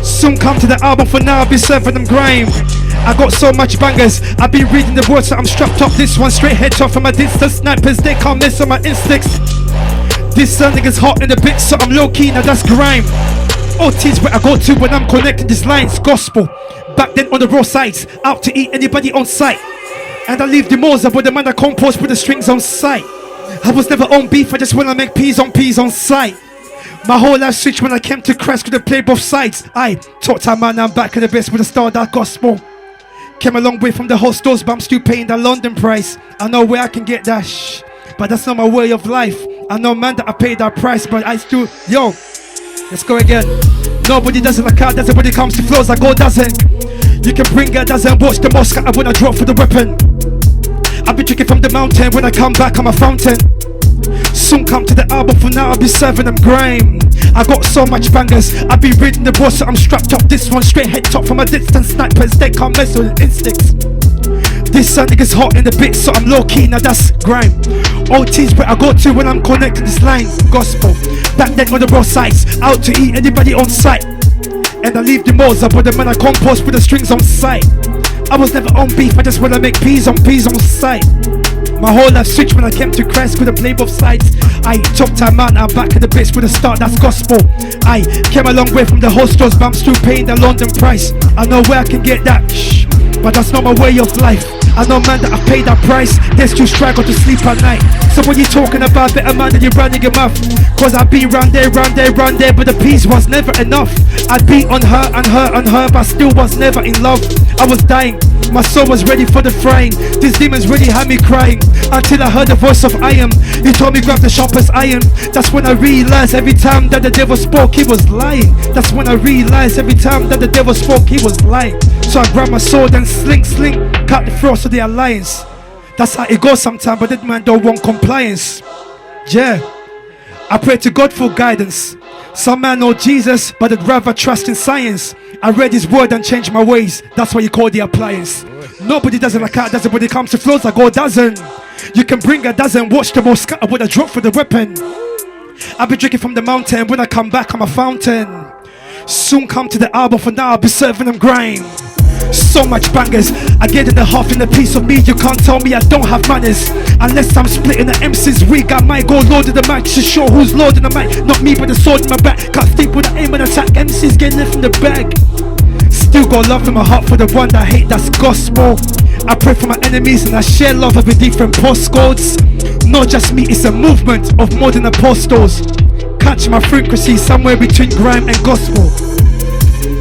Soon come to the album, for now I'll be serving them grime. I got so much bangers, I've been reading the words so I'm strapped up. This one straight head top from my distance snipers, they can't miss on my instincts. This nigga's hot in the bit, so I'm low key, now that's grime. OT's where I go to when I'm connecting these lines, gospel. Back then on the raw sides, out to eat anybody on sight. And I leave the Mosa with the man that compost with the strings on sight. I was never on beef, I just wanna make peas on sight. My whole life switched when I came to Christ, could have played both sides. I taught time man, I'm back in the best with the star that gospel. Came a long way from the hostels, but I'm still paying that London price. I know where I can get that but that's not my way of life. I know man that I paid that price, but I still, yo, let's go again. Nobody does it like I does it when it comes to flows like God doesn't. You can bring a dozen, watch the most scatter when I drop for the weapon. I've been drinking from the mountain, when I come back I'm a fountain. Soon come to the album, for now I'll be serving them grime. I got so much bangers, I've been reading the boss, so I'm strapped up. This one straight head top from a distance snipers, they can't mess with instincts. This son nigga's hot in the bit, so I'm low key, now that's grime. Old teams where I go to when I'm connecting this line. Gospel, back then on the road sites, out to eat anybody on site. And I leave the malls up with the man I compost with the strings on sight. I was never on beef, I just wanna make peas on sight. My whole life switched when I came to Christ, couldn't play both sides. I top time man, I'm back in the bits with a start, that's gospel. I came a long way from the hostels, but I'm still paying the London price. I know where I can get that, shh, but that's not my way of life. I know man that I paid that price, they still struggle to sleep at night. So when you talking about better man, then you're running your mouth. Cause I be round there, but the peace was never enough. I'd be on her and her and her, but still was never in love. I was dying, my soul was ready for the frying. These demons really had me crying, until I heard the voice of I am. He told me grab the sharpest iron. That's when I realized every time that the devil spoke, he was lying. That's when I realized every time that the devil spoke, he was lying. So I grabbed my sword and sling, cut the throats of the alliance. That's how it goes sometimes, but that man don't want compliance. Yeah, I pray to God for guidance. Some man know Jesus, but they'd rather trust in science. I read his word and changed my ways. That's what you call the appliance. Nobody does it like I does it when it comes to flows like God doesn't. You can bring a dozen, watch them all scatter with a drop for the weapon. I'll be drinking from the mountain, when I come back I'm a fountain. Soon come to the album, for now I'll be serving them grime. So much bangers, I get in the half in a piece of me. You can't tell me I don't have manners. Unless I'm splitting the MC's wig, I might go Lord of the mic to show who's Lord in the mic. Not me, but the sword in my back. Can't think with the aim and attack. MC's getting it from the bag. Still got love in my heart for the one that hate, that's gospel. I pray for my enemies and I share love with different postcodes. Not just me, it's a movement of modern apostles. Catch my frequency somewhere between grime and gospel.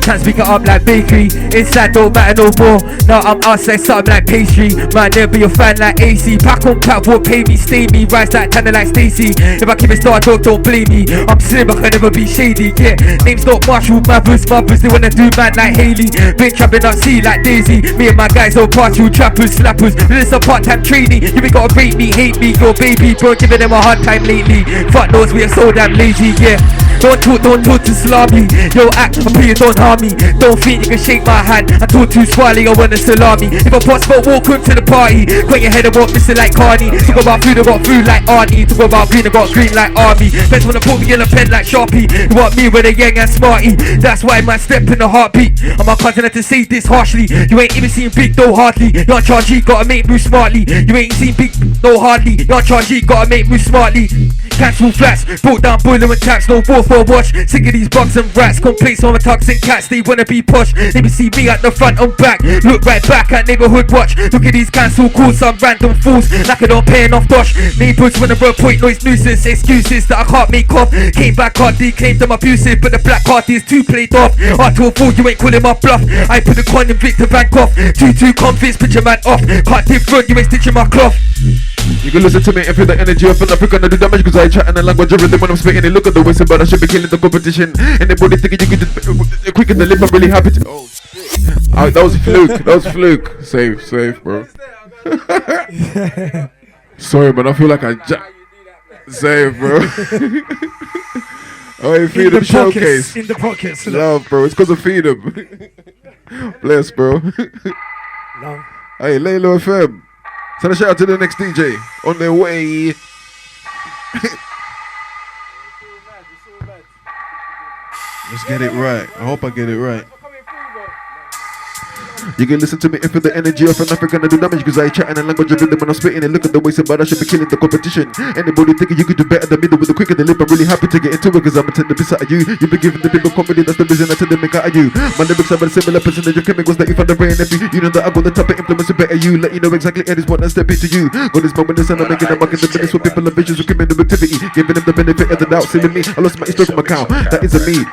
Can't speak it up like bakery. Inside don't matter no more. Now I'm outside something like pastry. Might never be a fan like AC. Pack on pack won't pay me. Stay me. Rise like Tanner like Stacy. If I keep it star don't blame me. I'm slim, I can never be shady. Yeah, name's not Marshall. Mothers, they wanna do man like Haley. Been trapping up sea like Daisy. Me and my guys don't partial trappers, slappers. This a part-time trainee. You ain't gotta rate me, hate me. Your baby bro giving them a hard time lately. Fuck knows we are so damn lazy. Yeah, don't talk to salami. Yo act, I pray you don't harm me. Don't think you can shake my hand. I talk too swally, I want a salami. If I put smoke, walk quick to the party. Got your head about missing like Carney. Talk about food, I got food like Arnie. Talk about green, I got green like Army. Best wanna put me in a pen like Sharpie. You want me with a yang and smarty. That's why man step in the heartbeat. I'm a continent to say this harshly. You ain't even seen big though hardly. You're on charge, gotta make moves smartly. You ain't seen big no hardly. You're on charge, gotta make moves smartly. Cancel flats, brought down boiler and tax, no war for a watch. Sick of these bugs and rats, complaints on the toxic cats. They wanna be posh, they will see me at the front and back. Look right back at neighborhood watch. Look at these cancel calls, some random fools like I don't pay enough dosh. Neighbors wanna point noise nuisance, excuses that I can't make off. Came back hard, they claimed I'm abusive, but the black card is too played off. Hard to afford, you ain't calling my bluff. I put the coin in Victor Bank off. Too convinced, picture man off. Can't different, you ain't stitching my cloth. You can listen to me and feel the energy. I feel like we're gonna do damage cause I chat in the language of rhythm when I'm spitting it. Look at the way but I should be killing the competition. Anybody thinking you could just quicker than lip, I'm really happy to. Oh, that was fluke. Safe, bro. Sorry, man, I feel like I safe, bro. Oh, you feed him showcase. In the pockets. Love, bro. It's cause of feed him. Bless, bro. Love. Hey, Laylo FM. Send a shout out to the next DJ on their way. Let's get it right. I hope I get it right. You can listen to me and feel the energy of an African and do damage cause I chat in a language of rhythm when I'm spitting it. Look at the way somebody should be killing the competition. Anybody thinking you could do better than me with the quicker the lip. I'm really happy to get into it cause I'm a tend to be out of you. You've been giving the people comedy, that's the reason I tend to make out of you. My lyrics have a similar percentage of chemicals that you find the brain. If you know that I got the type of influence to better you. Let you know exactly at this point I step into you. Got this moment in the sun, I'm making a mark in the minutes with people ambitious with criminal activity. Giving them the benefit of the doubt, seeing me. I lost my Instagram account, that isn't me.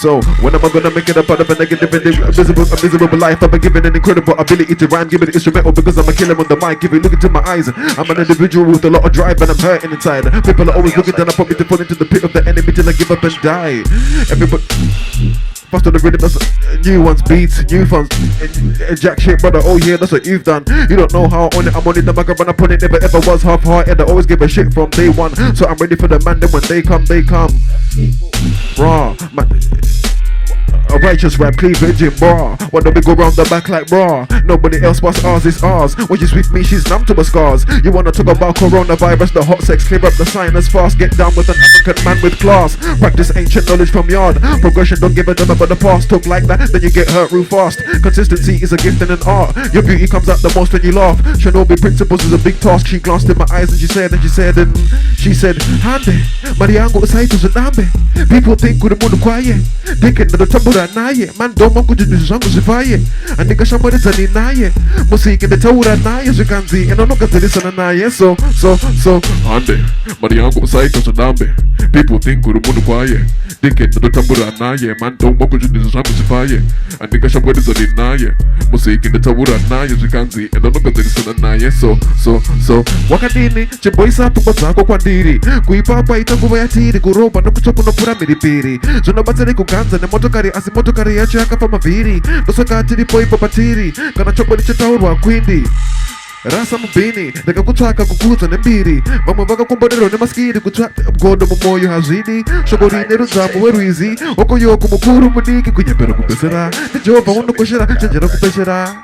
So when am I gonna make it up out of a negative and miserable life? I've been given an incredible ability to rhyme, give it instrumental because I'm a killer on the mic. If you look into my eyes, I'm an individual with a lot of drive and I'm hurting inside. People are always looking down upon me to fall into the pit of the enemy till I give up and die. Everybody fast on the rhythm, that's new ones, beats, new funds, jack shit brother, oh yeah, that's what you've done. You don't know how on it, I'm on it, I'm gonna run up on it, never ever was half-hearted, I always give a shit from day one. So I'm ready for the man, then when they come, raw, man. A righteous rap cleavage in bar. Why don't we go round the back like bra? Nobody else but ours is ours. When she's with me, she's numb to her scars. You wanna talk about coronavirus, the hot sex, clear up the sinus fast. Get down with an African man with class. Practice ancient knowledge from yard. Progression, don't give a damn about the past. Talk like that, then you get hurt real fast. Consistency is a gift and an art. Your beauty comes out the most when you laugh. Shinobi principles is a big task. She glanced in my eyes and she said, Hande, Mariango Saito's a nambe. People think with the moon quiet. Thinking that the tambura naye. Man don't want to do zangu zifaye. And nigga somebody tani naye. Musik in the taura naye zikanzi. And I'm not gonna listen to naye. So Hande, Mariango Saito's a nambe. People think with the moon quiet. Thinking that the tambura naye. Man don't want to do zangu zifaye. And nigga somebody tani naye. Musik in the taura naye zikanzi. And I'm not gonna listen to naye. So wakadini cheboisa tupatako kwa ndiri kuipapa itanguva ya tiri kuroba no kuchopo no pura miripiri zona batsari kuganza ne motokari asi motokari yacho yakafa mavhiri ndosoka atiri poipo patiri kana chopo nichitaurwa kwindi rasa mubini ndakakutsvaka kukudza nembiri vamwe vakakomborerwa nemaskiri kutsvaka godo mumoyo hazvidi shoko rine rudzamu werwizi okoyoko mukuru mudiki kunyembera kupesera nejehovha unokoshera chenjera kupeshera.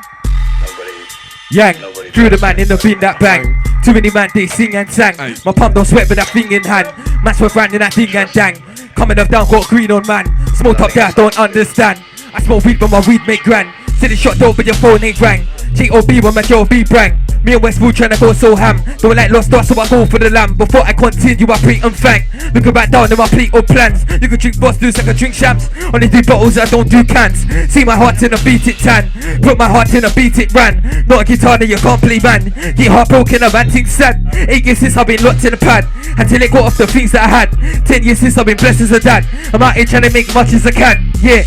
Yang, threw the man in the bin that bang. Too many man they sing and sang. My palm don't sweat with that thing in hand. Match with brand in that thing and dang. Coming up down, got green on man. Smoke up there, don't understand. I smoke weed but my weed make grand. City shot dope but your phone ain't rang. T.O.B. when my Joe B brang. Me and Westwood tryna go so ham. Don't like lost dots so I go for the lamb. Before I continue I pre and fang. Looking back down at my plate or plans. You can drink boss loose, I can drink shams. Only do bottles, I don't do cans. See my heart in a beat it tan. Put my heart in a beat it ran. Not a guitar that you can't play man. Get heartbroken, I'm anting sad. 8 years since I've been locked in the pad. Until it got off the things that I had. 10 years since I've been blessed as a dad. I'm out here trying to make much as I can. Yeah,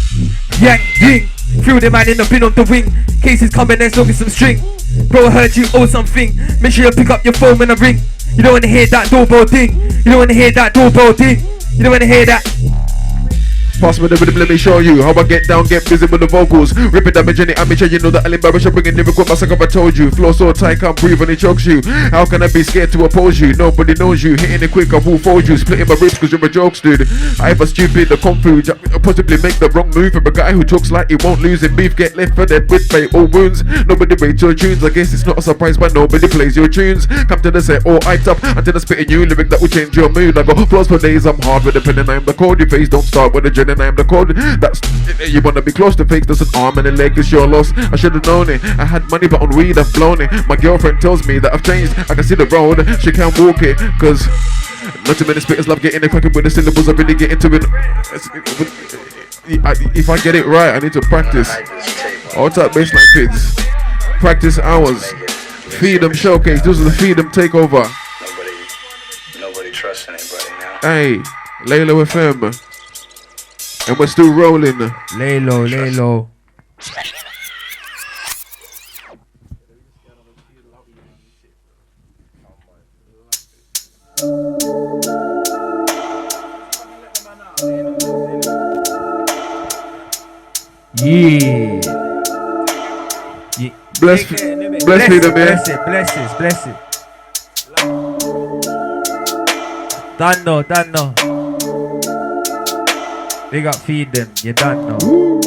yang, ding. Threw the man in the bin on the wing. Cases coming as long as some string. Bro, I heard you owe something. Make sure you pick up your phone when I ring. You don't wanna hear that doorbell ding. You don't wanna hear that doorbell ding. You don't wanna hear that. Pass me the rhythm, let me show you how I get down, get busy with the vocals. Rip it, damage any amateur, you know that I'll embarrass you, bringing lyrical massacre, I told you. Flow so tight, can't breathe and it chokes you. How can I be scared to oppose you? Nobody knows you, hitting it quick, I will fold you. Splitting my ribs cause you're a jokes, dude. Either stupid or confused, possibly make the wrong move. From a guy who talks like he won't lose in beef, get left for dead with fatal wounds. Nobody rates your tunes, I guess it's not a surprise, but nobody plays your tunes. Come to the set, all hyped up, until I spit a new lyric that will change your mood. I got flows for days, I'm hard with a pen and I'm the code. Your face don't start with a gin and I'm the code. That's you wanna be close to fakes, that's an arm and a leg, it's your loss. I should've known it. I had money but on weed I've blown it. My girlfriend tells me that I've changed. I can see the road, she can't walk it. Cause not too many spitters love getting it cracking with the syllables. I really get into it. If I get it right, I need to practice. All type baseline kids. Practice hours. Feed them showcase. Those are the feed them takeover. Nobody trusts anybody now. Hey, Laylo FM. And we're still rolling. Lay low. Yeah. Bless me, the man. Bless it. Done no. They got feed them, you don't know.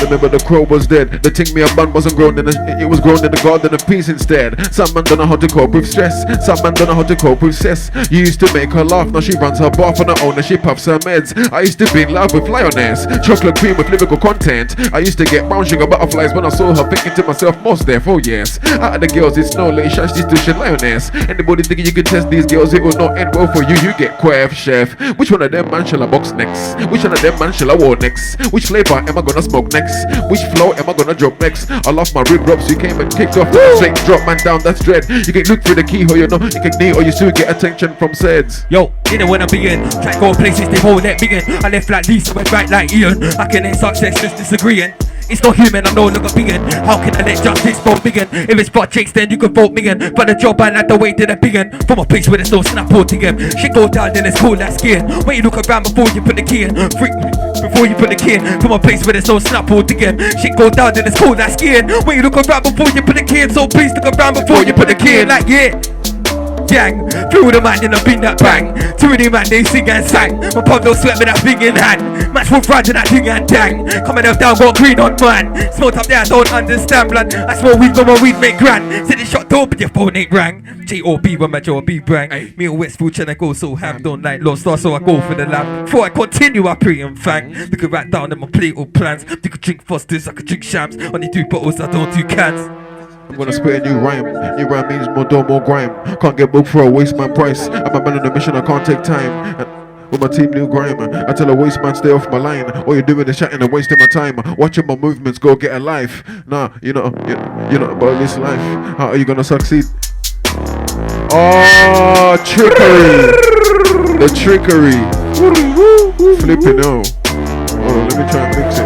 Remember the crow was dead. The thing me a bun wasn't grown in it was grown in the garden of peace instead. Some man don't know how to cope with stress. Some man don't know how to cope with cess. You used to make her laugh, now she runs her bath on her own and she puffs her meds. I used to be in love with lioness. Chocolate cream with lyrical content. I used to get brown sugar butterflies when I saw her, thinking to myself, most therefore yes. Out of the girls it's no late shash, she's still lioness. Anybody thinking you can test these girls, it will not end well for you. You get quaff, chef. Which one of them man shall I box next? Which one of them man shall I war next? Which flavor am I gonna smoke next? Which flow am I gonna drop next? I lost my rib drops, you came and kicked off the straight drop man down, that's dread. You can look through the keyhole, you know, incognito, or you soon get attention from SEDS. Yo, didn't wanna begin. Try to go places they won't let begin. I left like Lisa, went right like Ian. I can end success just disagreeing. It's not human, I'm no longer vegan. How can I let justice vote vegan? If it's spot chicks, then you can vote vegan. But the job I like the way that I begin. From a place where there's no snap porting him. Shit go down, then it's cool, that's skiing. Wait, you look around before you put the key in. Before you put the key in. From a place where there's no snap porting him. Shit go down, then it's cool, that's skiing. Wait, you look around before you put the key in. So please look around before you put the key in. Like, yeah. gang. Feel the man in a bin that bang. Too many man they sing and sang. My pop don't sweat with that thing in hand. Match will ride that thing and dang. Coming up down, got green on man. Smoke up there, I don't understand blood. I smoke weed, but my weed make grand. Said the shot dope, but your phone ain't rang. J.O.B. when my J.O.B. brang. Me and Westfield tryna go so ham, don't like Lost Star, so I go for the lamb. Before I continue, I pray and fang. They could write down in my plate or plans. They could drink Fosters, I could drink shams. Only do bottles, I don't do cans. I'm gonna spit a new rhyme. New rhyme means more dough, more grime. Can't get booked for a waste man price. I'm a man on a mission, I can't take time. And with my team, new grime. I tell a waste man, stay off my line. All you're doing is chatting and wasting my time. Watching my movements, go get a life. Nah, you're not about this life. How are you gonna succeed? Oh, trickery. The trickery. Flipping out. Hold on, let me try and mix it.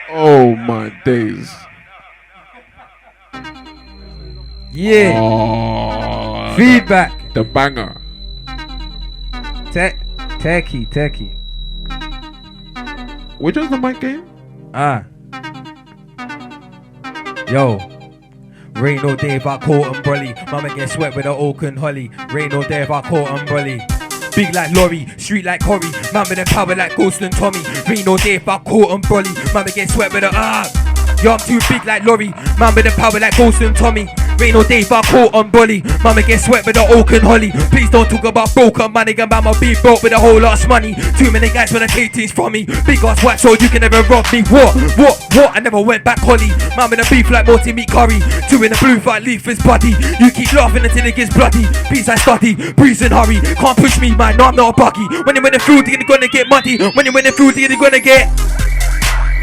Oh my days. Yeah. Oh, Feedback. The banger. Turkey. Which one's the mic game? Yo. Rain all day if I caught and brolly. Mama get sweat with her oak and holly. Rain all day if I caught and brolly. Big like lorry, street like Corey. Man with them power like Ghost and Tommy. Rain all day if I caught and brolly. Mama get sweat with her Yo, I'm too big like lorry. Man with them power like Ghost and Tommy. Rain all day if I caught on bully. Mama get sweat with the oak and holly. Please don't talk about broken money. Gun about my beef broke with a whole lot of money. Too many guys wanna take things from me. Big ass white so you can never rob me. What? I never went back holly. Man with a beef like multi meat curry. Two in the blue fight leaf his body. You keep laughing until it gets bloody. Peace I study, breeze and hurry. Can't push me man, no I'm not a buggy. When you win the field you're gonna get muddy. When you win the field you're gonna get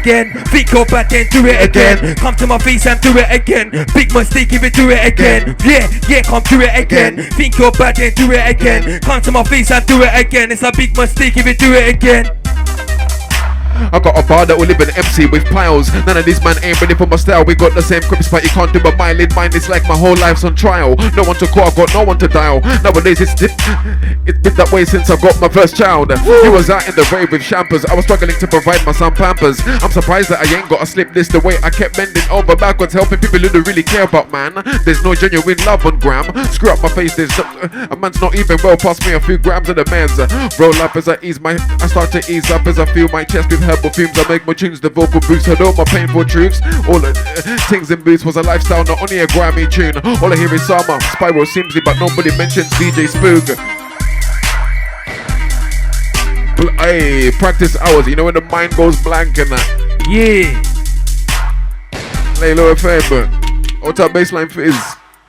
again. Think you're bad then do it again. Come to my face and do it again. Big mistake if you do it again. Yeah, come do it again. Think you're bad then do it again. Come to my face and do it again. It's a big mistake if you do it again. I got a bar that will live in MC with piles. None of these man ain't ready for my style. We got the same crips but you can't do a mile in mine. It's like my whole life's on trial. No one to call, I got no one to dial. Nowadays it's been that way since I got my first child. He was out in the rave with champers. I was struggling to provide my son pampers. I'm surprised that I ain't got a slip list. The way I kept bending over backwards, helping people who don't really care about man. There's no genuine love on gram. Screw up my face, there's no, a man's not even well past me a few grams of the man's. Roll up as I start to ease up as I feel my chest with herbal fumes. I make my tunes, the vocal boost. Heard all my painful truths. All the things in boots was a lifestyle, not only a grimy tune. All I hear is Sama, Spiral Simsy, but nobody mentions DJ Spook. Hey, practice hours, you know when the mind goes blank and that. Yeah. Lay low FM, but what's our baseline fizz?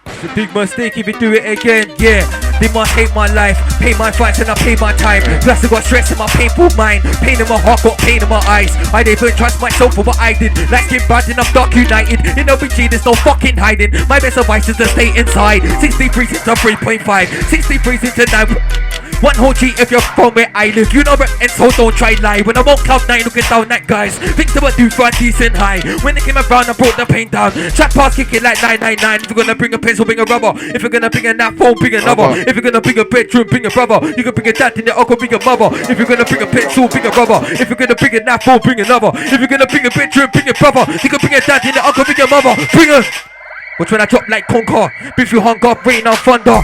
It's a big mistake if you do it again, yeah. They must hate my life, pay my fights and I pay my time. Plus I got stress in my painful mind, pain in my heart, got pain in my eyes. I didn't even trust myself for what I did. Like Skip bad enough, Dark United. In OBG there's no fucking hiding. My best advice is to stay inside. 63 to 3.5, 63 to 9. One whole G if you're from where I live. You know rep and so don't try lie. When I'm on cloud 9 looking down at guys, things that were due for a decent high. When they came around I brought the pain down. Track pass kick it like 999. If you're gonna bring a pencil, bring a rubber. If you're gonna bring a nap phone, bring another. If you're gonna bring a bedroom, bring a brother. You can bring a dad in the uncle, bring a mother. If you're gonna bring a pencil, bring a rubber. If you're gonna bring a nap phone, bring another. If you're gonna bring a bedroom, bring a brother. You can bring a dad in the uncle, bring a mother. Bring a which when I drop like Conquer, beef you hunger, rain and thunder.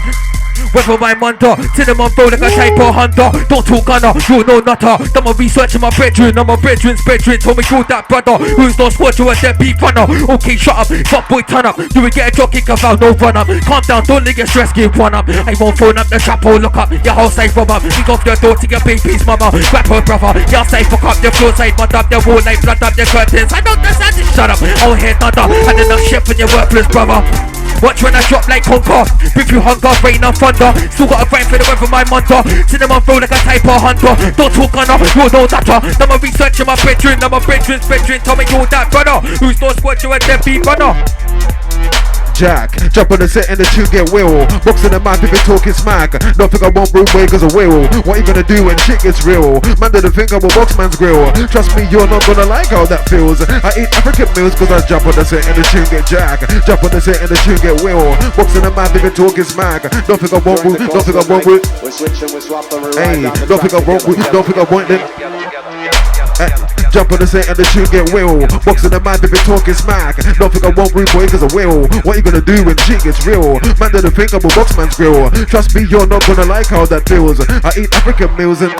Weather my munda, till them on roll like a type of hunter. Don't talk gunner, you know nutter. Done my research in my bedroom, and my bedroom's bedroom told me call that brother. Who's no sport, you a deadbeat runner. Okay, shut up, fuck boy, turn up. You will get a drop kick about no run up. Calm down, don't let your stress get one up. I won't phone up the trap or look up. Your house side from up, kick off your door to your baby's mama. Grab her brother, your side fuck up. Your floor side mud up, your wall like blood up your curtains. I don't understand this, shut up. I'll head thunder, had enough shit for your worthless brother. Watch when I drop like Conquer. If you hunger, rain and thunder. Still got a grind for the weather, my munda. See them on roll like a type of hunter. Don't talk gunner, you know nutter. Now my research in my bedroom, now my bedroom's bedroom. Tell me you're that brother. Who's no squad, you a deadbeat runner. jack. Jump on the set and the tune get will. Box in the mouth if you're talking smack. Don't think I won't rude way cause I will. What you gonna do when shit gets real? Man didn't think I will box man's grill. Trust me, you're not gonna like how that feels. I eat African meals cause I jump on the set and the tune get jack. Jump on the set and the tune get will. Box in the mouth if you're talking smack. Don't think I won't rude. Don't think I won't rude. Hey, don't think I won't rude. Don't think I won't then. Jump on the set and the tune get will. Box in the mouth if you're talking smack. Don't think I won't rude boy cause I will. What you gonna do when shit gets real? Man didn't think I'm a box man's grill. Trust me, you're not gonna like how that feels. I eat African meals and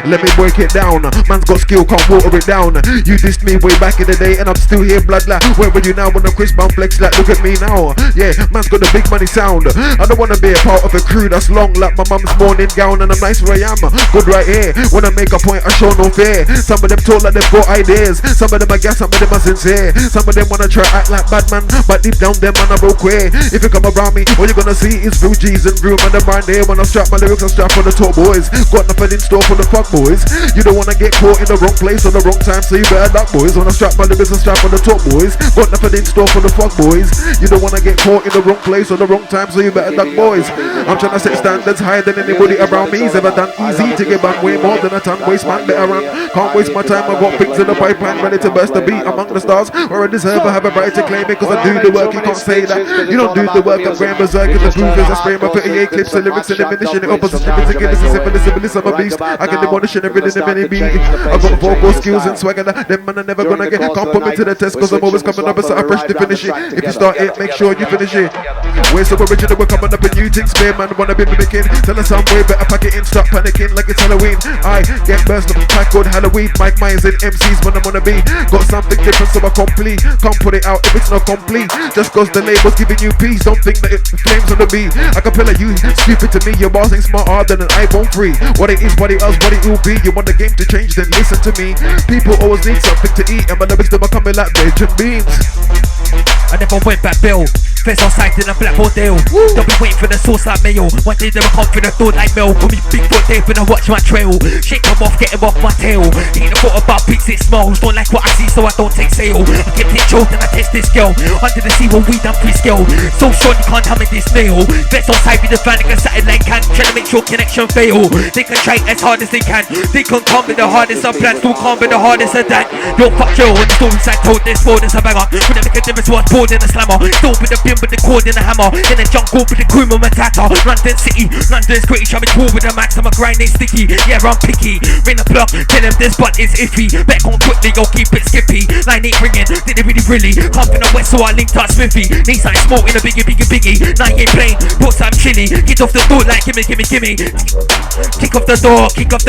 let me break it down. Man's got skill, can't water it down. You dissed me way back in the day and I'm still here, blood like. Where were you now when the crisp bound flex like? Look at me now. Yeah, man's got the big money sound. I don't wanna be a part of a crew that's long like my mum's morning gown. And I'm nice where I am, good right here. When I make a point I show no fear. Some of them talk like they've got ideas. Some of them are gas, some of them are sincere. Some of them wanna try act like bad man, but deep down them man are broke queer. If you come around me, all you're gonna see is real G's and real man around there. When I strap my lyrics, I strap for the top boys. Got nothing in store for the fuck boys. You don't wanna get caught in the wrong place or the wrong time, so you better duck boys. When I strap my lyrics, I strap for the top boys. Got nothing in store for the fuck boys. You don't wanna get caught in the wrong place or the wrong time, so you better duck boys. I'm trying to set standards higher than anybody around me. It's ever done easy to get back way more than a ton. Waste man better run. Can't waste my time. I got things in the pipeline ready to burst the beat among the stars. Where I deserve, I have a right to claim it, cause I do the work. You can't say that. You don't do the work. I'm going berserk in the groove as I spray my 38 clips, the lyrics and definition, the opposition, it's again, this is syphilis, I'm a beast. I can demolish and everything in any beat. I got vocal skills and swagger that them man are never gonna get. Can't put me to the test, cause I'm always coming up with a fresh to finish it. If you start it, make sure you finish it. We're so original, we're coming up in new things. Spare man wanna be mimicking. Tell us I'm way better, pack it in, stop panicking like it's Halloween. I get burst of pack called Halloween. Mike Myers and MCs when I'm on a beat. Got something different so I complete. Can't put it out if it's not complete. Just cause the label's giving you peace. Don't think that it flames on the beat. I can feel like you stupid to me. Your boss ain't smarter than an iPhone 3. What it is, what it is, what it will be. You want the game to change, then listen to me. People always need something to eat, and my lyrics them are coming like veg and beans. I never went back, Bill. First on sight in a black deal. Don't be waiting for the sauce like mayo. One day they will come for the door like Mel. Call me Bigfoot Dave when I watch my trail. Shit come off, get him off my tail. Ain't a thought about beats, it smells. Don't like what I see, so I don't take sale. I kept it chilled and I test this girl. Under the sea when we done pre-scale. So short you can't hammer this nail. First on sight be the fan like a satellite can. Trying to make sure connection fail. They can try as hard as they can. They can come with the hardest of plans. Still come with the hardest of that. Yo, fuck yo, when the stories I told this more than a banger. When they make a difference, what's more than a slammer. Still with the pin with the cord and the hammer. In the jungle with the crew, my tata. London City, London's great. I'm cool with the max, I'm a grind, they sticky. Yeah, I'm picky. Ring the block, tell them this butt is iffy. Back on quickly, yo, keep it skippy. Line ain't ringing, did it really. Come from the west, so I linked up Smithy. Need something smoke in a biggie. Now you ain't playing, put some chili. Get off the door like gimme. Kick off the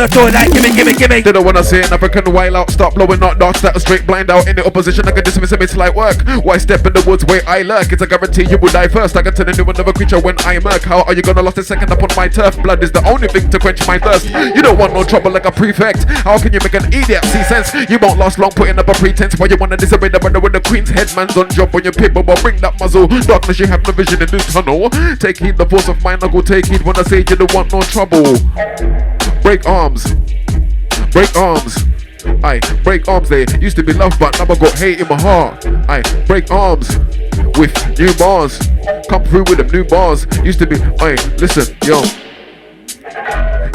door like gimme. They don't wanna see an African while out. Stop blowing out dark status straight blind out. In the opposition, I can dismiss him, it's like work. Why step in the woods where I lurk? It's a guarantee you will die first. I can turn into another creature when I murk. How are you gonna last a second upon my turf? Blood is the only thing to quench my thirst. You don't want no trouble like a prefect. How can you make an idiot see sense? You won't last long putting up a pretense. Why you wanna disobey the brother when the queen's head man's on job on your paper? But bring that muzzle. Darkness, you have no vision in this tunnel. Take heed, the force of mine, I go take heed when I say you don't want no trouble. Break arms. Break arms. I break arms, they used to be love, but now I got hate in my heart. I break arms with new bars. Come through with them new bars. Used to be, listen, yo.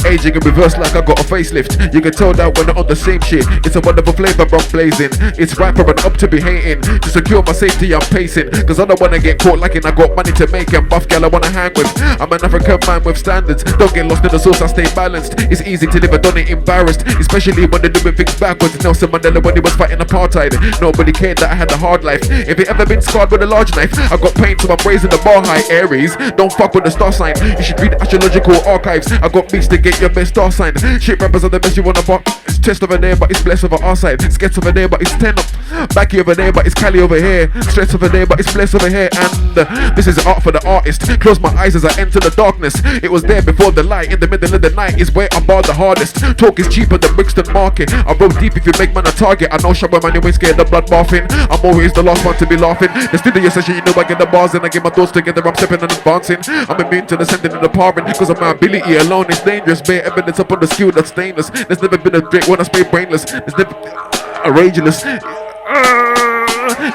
Aging in reverse like I got a facelift. You can tell that when I'm on the same shit. It's a wonderful flavor I'm blazing. It's riper and up to be hating. To secure my safety I'm pacing. Cause I don't wanna get caught lacking. I got money to make and buff gal I wanna hang with. I'm an African man with standards. Don't get lost in the sauce, I stay balanced. It's easy to live, I don't get embarrassed. Especially when they're doing things backwards. Nelson Mandela when he was fighting apartheid. Nobody cared that I had a hard life. If you ever been scarred with a large knife, I got pain so I'm raising the bar high. Aries, don't fuck with the star sign. You should read astrological archives. I got beats to get your best star sign. Shit rappers are the best you wanna fuck. It's chest over there but it's blessed over our side. Skets over there but it's 10 up. Backy over there but it's Cali over here. Stress over there but it's blessed over here. And this is art for the artist. Close my eyes as I enter the darkness. It was there before the light. In the middle of the night is where I bar the hardest. Talk is cheaper than Brixton Market. I roll deep if you make man a target. I know shower man you ain't scared of blood bathing. I'm always the last one to be laughing. The studio session you know I get the bars and I get my thoughts together. I'm stepping and advancing. I'm immune to the sending and the parring. Cause of my ability alone is dangerous. Bare evidence up on the skill that's stainless. There's never been a great one I spray brainless. There's never a rageless.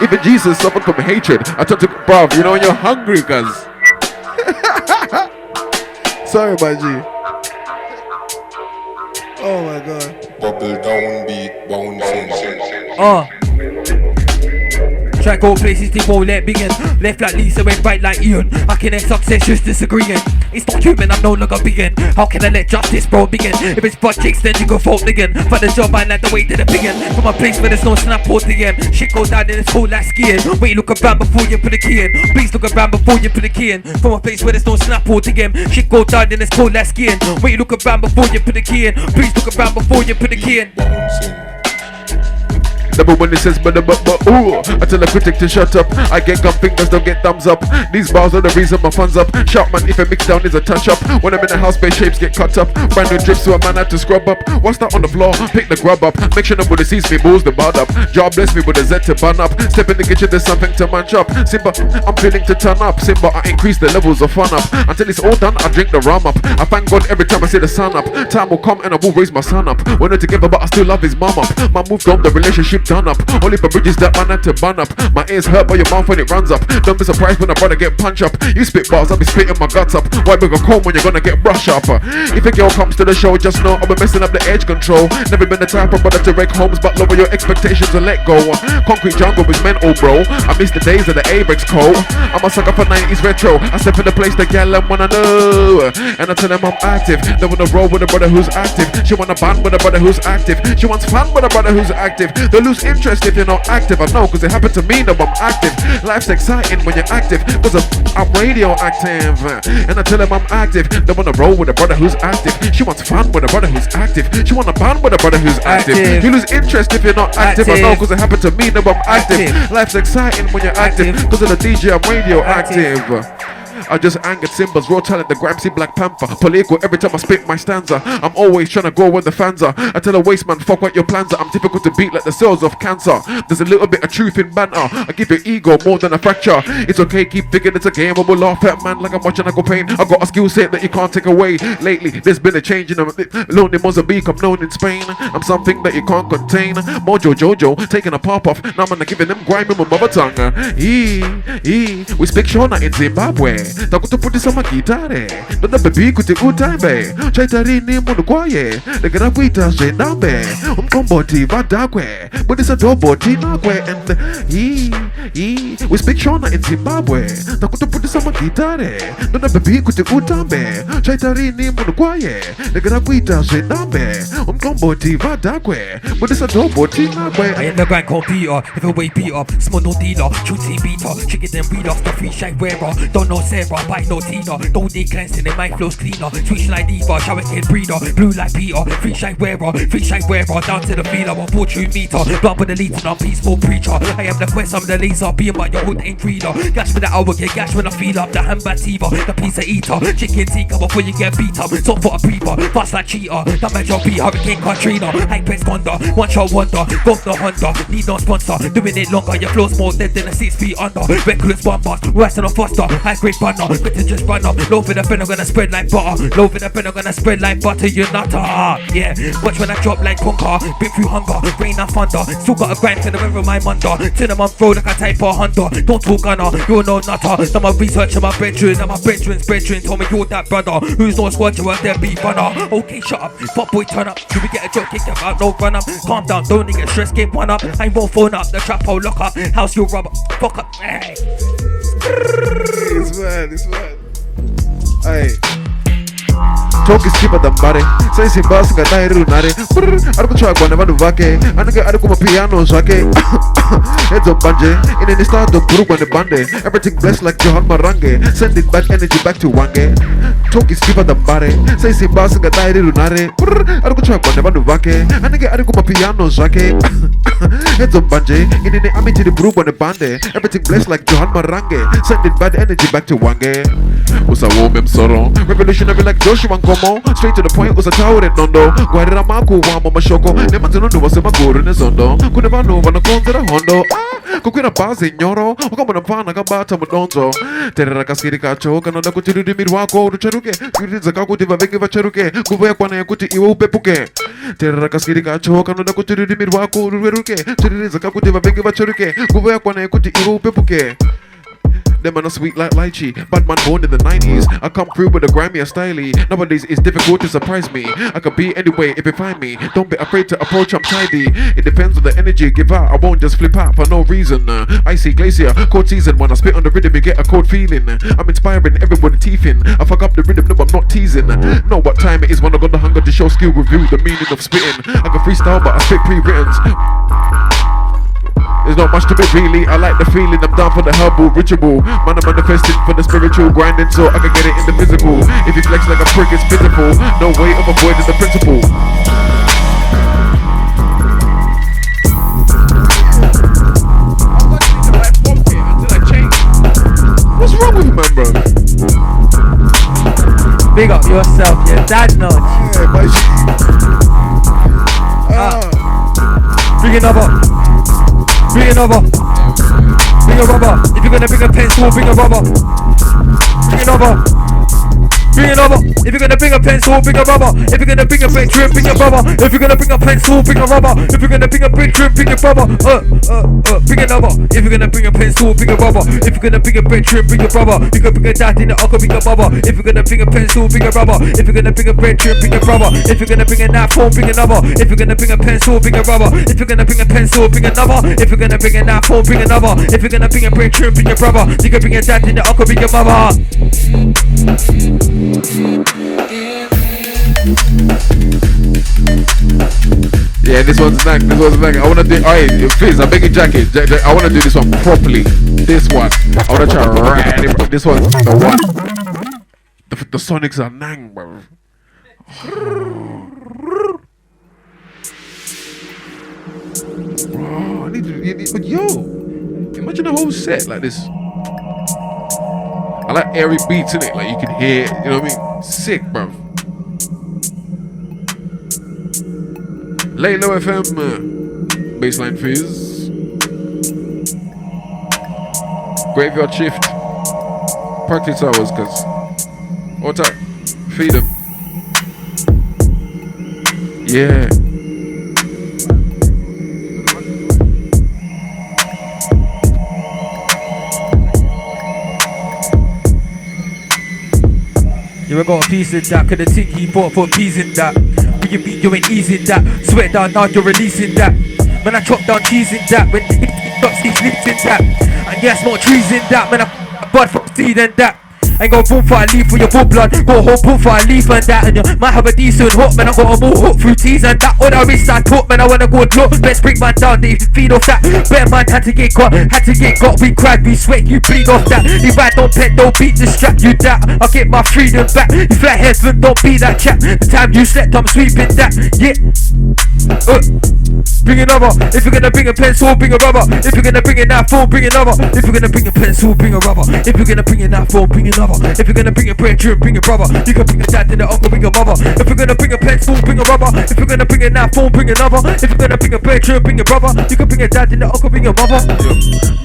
Even Jesus suffered from hatred. I told to bruv, you know when you're hungry, cuz. Sorry, my G. Oh my god. Bubble down beat, bouncing. Try go places they won't let begin. Left like Lisa, went right like Ian. How can I success just disagreeing? It's not human, I'm no longer begin. How can I let justice bro begin? If it's butt chicks, then you go vote again. For the job, I like the way to the begin. From a place where there's no snap or DM. Shit goes down in it's cold like skiing. Wait, look around before you put the key in. Please look around before you put the key in. From a place where there's no snap or DM. Shit goes down in it's cold like skiing. Wait, look around before you put the key in. Please look around before you put the key in. Number when it says but ooh, I tell a critic to shut up. I get gum fingers, don't get thumbs up. These bars are the reason my funds up. Shout man if a mix down is a touch up. When I'm in the house, base shapes get cut up. Brand new drips so a man had to scrub up. What's that on the floor? Pick the grub up. Make sure nobody sees me, balls the bud up. Job bless me with a Z to bun up. Step in the kitchen, there's something to munch up. Simba, I'm feeling to turn up. Simba, I increase the levels of fun up. Until it's all done, I drink the rum up. I thank God every time I see the sun up. Time will come and I will raise my son up. We're not together but I still love his mom up. My move on, the relationship done up. Only for bridges that man had to burn up. My ears hurt by your mouth when it runs up. Don't be surprised when a brother get punch up. You spit bars, I'll be spitting my guts up. Why bring a comb when you're gonna get brush up? If a girl comes to the show, just know I'll be messing up the edge control. Never been the type of brother to wreck homes, but lower your expectations and let go. Concrete jungle is mental, bro. I miss the days of the Abex code. I'm a sucker for 90s retro. I step in the place the gal and wanna know. And I tell them I'm active. They wanna roll with a brother who's active. She wanna band with a brother who's active. She wants fun with a brother who's active. They lose interest if you're not active. I know, cause it happened to me, now I'm active. Life's exciting when you're active, cause I'm radioactive. And I tell them I'm active. They wanna roll with a brother who's active. She wants fun with a brother who's active. She wanna band with a brother who's active. You lose interest if you're not active. I know, cause it happened to me, now I'm active. Life's exciting when you're active, cause of the DJ I'm radioactive. I just angered Simba's raw talent, the Grimesy Black Panther. Political every time I spit my stanza. I'm always trying to go where the fans are. I tell a waste man, fuck what your plans are. I'm difficult to beat like the cells of cancer. There's a little bit of truth in banter. I give your ego more than a fracture. It's okay, keep thinking it's a game. I will laugh at man like I'm watching I go pain. I got a skill set that you can't take away. Lately, there's been a change in lonely Mozambique. I'm known in Spain. I'm something that you can't contain. Mojo Jojo, taking a pop off. Now I'm giving them grime in my mother tongue. We speak Shona in Zimbabwe. Takuto puti sama gitare. Dona baby kuti utambe. Chaitarini munukwaye. Legara kuita zhenambe. Umkomboti vadakwe. But it's a doboti nakwe. And we speak Shona in Zimbabwe. Takuto puti sama gitare. Dona baby kuti utambe. Chaitarini munukwaye. Legara kuita zhenambe. Umkomboti vadakwe. But it's a doboti nakwe. I am the grand computer. If a way beat up, small no dealer. Shooty beater. Chicken them read off the free shine wearer. Don't know Sarah. Buy no Tina, don't need cleansing, it might flows cleaner. Sweet like diva, shower kid breeder. Blue like Peter, free shine wearer. Down to the feeler, I'm 4 true meter. Blood with the leader, I'm peaceful preacher. I am the quest, I'm the laser. Being by your hood ain't reader. Gash with the hour, get gash when I feel up. The hambativa, the pizza eater. Chicken tikka before you get beat up. So for a breather, fast like cheater. That match your beat, Hurricane Katrina. High press Honda, one shot wonder. Go the Honda, need no sponsor. Doing it longer, your flow's more dead than a 6 feet under. Reckless bomber, rising on Foster. High grade banner. Quick to just run up. Low for the pen, I'm gonna spread like butter. Low for the pen, I'm gonna spread like butter. You nutter. Yeah, watch when I drop like Conker. Been through hunger, rain and thunder. Still got a grind to the river, my munda. Cinnamon throw like a type for Honda. Don't talk gunner, you're no nutter. Done my research in my bedroom. And my brethren's told me you're that brother. Who's no squad, you out there be runner. Okay, shut up, fuck boy, turn up. Do we get a joke, kick about no run up? Calm down, don't get stressed, game one up. I won't phone up, the trap hole lock up. House you rubber, fuck up. Hey. It's mad. Hey. Talk is cheaper than body. Say Simba's got a runare. I don't try one never do vake. I don't get a piano zake. Heads up banje. In any start of group and the bande. Everything blessed like Johan Marange. Sending bad energy back to Wange. Talk is cheaper than body. Say Simba's got a runare. I don't try one never do vake. I don't get a piano zake. Heads up banje. In any army to the group and the bande. Everything blessed like Johan Marange. Sending bad energy back to Wange. Usa womem soro. Revolutionary like Joshua Ngomo. Straight to the point, usa tawre nondo. Guarira maku wamo mashoko. Nemanzino no was a maguru nezondo. Kuneva no vano konzera hondo. Con qui una base ignoro, o come una panna che batta ma non so. Terra caschi caccio, che non da continuo di mirwaco, non c'è che. Utilizza caco di va vecchio faccio che. Come quando è cuti io pepuche. Terra caschi caccio, che non da continuo di mirwaco, non è che. Utilizza caco di va vecchio faccio che. Come quando è cuti io pepuche. Them man are sweet like lychee. Bad man born in the 90s. I come through with a grimy styley. Nowadays it's difficult to surprise me. I could be anyway if you find me. Don't be afraid to approach, I'm tidy. It depends on the energy you give out. I won't just flip out for no reason. Icy glacier, cold season. When I spit on the rhythm you get a cold feeling. I'm inspiring everybody teeth in. I fuck up the rhythm, no I'm not teasing. Know what time it is when I got the hunger to show skill review. The meaning of spitting. I can freestyle but I spit pre-written. There's not much to it really, I like the feeling, I'm down for the herbal ritual. Man, I'm manifesting for the spiritual, grinding so I can get it in the physical. If you flex like a prick, it's pitiful. No way of avoiding the principle. What's wrong with you, man, bro? Big up yourself, your dad knows. Yeah, but bring it over. Bring it over. Bring a rubber. If you're gonna bring a pencil, bring a rubber. Bring it over. Bring it over. If you're gonna bring a pencil, bring a rubber. If you're gonna bring a big trim, bring a rubber. If you're gonna bring a pencil, bring a rubber. If you're gonna bring a big trim, bring a rubber. Bring it over. If you're gonna bring a pencil, bring a rubber. If you're gonna bring a big trim, bring a rubber. You can bring a dad in the uncle, bring a rubber. If you're gonna bring a pencil, bring a rubber. If you're gonna bring a big trim, bring a rubber. If you're gonna bring a knife, phone, bring another. If you're gonna bring a pencil, bring a rubber. If you're gonna bring a pencil, bring another. If you're gonna bring a knife, phone, bring another. If you're gonna bring a big trim, bring your brother. You can bring a dad in the uncle, bring your mother. Yeah, this one's like, I wanna do, alright, Fizz, I beg you, Jackie, I wanna do this one properly. This one, I wanna try right it. This one's the one. The Sonics are nang, bro. Bro, I need to, but yo, imagine a whole set like this. I like airy beats in it, like you can hear, you know what I mean? Sick, bro. Lay Low FM, Baseline Fizz, Graveyard Shift, practice hours, cause what time? Feed them. Yeah. You ain't got a piece in that, cause the thing he bought for peas in that. When you beat, you ain't easing that. Sweat down, now you're releasing that. When I chop down cheese in that. When the drops, he sleeps in that. And yes, more trees in that. When I bud from seed and that. Ain't got boom for a leaf for your full blood. Got a whole boom for a leaf and that. And you might have a decent hook, man. I got a more hook through teas and that. All that wrist I took, man. I wanna go look. Let's bring man down, they feed off that. Better man had to get got. We cried, we sweat, you bleed off that. You ride, don't pet, don't beat the strap, you that. I'll get my freedom back. You flat heaven, don't be that chap. The time you slept, I'm sweeping that. Yeah. Bring another. If you're gonna bring a pencil, bring a rubber. If you're gonna bring a knife, phone, bring another. If you're gonna bring a pencil, bring a rubber. If you're gonna bring a knife, phone, bring another. If you're gonna bring a bread, bring a brother. You can bring a dad and the uncle, bring a mother. If you're gonna bring a pencil, bring a rubber. If you're gonna bring a knife, phone, bring another. If you're gonna bring a bread, bring a brother. You can bring a dad and the uncle, bring a mother.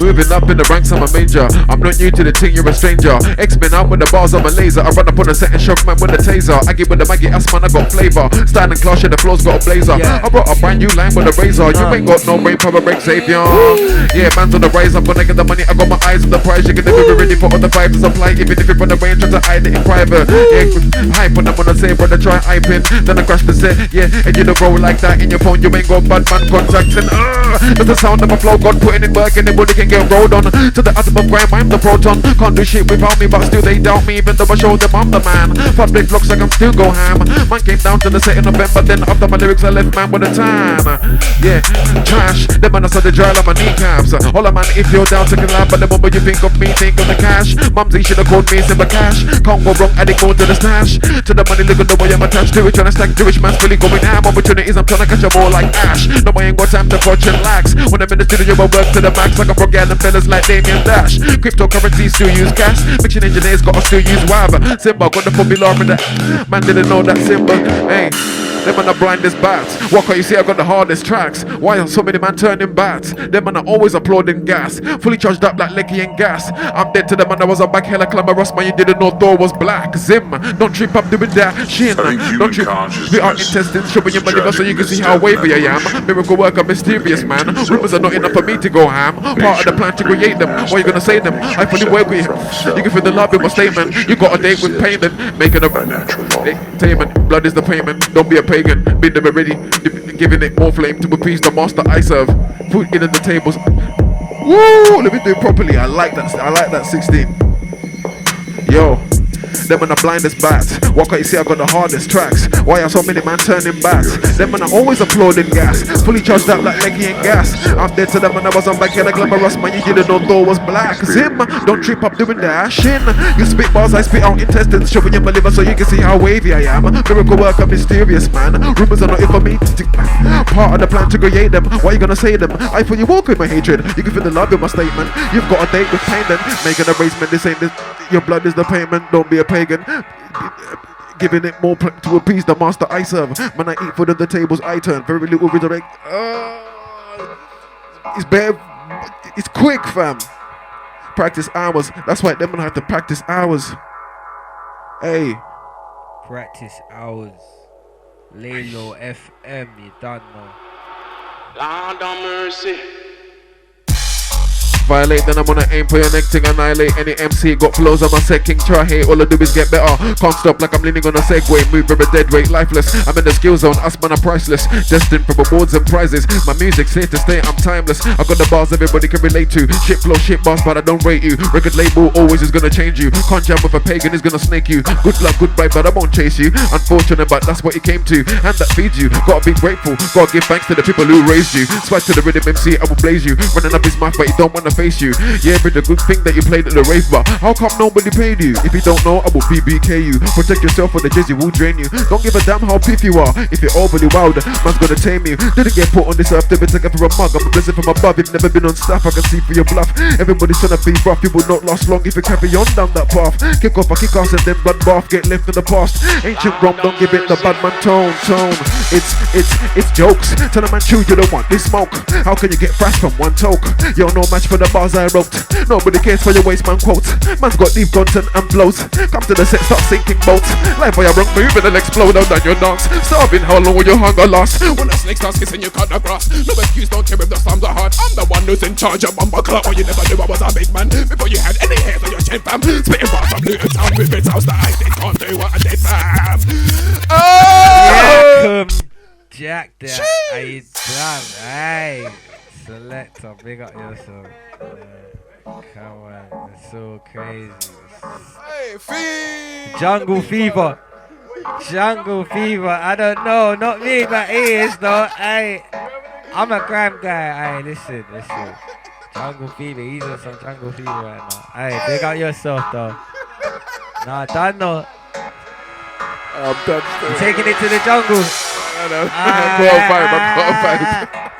Moving up in the ranks, I'm a major. I'm not new to the thing, you're a stranger. X-Men out with the bars, I'm a laser. I run up on the set and shock man with a taser. I give with the Maggie ass man, I got flavor. Styling clash and the floor's got a blazer. I brought a brand new line with a razor. You ain't got no brain power, break Xavier. Yeah, man's on the rise, I'm gonna get the money. I got my eyes on the prize. You can never be ready for all the vibes to supply. Even if you run away and try to hide it in private. Yeah, hype when I'm gonna say, brother, try hyping. Then I crash the set, yeah, and you don't grow like that in your phone. You ain't got bad man contacting. That's the sound of my flow, God putting in work, and anybody can get rolled on. To the atom of grime, I'm the proton. Can't do shit without me, but still they doubt me. Even though I show them I'm the man. Public looks like I'm still go ham. Man came down to the set in November, then after my lyrics I left man with a time. Yeah, trash. The man I saw the drill on my kneecaps. All a man if you're down to collab, but the moment you think of me, think of the cash. Mumsy should've called me Simba Cash. Can't go wrong, adding more to the stash. To the money, look at the way I'm attached to it. Trying to stack Jewish man's really going ham. Opportunities, I'm trying to catch them all like Ash. No, I ain't got time to coach and lax. When I'm in the studio, I work to the max. Like a pro and fellas like Damien Dash. Cryptocurrency still use cash. Mixing engineers gotta still use WAV. Simba got the formula in that. Man didn't know that Simba. Hey, them man are blind as bats. What can you see? I got the hardest track. tracks. Why are so many man turning bats? Them man are always applauding gas. Fully charged up like Lecky and gas. I'm dead to the man that was a back hella clamorous man. You didn't know Thor was black. Zim, don't trip up doing that shit. Don't trip spit out intestines, shoving your money so you can see how wavy I am. Miracle worker, mysterious man. Rumors are not enough for me to go ham. Part of the plan to create them. What are you gonna say them? I fully work with you. You can feel the love in my statement. You got a date with payment. Making a payment. Blood is the payment. Don't be a pagan. Been there already. Giving it more flame to appease the master I serve. Put it in the tables. Woo! Let me do it properly. I like that 16. Yo. Them man are blind as bats. Why can't you see I got the hardest tracks? Why are so many man turning bats? Them man are always applauding gas. Fully charged up like Lecky and gas. I'm dead to them and I was on back in a glamorous man. You didn't know Thor was black. Zim, don't trip up doing that shin. You spit bars, I spit out intestines, shoving in my liver so you can see how wavy I am. Miracle worker, mysterious man. Rumors are not in for me. Part of the plan to create them. Why you gonna say them? I feel you walk with my hatred. You can feel the love in my statement. You've got a date with pain then. Making a race, man. This ain't this. Your blood is the payment. Don't be a pagan. Giving it more to appease the master I serve. Man, I eat food at the tables I turn. Very little resurrect. It's bare. It's quick, fam. Practice hours. That's why them man have to practice hours. Hey. Practice hours. Lay low FM. You done know. Lord of mercy. Violate, then I'm gonna aim for your neck to annihilate any MC. Got flows on my second try hate. All I do is get better. Can't stop like I'm leaning on a Segway. Move from a dead weight, lifeless. I'm in the skill zone, us man are priceless. Destined for awards and prizes. My music's here to stay, I'm timeless. I got the bars everybody can relate to. Shit flow, shit bars, but I don't rate you. Record label always is gonna change you. Can't jam with a pagan, is gonna snake you. Good luck, good vibe, but I won't chase you. Unfortunate, but that's what it came to. And that feeds you. Gotta be grateful. Gotta give thanks to the people who raised you. Swag to the rhythm MC, I will blaze you. Running up his mouth, but he don't wanna face you. Yeah, but the good thing that you played at the rave bar. How come nobody paid you? If you don't know, I will BBK you. Protect yourself or the jizzy will drain you. Don't give a damn how piff you are. If you're overly wild, man's gonna tame you. Didn't get put on this earth to be taken for a mug. I'm a blessing from above. You've never been on staff, I can see for your bluff. Everybody's trying to be rough. You will not last long if you carry on down that path. Kick off a kick ass and then bloodbath. Get left in the past. Ancient Rome, don't give it the bad man tone. It's jokes. Tell a man chew, you don't want this smoke. How can you get fresh from one toke? You're no match for the bars I wrote. Nobody cares for your waste man quotes. Man's got deep content and flows. Come to the set, start sinking boats. Life for your wrong move and then explode out down your dance. Starving, how long will your hunger last? When the snake starts kissing you cut the grass. No excuse, don't care if the storms are hard. I'm the one who's in charge of bumper club. Oh, you never knew I was a big man before you had any hairs on your chin, fam. Spitting bars from Luton Town with its house that I did can't do what I did, fam. Oh! Jack that. Are you done? Hey, selector, big up yourself. Come on, it's so crazy. Hey, Jungle Fever. Jungle Fever. I don't know, not me, but he is though. Hey, I'm a Grime guy. Hey, listen. Jungle Fever. He's on some Jungle Fever right now. Hey, big up yourself though. Nah, done no. I'm done. You're taking it to the jungle. I know.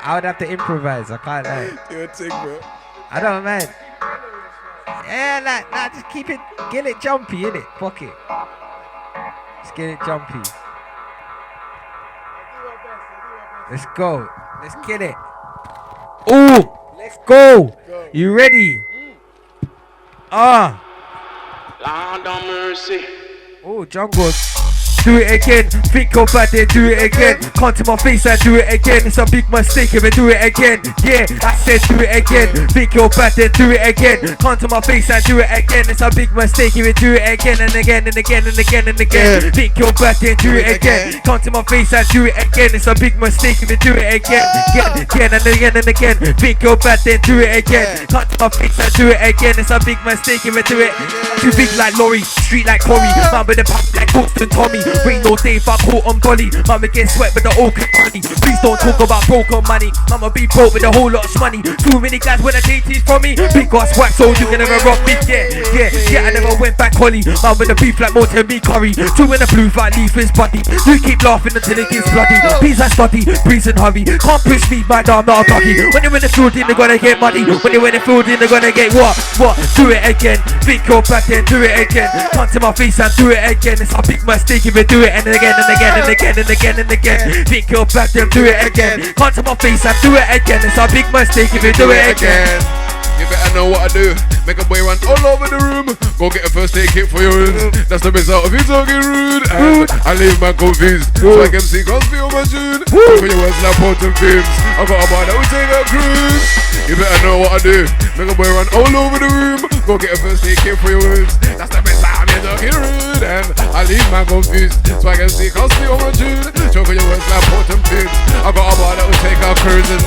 I would have to improvise. I can't lie. You're a tick, bro. I don't mind. Yeah, like, just keep it, get it jumpy, innit? Fuck it. Let's get it jumpy. Let's go. Let's get it. Ooh, let's go. You ready? Lord of mercy. Oh, jungle. Do it again, think you're bad then do it again. Come to my face and do it again. It's a big mistake if I do it again. Yeah, I said do it again. Think you're bad then do it again. Come to my face and do it again. It's a big mistake if I do it again and again and again and again and again. Think you're bad then do it again. Come to my face and do it again. It's a big mistake if I do it again. Again and again and again. Think you're bad then do it again. Come to my face and do it again. It's a big mistake if I do it. Too big like Laurie, street like Corey. Man with the pop like Boston Tommy. Rain all day if I caught on golly. Mama get sweat with the old money. Please don't talk about broken money. Mama be broke with a whole lot of money. Too many guys when I take these from me. Big ass wax so you can never rock me. Yeah, I never went back holly. Man with the beef like more than me curry. Two in the blue like leaf his body. You keep laughing until it gets bloody. Please I study, breeze and hurry. Can't push me, my I'm not a buggy. When you're in the field they're gonna get muddy. When you're in the field they're gonna get what? Do it again. Think you're back then, do it again. Come to my face and do it again. It's a big mistake if it, do it, and again, and again, and again, and again, and again. Think you're back, then do it again. Can't to my face and do it again. It's a big mistake if you do it again. You better know what I do. Make a boy run all over the room. Go get a first aid kit for your wounds. That's the result of you talking rude. And I leave man confused. So I can see Cosby on my tune. For your words like potent fumes. I got a bar that will take a cruise. You better know what I do. Make a boy run all over the room. Go get a first aid kit for your wounds. That's the best time you're talking rude. And I leave man confused. So I can see Cosby on my tune. For your words like potent fumes. I got a bar that will take a cruising.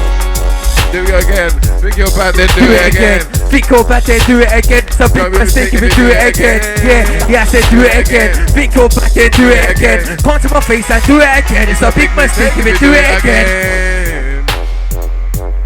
Do it again. Think you're bad, then do it again. Think you're bad, then do it again. It's a big mistake if you do it again. Yeah, I said do it again. Think you're bad, then do it again. Can't to my face and do it again. It's a big mistake if you do it again.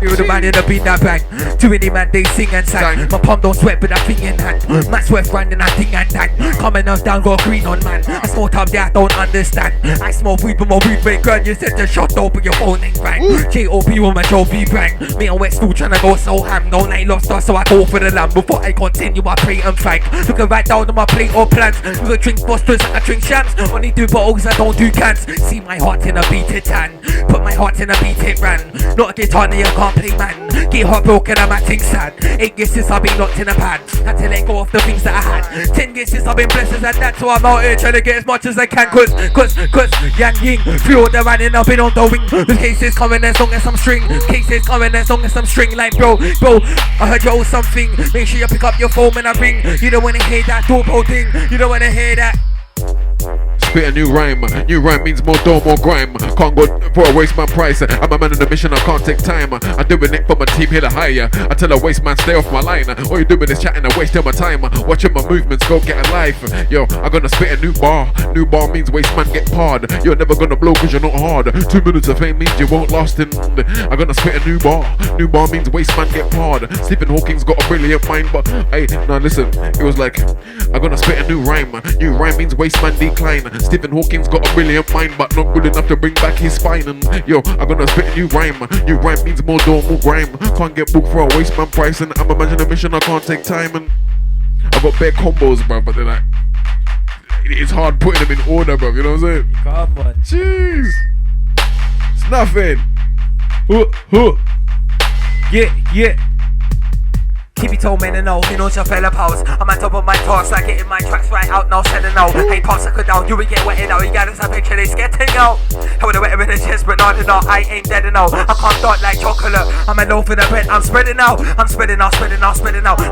You're the man in the beat that bang. Too many man they sing and sang. My palm don't sweat but that thing in hand. Man's sweat running that thing and tang. Coming us down got green on man. I smoke up there I don't understand. I smoke weed but my weed make gun. You said the shot open your phone ain't bang. J.O.P. with my trophy bang. Me and West still tryna go so ham. No night lost us so I go for the lamb. Before I continue I pray and thank. Looking right down on my plate or plans. You can drink busters and I drink shams. Only do bottles I don't do cans. See my heart in a beated tan. Put my heart in a beated ran. Not a guitar you can't play man. Get heartbroken I'm acting sad. 8 years since I've been locked in a pad. Had to let go of the things that I had. 10 years since I've been blessed as that. So I'm out here trying to get as much as I can. Cause Yang Ying through all the running I've been on the wing. The cases coming as long as I'm string. Cases coming as long as I'm string. Like bro, I heard you owe something. Make sure you pick up your phone when I ring. You don't wanna hear that doorbell ding. You don't wanna hear that. Spit a new rhyme. New rhyme means more dough, more grime. Can't go for a waste man price. I'm a man on a mission, I can't take time. I'm doing it for my team here to hire. I tell a waste man stay off my line. All you doing is chatting and wasting my time. Watching my movements, go get a life. Yo, I'm gonna spit a new bar. New bar means waste man get parred. You're never gonna blow cause you're not hard. 2 minutes of fame means you won't last in. I'm gonna spit a new bar. New bar means waste man get parred. Stephen Hawking's got a brilliant mind, but hey, now listen. It was like, I'm gonna spit a new rhyme. New rhyme means waste man decline. Stephen Hawking's got a brilliant mind, but not good enough to bring back his spine. And yo, I'm gonna spit a new rhyme. New rhyme means more door, more grime. Can't get booked for a waste man price. And I'm imagining a mission, I can't take time. And I've got bare combos, bro, but they're like, it's hard putting them in order, bro. You know what I'm saying? Come on. Jeez. It's nothing. Yeah. Keep it told, man, and no, you know your fella pals. I'm on top of my thoughts, like getting my tracks right out now, selling out. Hey, pop sucker down, you will get wetted out. You got this, I picture they getting out. I would have wet in the chest, but not enough. I ain't dead enough. I can't dot like chocolate. I'm a loaf in the bread, I'm spreading out. I'm spreading out.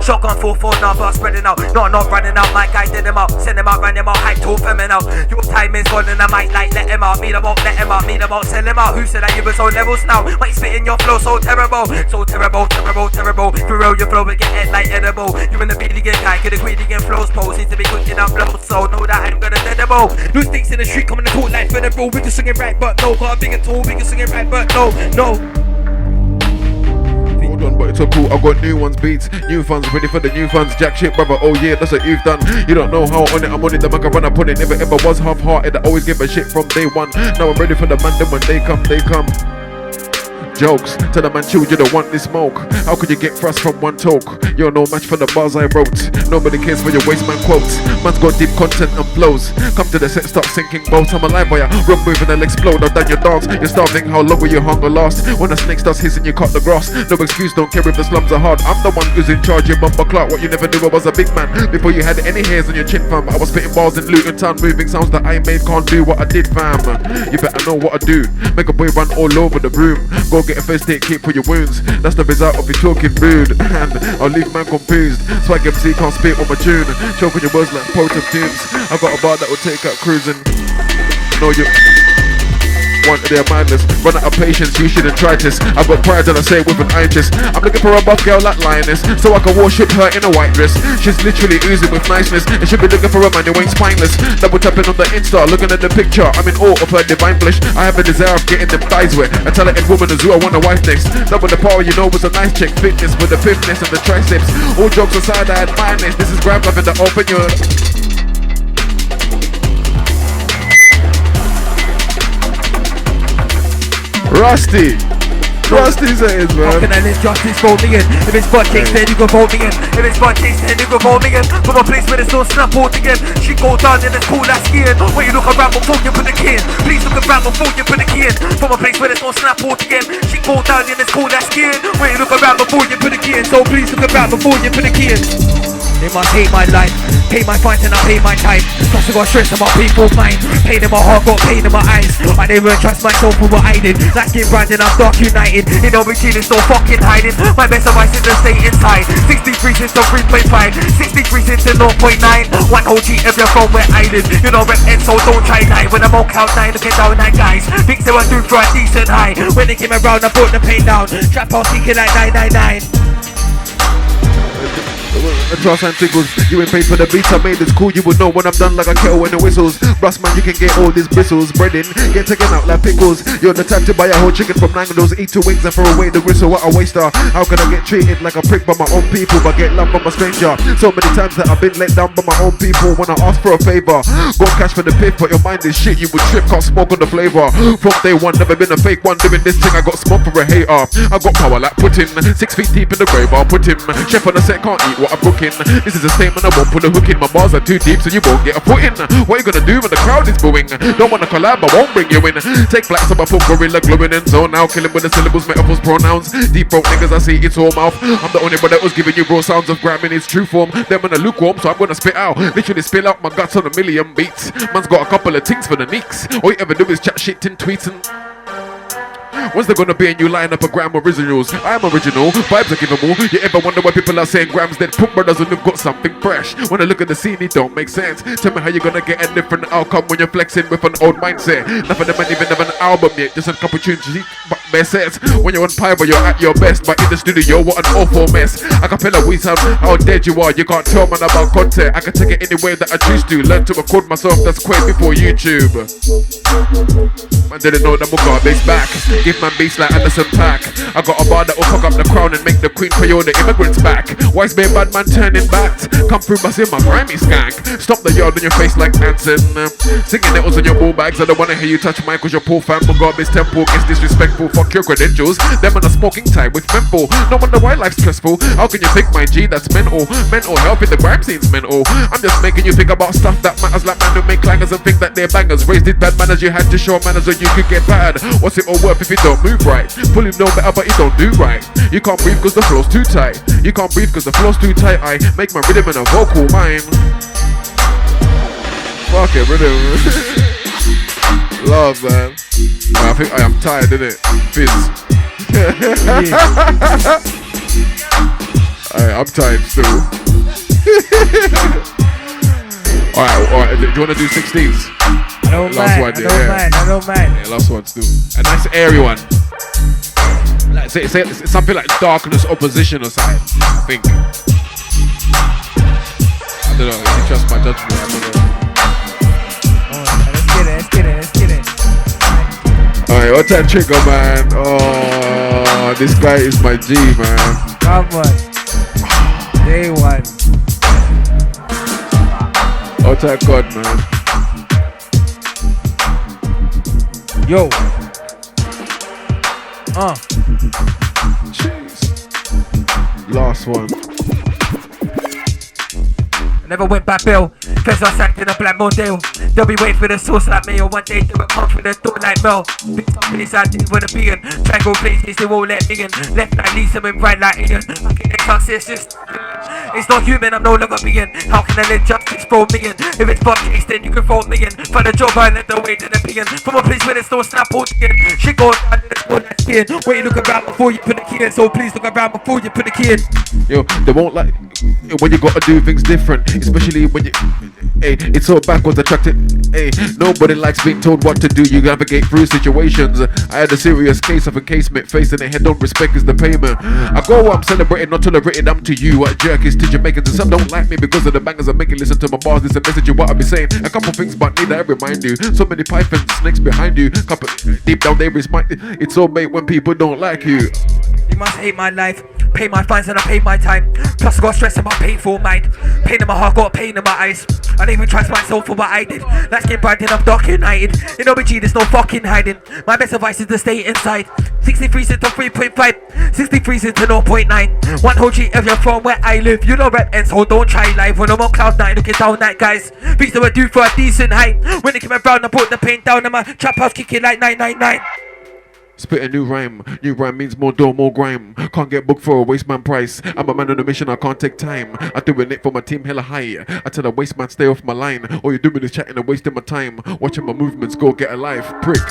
Shotgun 4-4 now, but I'm spreading out. Not running out, my guy did him out. Send him out, run him out, hype to him out. Your time is gone and I might like let him out. Me the won't let him out, sell him out. Who said that you was on levels now? Why spitting your flow so terrible? So terrible. For real, your flow will get it like edible. You in the beat again, guy, get a greedy again, flows pose. Seems to be cooking up flows, so know that I'm gonna edible. New sticks in the street, coming to talk like federal. We can sing it right, but no. Got a bigger tool, we can sing it right, but no. Hold on, but it's so cool. I got new ones, beats, new funds, ready for the new funds. Jack shit, brother. Oh yeah, that's what you've done. You don't know how on it. I'm on it. The man can run up on it. Never ever was half-hearted. I always give a shit from day one. Now I'm ready for the man. Then when they come. Jokes, tell the man chill, you don't want this smoke. How could you get thrust from one talk? You're no match for the bars I wrote. Nobody cares for your waste man quotes. Man's got deep content and flows. Come to the set, start sinking boats. I'm alive by ya, wrong move and I'll explode. I've done your dance, you're starving, how long will your hunger last? When a snake starts hissing, you cut the grass. No excuse, don't care if the slums are hard. I'm the one who's in charge, your bumper clock. What you never knew, I was a big man. Before you had any hairs on your chin, fam. I was spitting bars in Luton Town, moving sounds that I made, can't do what I did, fam. You better know what I do. Make a boy run all over the room. Go get a first aid kit for your wounds. That's the result of you talking rude. And I'll leave man confused. Swag MC can't spit on my tune. Choke on your words like potent fumes. I got a bar that will take out cruising. No, you want their madness. Run out of patience, you shouldn't try this. I've got pride and I say it with an eye chest. I'm looking for a buff girl like Lioness, so I can worship her in a white dress. She's literally oozing with niceness, and she'll be looking for a man who ain't spineless. Double tapping on the Insta, looking at the picture. I'm in awe of her divine flesh. I have a desire of getting them thighs wet. A talented woman is who I want a wife next. Double the power, you know, was a nice chick. Fitness with the fitness and the triceps. All jokes aside, I admire this. This is Grime Love in the open your. Rusty, Trust these is, man. How can I let justice roll me in? If it's butt case, then you can vote me in. If it's butt case, then you can vote me in. From a place where there's no snap out again. She go down and it's cool as skiing. When you look around before you put the key in. Please look around before you put the key in. From a place where there's no snap out again. She go down and it's cool as skiing. When you look around before you put the key in. So please look around before you put the key in. They must hate my life, pay my fines and I pay my time. Plus I got stress on my people's mind. Pain in my heart, got pain in my eyes. I never trust myself for what I did. Like skin branding, I'm dark united. You know routine is no fucking hiding. My best advice is to stay inside. 63 since the 3.5, 63 since the 0.9. One whole G if your phone where I live. You know rep and so don't try nine. When I'm on count 9, looking down at guys. Things they were due for a decent high. When they came around, I brought the pain down. Trap house speaking like 999. Trust and tickles, you ain't paid for the beats I made. It's cool, you would know when I'm done like a kettle when it whistles. Rust man, you can get all these bristles. Breading, get taken out like pickles. You're the type to buy a whole chicken from Nando's, eat 2 wings and throw away the gristle. What a waster. How can I get treated like a prick by my own people, but get loved by my stranger? So many times that I've been let down by my own people. When I ask for a favor, got cash for the piff, but your mind is shit. You would trip, can't smoke on the flavor. From day one, never been a fake one. Doing this thing, I got smoke for a hater. I got power like Putin, 6 feet deep in the grave. I'll put him. Chef on the set can't eat what I'm cooking. This is a statement, I won't put a hook in. My bars are too deep, so you won't get a foot in. What you gonna do when the crowd is booing? Don't wanna collab, I won't bring you in. Take flags on my foot, gorilla gluing in zone now. Killing with the syllables, metaphors, pronouns. Deep throat niggas, I see it's all mouth. I'm the only one that was giving you raw sounds of Grime in its true form. Them in a lukewarm, so I'm gonna spit out. Literally spill out my guts on a million beats. Man's got a couple of things for the neeks. All you ever do is chat shit and tweets and... When's there gonna be a new lineup of Grime originals? I'm original, vibes are givable. You ever wonder why people are saying Grime's dead? Put brothers when they've got something fresh. When I look at the scene, it don't make sense. Tell me how you're gonna get a different outcome when you're flexing with an old mindset. None of them ain't even have an album yet, just a couple tunes, but best sets. When you're on Piper, you're at your best, but in the studio, what an awful mess. I can feel we sound how dead you are. You can't tell man about content. I can take it any way that I choose to. Learn to record myself, that's quite before YouTube. Man didn't know that my garbage back. Give man beats like Anderson Paak. I got a bar that will fuck up the crown and make the Queen Creole the immigrants back. Why's being bad man turning back? Come through busting my grimy skank. Stop the yard on your face like Anson. Singing nettles on your ball bags. I don't wanna hear you touch mine cause you're poor fam. My garbage temple gets disrespectful. Fuck your credentials. Them on a smoking time with menthol. No wonder why life's stressful. How can you think my G that's mental? Mental health in the grime scene's mental. I'm just making you think about stuff that matters, like man who make clangers and think that they're bangers. Raised it bad manners, you had to show manners or you could get bad. What's it all worth if you don't move right? Fully know better but you don't do right. You can't breathe cause the flow's too tight. You can't breathe cause the flow's too tight. I make my rhythm and a vocal mine. Fuck it, rhythm. Love, man. I think I am tired, innit? Fizz. I'm tired still. Alright, do you wanna do 16s? I don't mind. Yeah, last one still. A nice airy one. Like, say something like darkness, opposition or something. I think. I don't know, if you trust my judgment, I don't know. Let's get it. Alright, what's that trigger, man? Oh, this guy is my G, man. Come on. Day one. What's that God, man? Yo. Jeez. Last one. I never went back bill, cause I sacked in a black model. They'll be waiting for the sauce like me, or one day they'll come for the door like Mel. Big companies I didn't wanna be in. Triangle places they won't let me in. Left like Lisa and right like Ian. I can get chance, it's just it's not human, I'm no longer being. How can I let justice throw me in? If it's fuck case, then you can throw me in. For the job I let the way to the being. From a place where there's no snap out again. Shit goes down to the school that's skin. Wait, look around before you put the key in. So please look around before you put the key in. Yo, they won't like when you gotta do things different, especially when you it's so backwards attracted. Nobody likes being told what to do. You navigate through situations. I had a serious case of encasement facing a head on. Respect is the payment. I go I'm celebrating, not tolerating. I'm to you. What jerk is to Jamaicans and some don't like me because of the bangers I'm making. Listen to my bars, this a message of what I be saying. A couple things but need I remind you. So many pythons, snakes behind you. Couple deep down they respect. It's all mate when people don't like you. You must hate my life. Pay my fines and I pay my time. Plus I got stress in my painful mind. Pain in my heart, got pain in my eyes. I didn't even trust myself for what I did. Light skin bright and I'm dark united. In OBG there's no fucking hiding. My best advice is to stay inside. 63 cents to 3.5. 63 cents to 0.9. One whole G if you're from where I live. You know rap ends, so don't try live. When I'm on cloud 9 looking down that guys. Beats that were due for a decent height. When it came around I put the paint down and my trap house kicking like 999. Spit a new rhyme means more dough, more grime. Can't get booked for a waste man price. I'm a man on a mission, I can't take time. I doing it for my team hella high. I tell the waste man stay off my line. All you're doing is chatting and wasting my time. Watching my movements go get a life. Prick,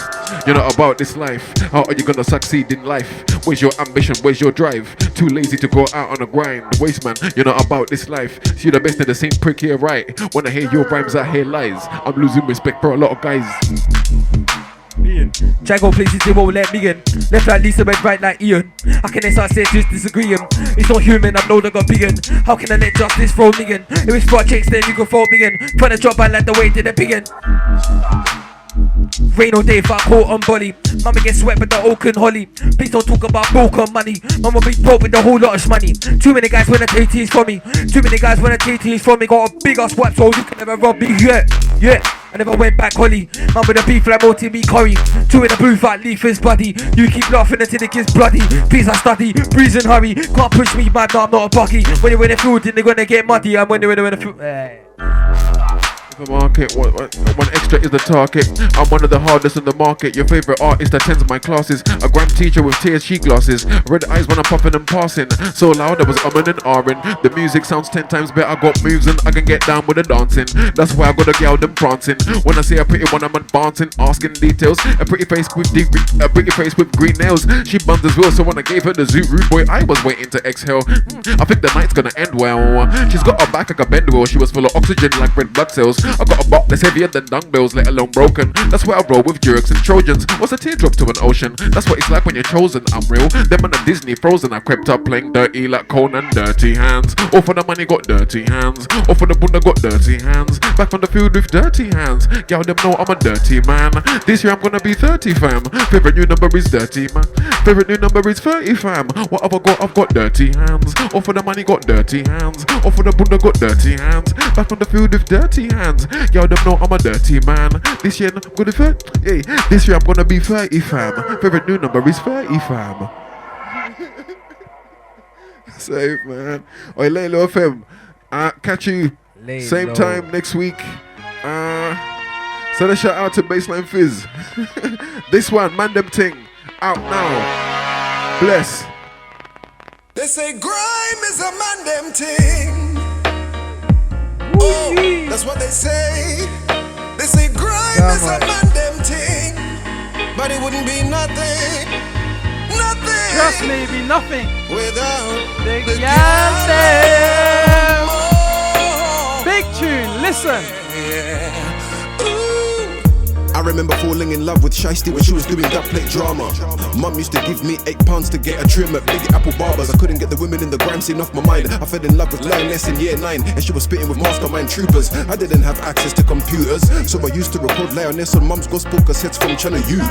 you're not about this life. How are you gonna succeed in life? Where's your ambition, where's your drive? Too lazy to go out on a grind. Waste man, you're not about this life. See the best of the same prick here, right? When I hear your rhymes, I hear lies. I'm losing respect for a lot of guys. Jago places they won't let me in. Left like Lisa, went right like Ian. How can they start saying just disagreeing? It's not human, I'm no longer vegan. How can I let justice throw me in? If it's for chicks, then you can throw me in. Trying to drop, I like the way to the begin. Rain all day if I caught on body. Mama gets sweat with the oak and holly. Please don't talk about broken money. Mama be broke with a whole lot of money. Too many guys wanna take teas from me. Too many guys wanna take teas from me. Got a big ass wipe so you can never rob me. Yeah. I never went back holly. Man with a beef like multi me curry. Two in the booth like Leaf's buddy. You keep laughing until it gets bloody. Please I study, breeze and hurry. Can't push me man, no I'm not a buggy. When you're in the field then they're gonna get muddy. I'm when you're in the field. The market, one extra is the target. I'm one of the hardest in the market. Your favorite artist attends my classes. A gram teacher with TSG glasses. Red eyes when I'm popping and passing. So loud I was umming and ahhing. The music sounds 10 times better. I got moves and I can get down with the dancing. That's why I got a gal them prancing. When I see a pretty one I'm advancing, asking details. A pretty face with green nails. She buns as well, so when I gave her the zoo rude boy, I was waiting to exhale. I think the night's gonna end well. She's got a back like a bend well. She was full of oxygen like red blood cells. I got a box that's heavier than dumbbells, let alone broken. That's why I roll with jerks and Trojans. What's a teardrop to an ocean? That's what it's like when you're chosen. I'm real. Them on the Disney Frozen, I crept up playing dirty like Conan. Dirty hands. All for the money, got dirty hands. All for the bunda, got dirty hands. Back on the field with dirty hands. Y'all them know I'm a dirty man. This year I'm gonna be 30 fam. Favorite new number is dirty man. Favorite new number is 30 fam. What have I got? I've got dirty hands. All for the money, got dirty hands. All for the bunda, got dirty hands. Back on the field with dirty hands. Y'all them know I'm a dirty man. This year I'm gonna this year I'm gonna be 30 fam. Favorite new number is 30 fam. Safe man. Oi, Laylo FM. Catch you same time next week. Send a shout out to Baseline Fizz. This one, man them ting. Out now. Bless. They say grime is a man them ting. Oh, that's what they say. They say grime is a man them ting. But it wouldn't be nothing. Nothing. Trust me, it'd be nothing without the the gal them. Big tune, listen. I remember falling in love with Shiesty when she was doing that plate drama. Mum used to give me £8 to get a trim at Big Apple Barbers. I couldn't get the women in the grime scene off my mind. I fell in love with Lioness in year 9, and she was spitting with mastermind troopers. I didn't have access to computers, so I used to record Lioness on Mum's gospel cassettes from Channel U.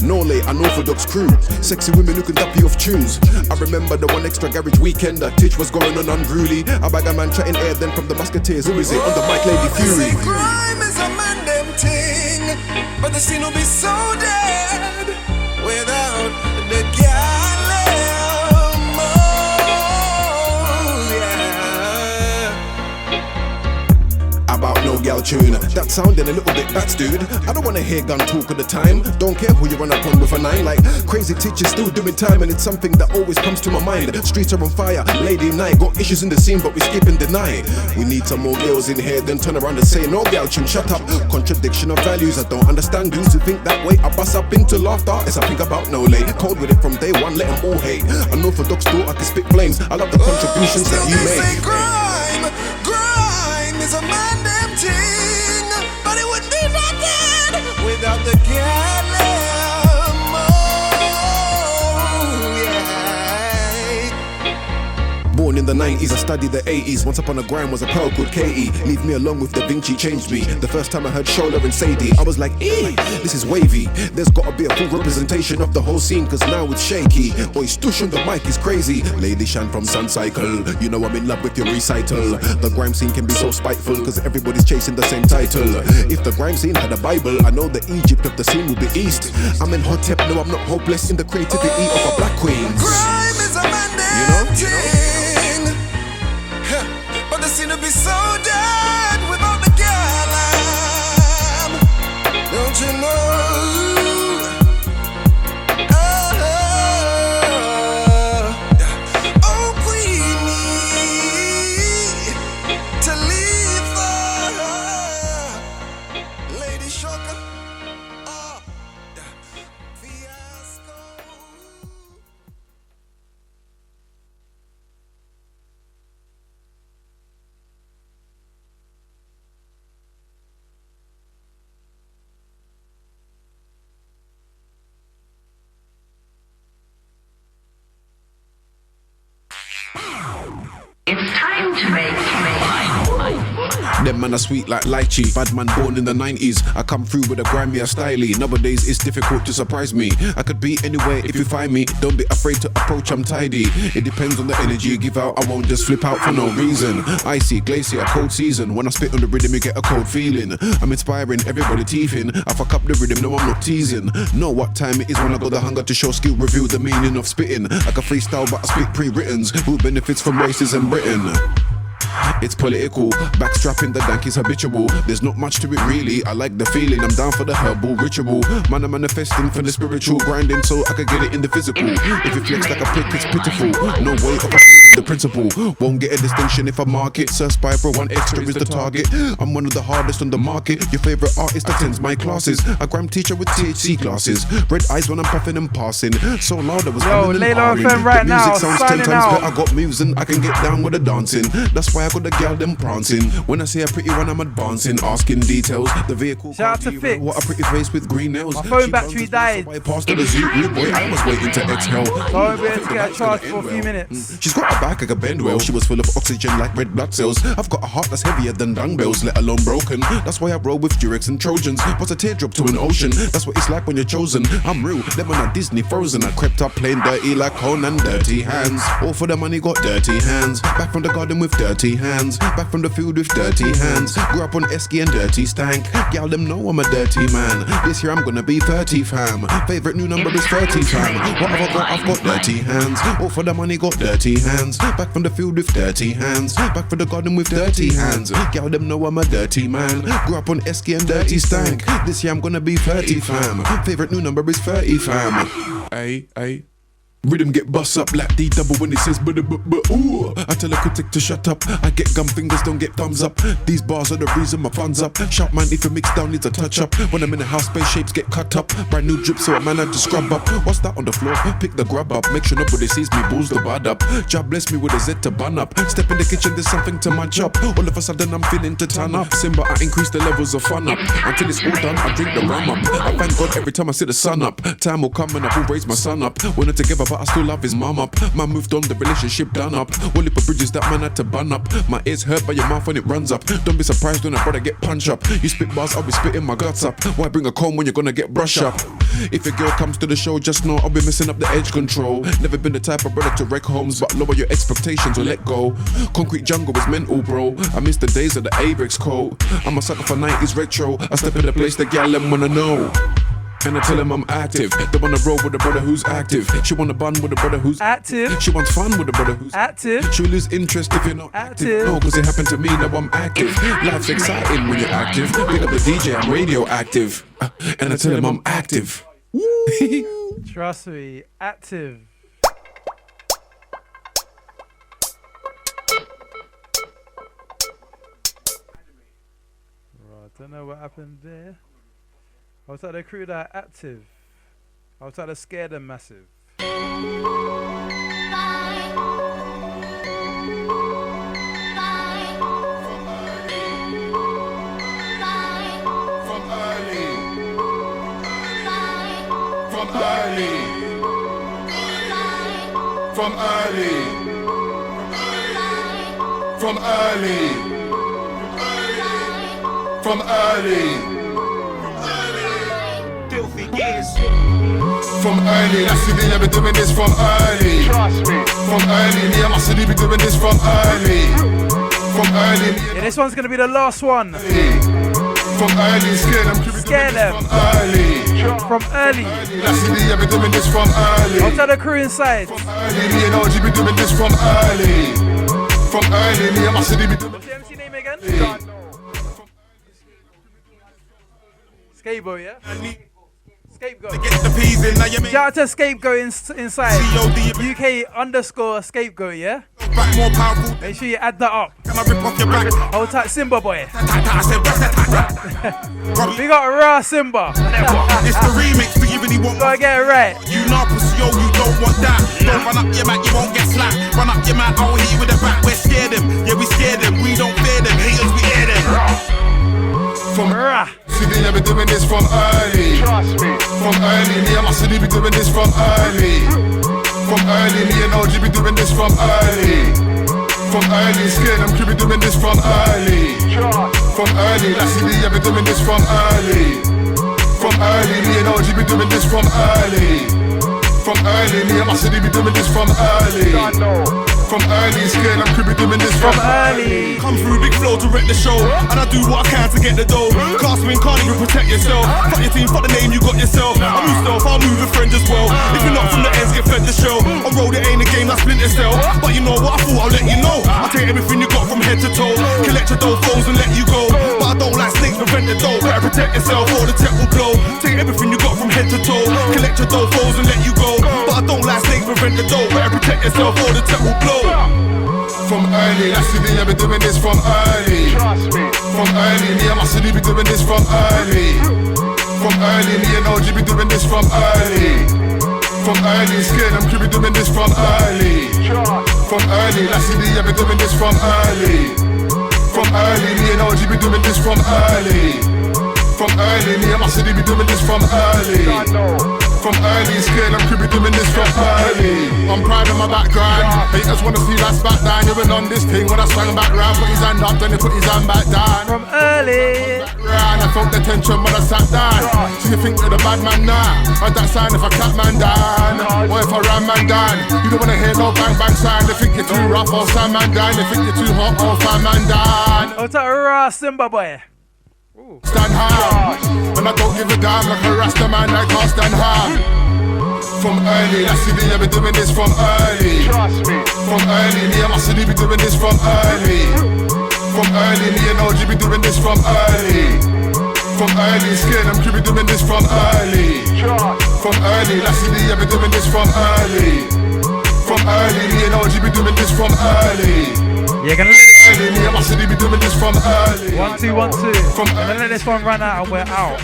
Norley, an Orthodox crew, sexy women who can dap you off tunes. I remember the one extra garage weekend that Titch was going on unruly. A bag of man chatting air then from the Musketeers. Who is it? On the mic, Lady Fury. Grime is a man them ting, but the scene will be so dead without the gallem. Oh, yeah. About no gal tune. That sounding a little bit bats, dude. I don't wanna hear gun talk all the time. Don't care who you run up on with a 9. Like crazy teachers still doing time, and it's something that always comes to my mind. Streets are on fire, lady night. Got issues in the scene, but we skip and deny. We need some more girls in here, then turn around and say no gal tune. Shut up. Contradiction of values. I don't understand dudes who think that way. I bust up into laughter as I think about no lay. Cold with it from day one, let them all hate. An Orthodox thought I can spit flames. I love the contributions that you make. Grime is a man damn ting, but it wouldn't be nothing without the gallem. Oh, yeah. born in the 90s, I studied the 80s. Once upon a Grime was a pearl called Katie. Leave me alone with Da Vinci changed me. The first time I heard Shola and Sadie, I was like, this is wavy. There's gotta be a full representation of the whole scene, cause now it's shaky. Boy, Stush on the mic is crazy. Lady Shan from Sun Cycle, you know I'm in love with your recital. The Grime scene can be so spiteful, cause everybody's chasing the same title. If the Grime scene had a Bible, I know the Egypt of the scene would be East. I'm in Hotep, no I'm not hopeless in the creativity of a black queen. Grime is a mandate thing, but the scene would be so dead without the girl. Don't you know? Oh, Queenie, to leave her, Lady Shocker. It's time to make Them man are sweet like lychee. Bad man born in the 90s. I come through with a grimier styly. Nowadays it's difficult to surprise me. I could be anywhere if you find me. Don't be afraid to approach, I'm tidy. It depends on the energy you give out. I won't just flip out for no reason. Icy, glacier, cold season. When I spit on the rhythm you get a cold feeling. I'm inspiring, everybody teething. I fuck up the rhythm, no I'm not teasing. Know what time it is when I got the hunger to show skill. Reveal the meaning of spitting. I can freestyle but I speak pre-writtens. Who benefits from racism Britain? It's political, backstrapping the dank is habitual. There's not much to it really, I like the feeling. I'm down for the herbal ritual. Man, I'm manifesting for the spiritual, grinding so I could get it in the physical. If it flex like a prick, it's pitiful. No way of the principle. Won't get a distinction if I mark it. Sir Spyro, one extra is the target. I'm one of the hardest on the market. Your favorite artist attends my classes. A Grime teacher with THC classes. Red eyes when I'm puffing and passing. So loud I was Layla FM right the music now, sounds 10 signing times out. better. I got moves and I can get down with the dancing. That's why I got the girl them prancing. When I see a pretty one I'm advancing. Asking details. The vehicle Shout out to can't Fix. what a pretty face with green nails. My phone She battery runs died. so I passed to the zoo. Boy, I was waiting to exhale. So I'll be able to get a charge for a few minutes. She's got a back like a bend well. She was full of oxygen like red blood cells. I've got a heart that's heavier than dumbbells, let alone broken. That's why I roll with Durex and Trojans. What's a teardrop to an ocean? That's what it's like when you're chosen. I'm real, them on a Disney Frozen. I crept up playing dirty like Conan, dirty hands. All for the money, got dirty hands. Back from the garden with dirty hands. Back from the field with dirty hands. Grew up on Esky and dirty stank. Y'all them know I'm a dirty man. This year I'm gonna be 30 fam. Favorite new number is 30 fam. What have I got? I've got dirty hands. All for the money, got dirty hands. Back from the field with dirty hands. Back for the garden with dirty hands. Y'all them know I'm a dirty man. Grew up on Esky and dirty stank. This year I'm gonna be 30 fam. Favorite new number is 30 fam. Ay. Rhythm get bust up like D double when it says but ooh. I tell a critic to shut up. I get gum fingers, don't get thumbs up. These bars are the reason my funds up. Shout man if a mix down needs a touch up. When I'm in the house, space shapes get cut up. Brand new drip so a man had to scrub up. What's that on the floor? Pick the grub up. Make sure nobody sees me, balls the bud up. Job bless me with a Z to bun up. Step in the kitchen, there's something to munch up. All of a sudden I'm feeling to turn up. Simba, I increase the levels of fun up. Until it's all done, I drink the rum up. I thank God every time I see the sun up. Time will come and I will raise my son up. We're not together but I still love his mum up. Man moved on, the relationship done up. All heap of bridges that man had to bun up. My ears hurt by your mouth when it runs up. Don't be surprised when a brother get punch up. You spit bars, I'll be spitting my guts up. Why bring a comb when you're gonna get brush up? If a girl comes to the show, just know I'll be messing up the edge control. Never been the type of brother to wreck homes, but lower your expectations or let go. Concrete jungle is mental, bro. I miss the days of the Avex coat. I'm a sucker for 90s retro. I step in the place the gal them wanna know. And I tell him I'm active. They wanna roll with a brother who's active. She wanna bun with a brother who's active. She wants fun with a brother who's active. She'll lose interest if you're not active. No, cause it happened to me, now I'm active. Life's exciting when you're active. Pick up the DJ, I'm radioactive. And I tell him I'm active. Trust me, active. Right, don't know what happened there. I was trying to crew that active. I was trying to scare them massive. From early. From early. From early. Filthy gears. From early, that's the day I've been doing this from early. From early, me and my city be doing this from early. From early, yeah, this one's gonna be the last one. From early, scare them. From early. From early. That's the day I've been doing this from early. I'll tell the crew inside. From early, me and OG be doing this from early. From early, me and my city be doing. What's the MC name again? Scapegoat, yeah? Scapegoat. Shout out to Scapegoat inside. UK_Scapegoat, yeah? Make sure you add that up. Hold tight, Simbaboy. We got raw Simba. It's the remix, do you really want? Gotta get it right. You know, pussy, yo, you don't want that. Don't run up your man, you won't get slapped. Run up your man, I will hit you with the back. We're scared them, yeah, we scared them. We don't fear them, haters, we hear them. From city, I've been doing this from early. From early, me and my city be doing this from early. From early, me and OG be doing this from early. From early, scared them crew be doing this from early. From early, that city, I've been doing this from early. From early, me and OG be doing this from early. From early, me and my city be doing this from early. From early, scared them crew be doing this from early. Come through, big flow to wreck the show. And I do what I can to get the dough. Cast win, can't even protect yourself. Fuck your team, fuck the name you got yourself. I move stealth, I'll move with friends as well. If you're not from the ends, get fed the show. On road, it ain't a game like Splinter Cell. But you know what, I thought I'll let you know. I'll take everything you got from head to toe. Collect your dough phones and let you go. But I don't like snakes, prevent the dough. Better protect yourself or the tech will blow. Take everything you got from head to toe. Collect your dough phones and let you go. But I don't like snakes, prevent the dough. Better protect yourself or the tech will blow. From early, that's the day I've been doing this from early. From early, me and my city be doing this from early. From early, me and OG be doing this from early. From early, scared them crew be doing this from early. From early, that's the day I've been doing this from early. From early, me and OG be doing this from early. From early, me and my city be doing this from early. From early, scared them crew be doing this from early. I'm proud of my background. Haters wanna see us back down. You been on this thing when I swung back round. Put his hand up, then he put his hand back down. From early. Round, I felt the tension when I sat down. So you think you're the bad man now? I'd that sign if I clap man down. Or if I ram man down. You don't wanna hear no bang bang sound. They think you're too rough, or stand man down. They think you're too hot, or fan man down. What's that raw Simbaboy? Stand hard, and I don't give a damn like a Rasta man that can't stand hard. From early, that's the day I've been doing this from early. From early, me and my city be doing this from early. From early, me and OG be doing this from early. From early, scared them crew be doing this from early. From early, that's the day I've been doing this from early. From early, me and OG be doing this from early. Yeah, gonna let this early, me and my city be doing this from early. 1 2 1 2. Gonna let this one run out and we're out.